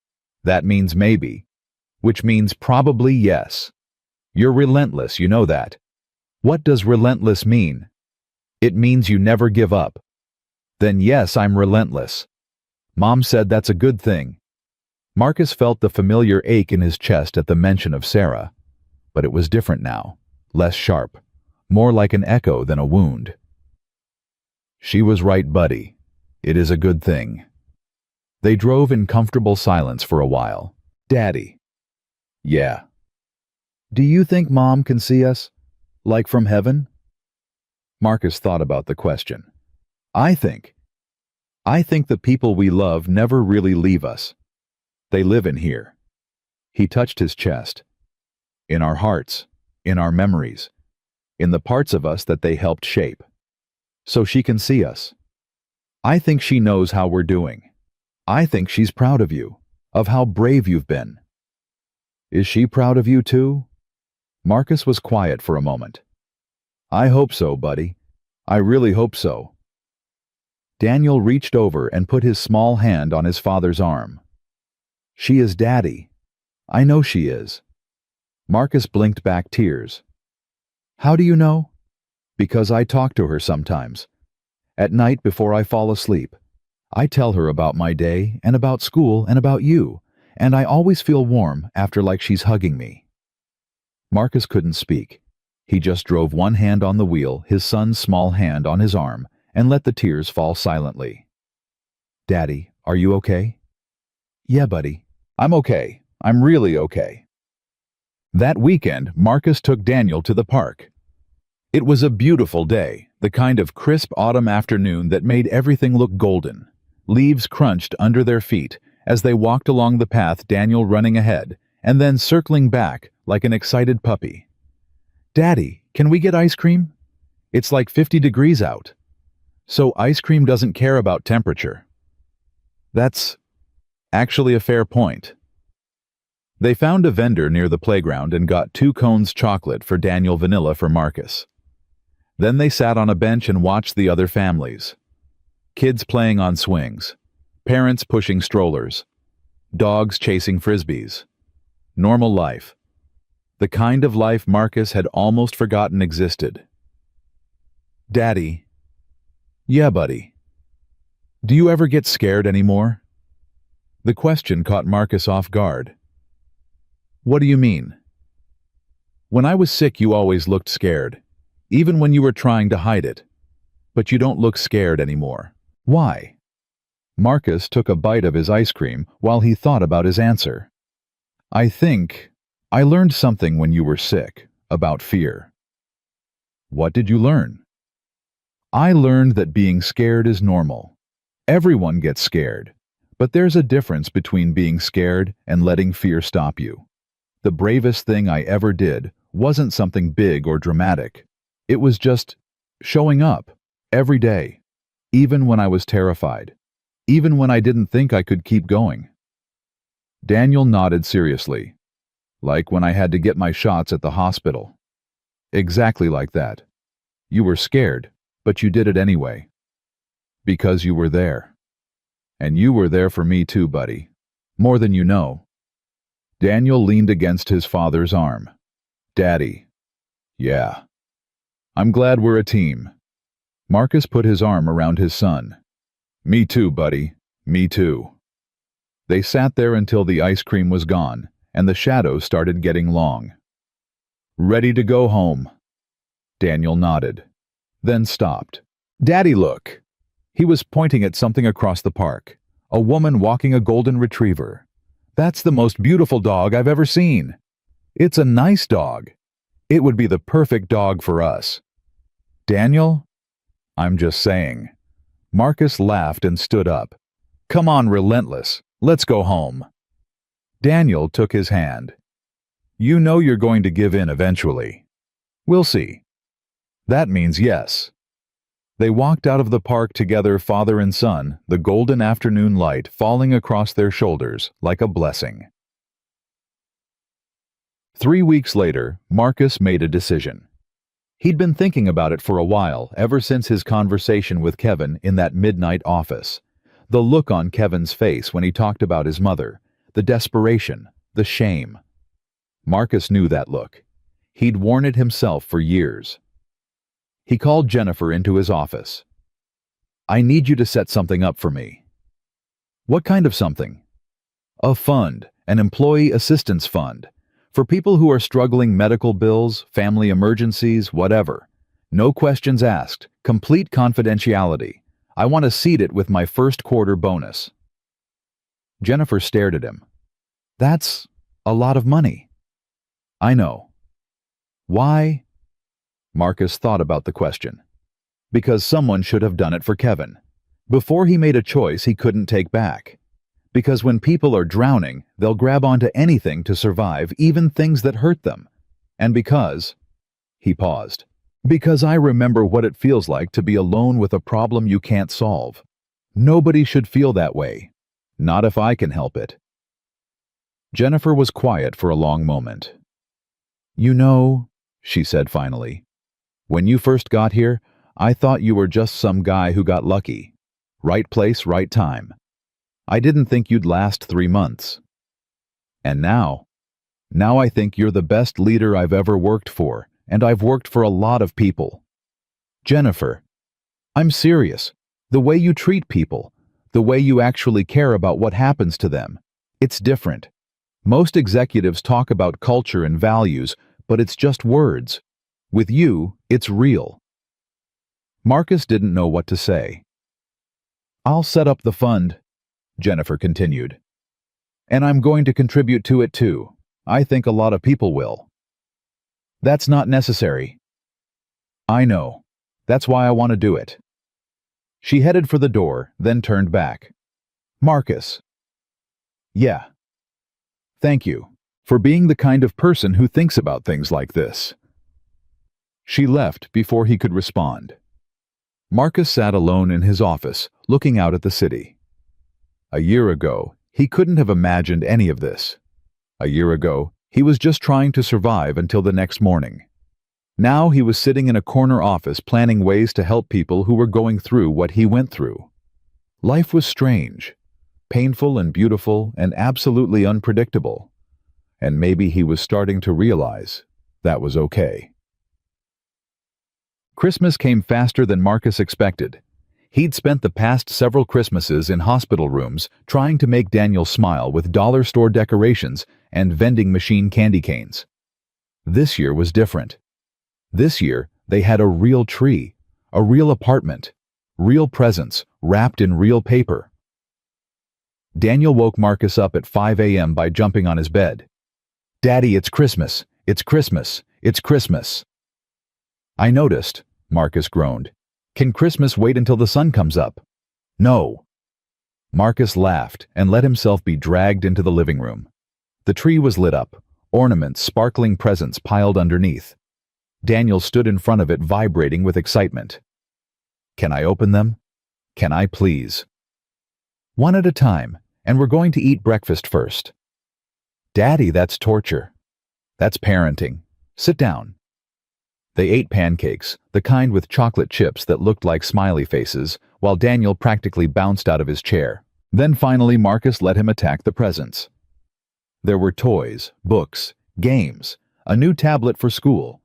That means maybe. Which means probably yes. You're relentless, you know that. What does relentless mean? It means you never give up. Then yes, I'm relentless. Mom said that's a good thing. Marcus felt the familiar ache in his chest at the mention of Sarah, but it was different now, less sharp, more like an echo than a wound. She was right, buddy. It is a good thing. They drove in comfortable silence for a while. Daddy. Yeah. Do you think Mom can see us? Like from heaven? Marcus thought about the question. I think the people we love never really leave us. They live in here. He touched his chest. In our hearts, in our memories, in the parts of us that they helped shape. So she can see us. I think she knows how we're doing. I think she's proud of you, of how brave you've been. Is she proud of you too? Marcus was quiet for a moment. I hope so, buddy. I really hope so. Daniel reached over and put his small hand on his father's arm. She is Daddy. I know she is. Marcus blinked back tears. How do you know? Because I talk to her sometimes. At night before I fall asleep. I tell her about my day and about school and about you, and I always feel warm after, like she's hugging me. Marcus couldn't speak. He just drove one hand on the wheel, his son's small hand on his arm, and let the tears fall silently. Daddy, are you okay? Yeah, buddy. I'm okay. I'm really okay. That weekend, Marcus took Daniel to the park. It was a beautiful day, the kind of crisp autumn afternoon that made everything look golden. Leaves crunched under their feet as they walked along the path, Daniel running ahead, and then circling back like an excited puppy. Daddy, can we get ice cream? It's like 50 degrees out. So ice cream doesn't care about temperature. That's actually a fair point. They found a vendor near the playground and got 2 cones chocolate for Daniel, vanilla for Marcus. Then they sat on a bench and watched the other families. Kids playing on swings, parents pushing strollers, dogs chasing frisbees. Normal life. The kind of life Marcus had almost forgotten existed. "Daddy." "Yeah, buddy." "Do you ever get scared anymore?" The question caught Marcus off guard. "What do you mean?" "When I was sick, you always looked scared, even when you were trying to hide it. But you don't look scared anymore. Why?" Marcus took a bite of his ice cream while he thought about his answer. "I think I learned something when you were sick about fear." "What did you learn?" "I learned that being scared is normal. Everyone gets scared, but there's a difference between being scared and letting fear stop you. The bravest thing I ever did wasn't something big or dramatic. It was just showing up every day, even when I was terrified, even when I didn't think I could keep going." Daniel nodded seriously. "Like when I had to get my shots at the hospital." "Exactly like that. You were scared, but you did it anyway. Because you were there. And you were there for me too, buddy. More than you know." Daniel leaned against his father's arm. "Daddy." "Yeah. I'm glad we're a team." Marcus put his arm around his son. "Me too, buddy. Me too." They sat there until the ice cream was gone and the shadows started getting long. "Ready to go home?" Daniel nodded, then stopped. "Daddy, look." He was pointing at something across the park. A woman walking a golden retriever. "That's the most beautiful dog I've ever seen. It's a nice dog. It would be the perfect dog for us." "Daniel?" "I'm just saying." Marcus laughed and stood up. "Come on, Relentless. Let's go home." Daniel took his hand. "You know you're going to give in eventually." "We'll see." "That means yes." They walked out of the park together, father and son, the golden afternoon light falling across their shoulders like a blessing. 3 weeks later, Marcus made a decision. He'd been thinking about it for a while, ever since his conversation with Kevin in that midnight office. The look on Kevin's face when he talked about his mother, the desperation, the shame. Marcus knew that look. He'd worn it himself for years. He called Jennifer into his office. "I need you to set something up for me." "What kind of something?" "A fund, an employee assistance fund, for people who are struggling, medical bills, family emergencies, whatever. No questions asked, complete confidentiality. I want to seed it with my first quarter bonus." Jennifer stared at him. "That's a lot of money." "I know." "Why?" Marcus thought about the question. Because someone should have done it for Kevin. Before he made a choice he couldn't take back. Because when people are drowning, they'll grab onto anything to survive, even things that hurt them. And because... He paused. "Because I remember what it feels like to be alone with a problem you can't solve. Nobody should feel that way. Not if I can help it." Jennifer was quiet for a long moment. "You know," she said finally, "when you first got here, I thought you were just some guy who got lucky. Right place, right time. I didn't think you'd last 3 months. And now I think you're the best leader I've ever worked for, and I've worked for a lot of people. Jennifer, I'm serious. The way you treat people, the way you actually care about what happens to them, it's different. Most executives talk about culture and values, but it's just words. With you, it's real." Marcus didn't know what to say. "I'll set up the fund," Jennifer continued. "And I'm going to contribute to it too. I think a lot of people will." "That's not necessary." "I know. That's why I want to do it." She headed for the door, then turned back. "Marcus." "Yeah. Thank you for being the kind of person who thinks about things like this." She left before he could respond. Marcus sat alone in his office, looking out at the city. A year ago, he couldn't have imagined any of this. A year ago, he was just trying to survive until the next morning. Now he was sitting in a corner office planning ways to help people who were going through what he went through. Life was strange, painful and beautiful and absolutely unpredictable. and maybe he was starting to realize that was okay. Christmas came faster than Marcus expected. He'd spent the past several Christmases in hospital rooms trying to make Daniel smile with dollar store decorations and vending machine candy canes. This year was different. This year, they had a real tree, a real apartment, real presents wrapped in real paper. Daniel woke Marcus up at 5 a.m. by jumping on his bed. "Daddy, it's Christmas! It's Christmas! It's Christmas!" "I noticed," Marcus groaned. "Can Christmas wait until the sun comes up?" "No." Marcus laughed and let himself be dragged into the living room. The tree was lit up, ornaments, sparkling presents piled underneath. Daniel stood in front of it, vibrating with excitement. "Can I open them? Can I please?" "One at a time, and we're going to eat breakfast first." "Daddy, that's torture." "That's parenting. Sit down." They ate pancakes, the kind with chocolate chips that looked like smiley faces, while Daniel practically bounced out of his chair. Then finally Marcus let him attack the presents. There were toys, books, games, a new tablet for school.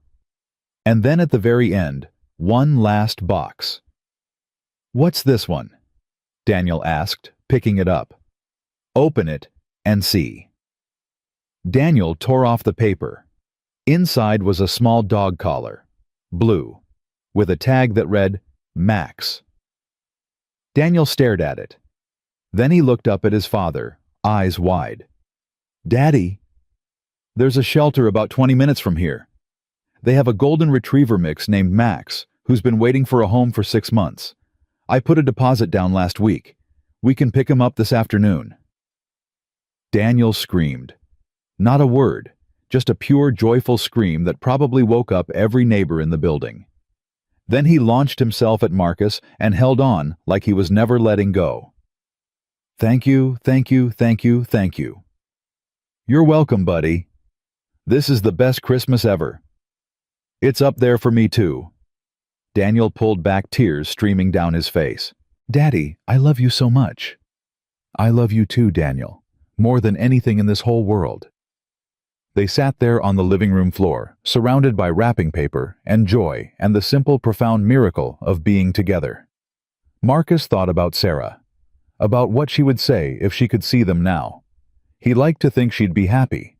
And then at the very end, one last box. "What's this one?" Daniel asked, picking it up. "Open it and see." Daniel tore off the paper. Inside was a small dog collar, blue, with a tag that read, "Max." Daniel stared at it. Then he looked up at his father, eyes wide. "Daddy, there's a shelter about 20 minutes from here. They have a golden retriever mix named Max, who's been waiting for a home for 6 months. I put a deposit down last week. We can pick him up this afternoon." Daniel screamed. Not a word, just a pure, joyful scream that probably woke up every neighbor in the building. Then he launched himself at Marcus and held on like he was never letting go. "Thank you, thank you, thank you, thank you." "You're welcome, buddy. This is the best Christmas ever." "It's up there for me too." Daniel pulled back, tears streaming down his face. "Daddy, I love you so much." "I love you too, Daniel, more than anything in this whole world." They sat there on the living room floor, surrounded by wrapping paper and joy and the simple, profound miracle of being together. Marcus thought about Sarah, about what she would say if she could see them now. He liked to think she'd be happy,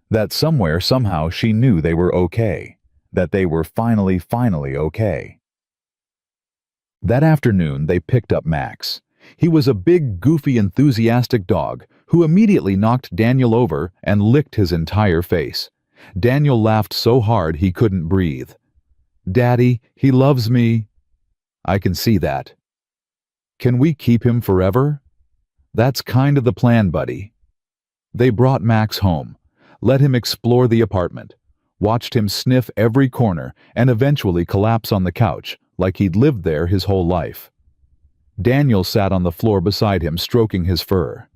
that somewhere, somehow, she knew they were okay, that they were finally okay. That afternoon, they picked up Max. He was a big, goofy, enthusiastic dog who immediately knocked Daniel over and licked his entire face. Daniel laughed so hard he couldn't breathe. "Daddy, he loves me." "I can see that." "Can we keep him forever?" "That's kind of the plan, buddy." They brought Max home, let him explore the apartment, watched him sniff every corner and eventually collapse on the couch like he'd lived there his whole life. Daniel sat on the floor beside him, stroking his fur.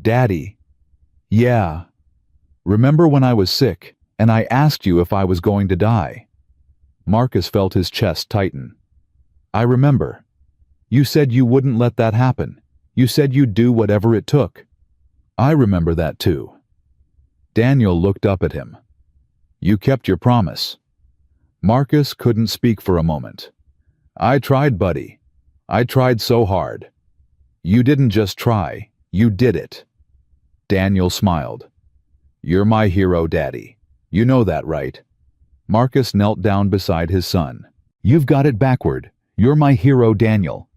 "Daddy." "Yeah. Remember when I was sick and I asked you if I was going to die?" Marcus felt his chest tighten. "I remember. You said you wouldn't let that happen. You said you'd do whatever it took." "I remember that too." Daniel looked up at him. "You kept your promise." Marcus couldn't speak for a moment. "I tried, buddy. I tried so hard." "You didn't just try, you did it." Daniel smiled. "You're my hero, Daddy. You know that, right?" Marcus knelt down beside his son. "You've got it backward. You're my hero, Daniel.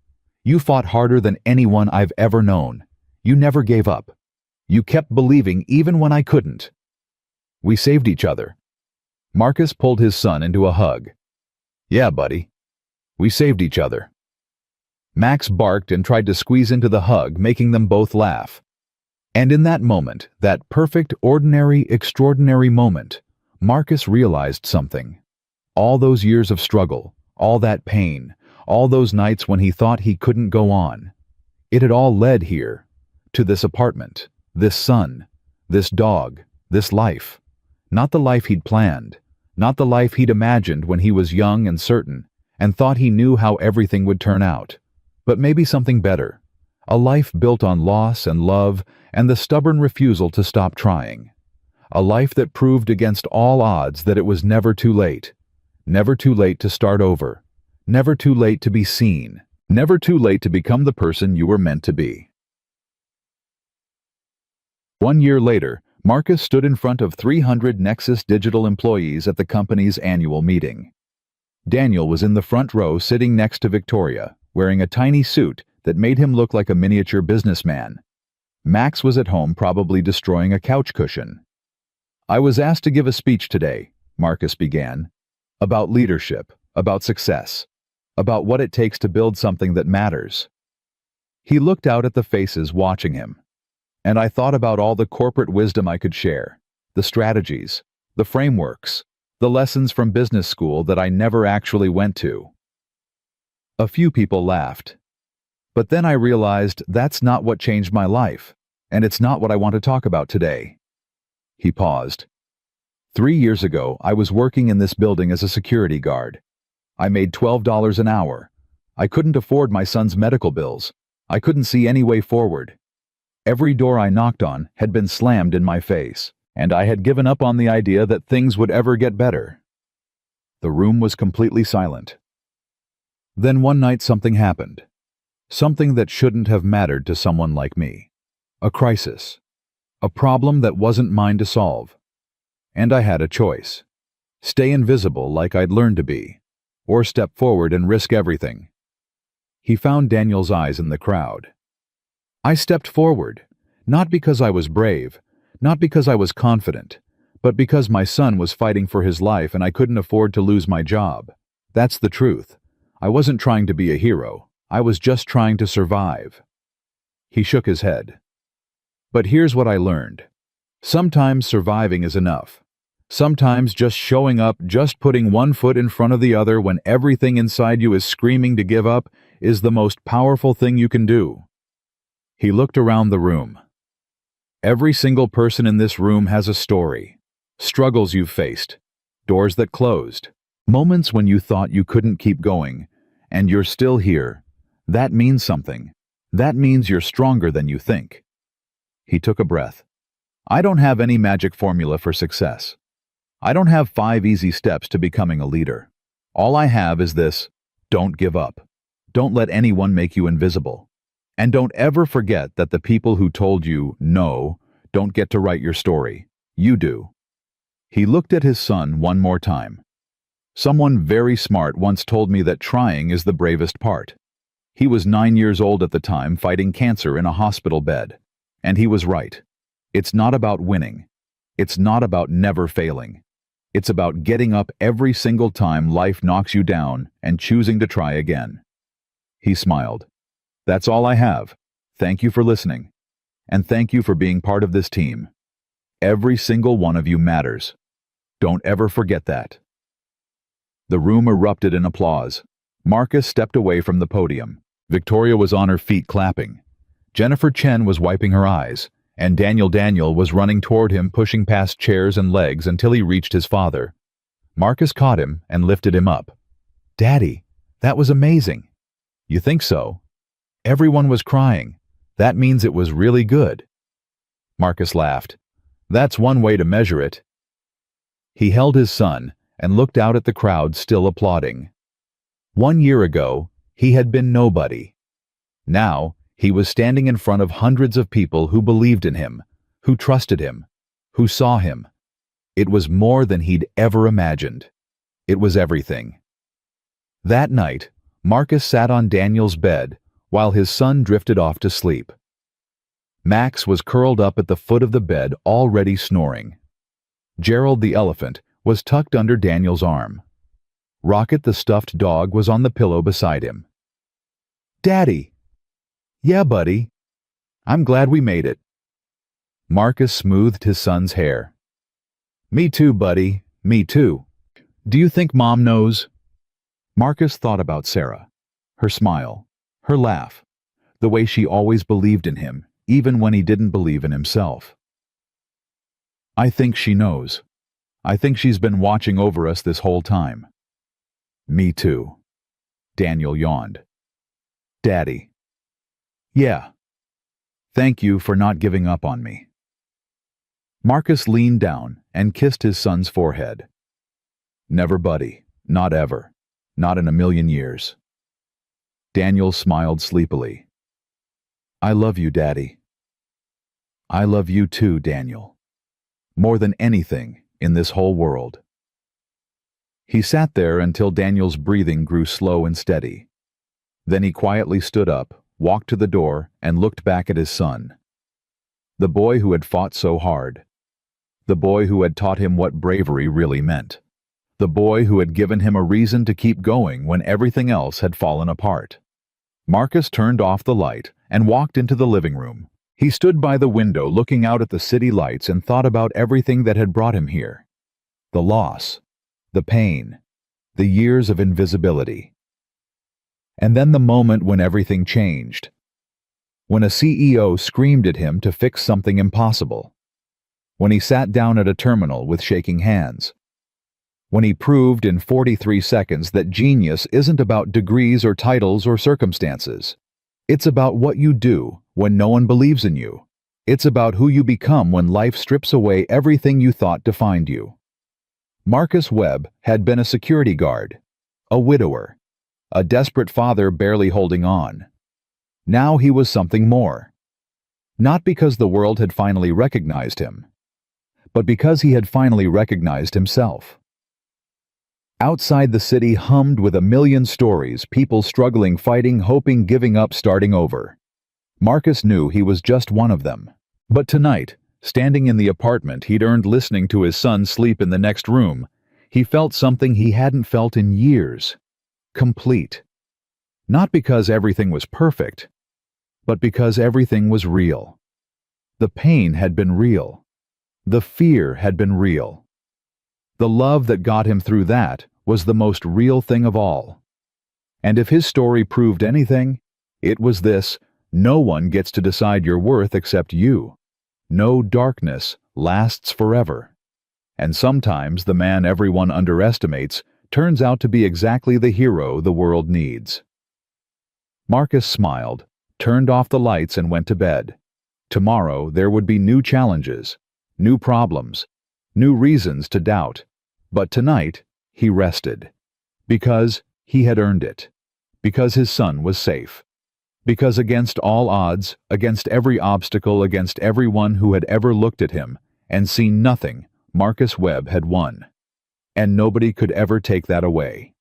You fought harder than anyone I've ever known. You never gave up. You kept believing even when I couldn't. We saved each other." Marcus pulled his son into a hug. "Yeah, buddy. We saved each other." Max barked and tried to squeeze into the hug, making them both laugh. And in that moment, that perfect, ordinary, extraordinary moment, Marcus realized something. All those years of struggle, all that pain, all those nights when he thought he couldn't go on, it had all led here, to this apartment, this son, this dog, this life. Not the life he'd planned, not the life he'd imagined when he was young and certain, and thought he knew how everything would turn out, but maybe something better, a life built on loss and love and the stubborn refusal to stop trying, A life that proved against all odds that it was never too late. Never too late to start over. Never too late to be seen. Never too late to become the person you were meant to be. 1 year later, Marcus stood in front of 300 Nexus Digital employees at the company's annual meeting. Daniel was in the front row sitting next to Victoria, wearing a tiny suit that made him look like a miniature businessman. Max was at home probably destroying a couch cushion. "I was asked to give a speech today," Marcus began, "about leadership, about success, about what it takes to build something that matters." He looked out at the faces watching him, and I thought about all the corporate wisdom I could share, the strategies, the frameworks, the lessons from business school that I never actually went to. A few people laughed. But then I realized that's not what changed my life, and it's not what I want to talk about today. He paused. 3 years ago, I was working in this building as a security guard. I made $12 an hour. I couldn't afford my son's medical bills. I couldn't see any way forward. Every door I knocked on had been slammed in my face, and I had given up on the idea that things would ever get better. The room was completely silent. Then one night something happened. Something that shouldn't have mattered to someone like me. A crisis. A problem that wasn't mine to solve. And I had a choice. Stay invisible like I'd learned to be, or step forward and risk everything. He found Daniel's eyes in the crowd. I stepped forward, not because I was brave, not because I was confident, but because my son was fighting for his life and I couldn't afford to lose my job. That's the truth. I wasn't trying to be a hero. I was just trying to survive. He shook his head. But here's what I learned. Sometimes surviving is enough. Sometimes just showing up, just putting one foot in front of the other when everything inside you is screaming to give up, is the most powerful thing you can do. He looked around the room. Every single person in this room has a story. Struggles you've faced. Doors that closed. Moments when you thought you couldn't keep going, and you're still here. That means something. That means you're stronger than you think. He took a breath. I don't have any magic formula for success. I don't have 5 easy steps to becoming a leader. All I have is this: don't give up. Don't let anyone make you invisible. And don't ever forget that the people who told you no don't get to write your story. You do. He looked at his son one more time. Someone very smart once told me that trying is the bravest part. He was 9 years old at the time, fighting cancer in a hospital bed. And he was right. It's not about winning. It's not about never failing. It's about getting up every single time life knocks you down and choosing to try again. He smiled. That's all I have. Thank you for listening. And thank you for being part of this team. Every single one of you matters. Don't ever forget that. The room erupted in applause. Marcus stepped away from the podium. Victoria was on her feet clapping. Jennifer Chen was wiping her eyes, and Daniel was running toward him, pushing past chairs and legs until he reached his father. Marcus caught him and lifted him up. "Daddy, that was amazing." "You think so?" "Everyone was crying. That means it was really good." Marcus laughed. "That's one way to measure it." He held his son and looked out at the crowd still applauding. 1 year ago, he had been nobody. Now, he was standing in front of hundreds of people who believed in him, who trusted him, who saw him. It was more than he'd ever imagined. It was everything. That night, Marcus sat on Daniel's bed while his son drifted off to sleep. Max was curled up at the foot of the bed, already snoring. Gerald the elephant was tucked under Daniel's arm. Rocket the stuffed dog was on the pillow beside him. "Daddy!" "Yeah, buddy. I'm glad we made it." Marcus smoothed his son's hair. "Me too, buddy. Me too. Do you think Mom knows?" Marcus thought about Sarah. Her smile. Her laugh. The way she always believed in him, even when he didn't believe in himself. "I think she knows. I think she's been watching over us this whole time." "Me too." Daniel yawned. "Daddy." "Yeah. Thank you for not giving up on me." Marcus leaned down and kissed his son's forehead. "Never, buddy. Not ever. Not in a million years." Daniel smiled sleepily. "I love you, Daddy." "I love you too, Daniel. More than anything in this whole world." He sat there until Daniel's breathing grew slow and steady. Then he quietly stood up, walked to the door, and looked back at his son. The boy who had fought so hard. The boy who had taught him what bravery really meant. The boy who had given him a reason to keep going when everything else had fallen apart. Marcus turned off the light and walked into the living room. He stood by the window looking out at the city lights and thought about everything that had brought him here. The loss, the pain, the years of invisibility. And then the moment when everything changed. When a CEO screamed at him to fix something impossible. When he sat down at a terminal with shaking hands. When he proved in 43 seconds that genius isn't about degrees or titles or circumstances. It's about what you do when no one believes in you. It's about who you become when life strips away everything you thought defined you. Marcus Webb had been a security guard, a widower, a desperate father barely holding on. Now he was something more. Not because the world had finally recognized him, but because he had finally recognized himself. Outside the city hummed with a million stories, people struggling, fighting, hoping, giving up, starting over. Marcus knew he was just one of them. But tonight, standing in the apartment he'd earned listening to his son sleep in the next room, he felt something he hadn't felt in years. Complete. Not because everything was perfect, but because everything was real. The pain had been real. The fear had been real. The love that got him through that was the most real thing of all. And if his story proved anything, it was this: no one gets to decide your worth except you. No darkness lasts forever. And sometimes the man everyone underestimates turns out to be exactly the hero the world needs. Marcus smiled, turned off the lights, and went to bed. Tomorrow there would be new challenges, new problems, new reasons to doubt. But tonight, he rested. Because he had earned it. Because his son was safe. Because against all odds, against every obstacle, against everyone who had ever looked at him and seen nothing, Marcus Webb had won. And nobody could ever take that away.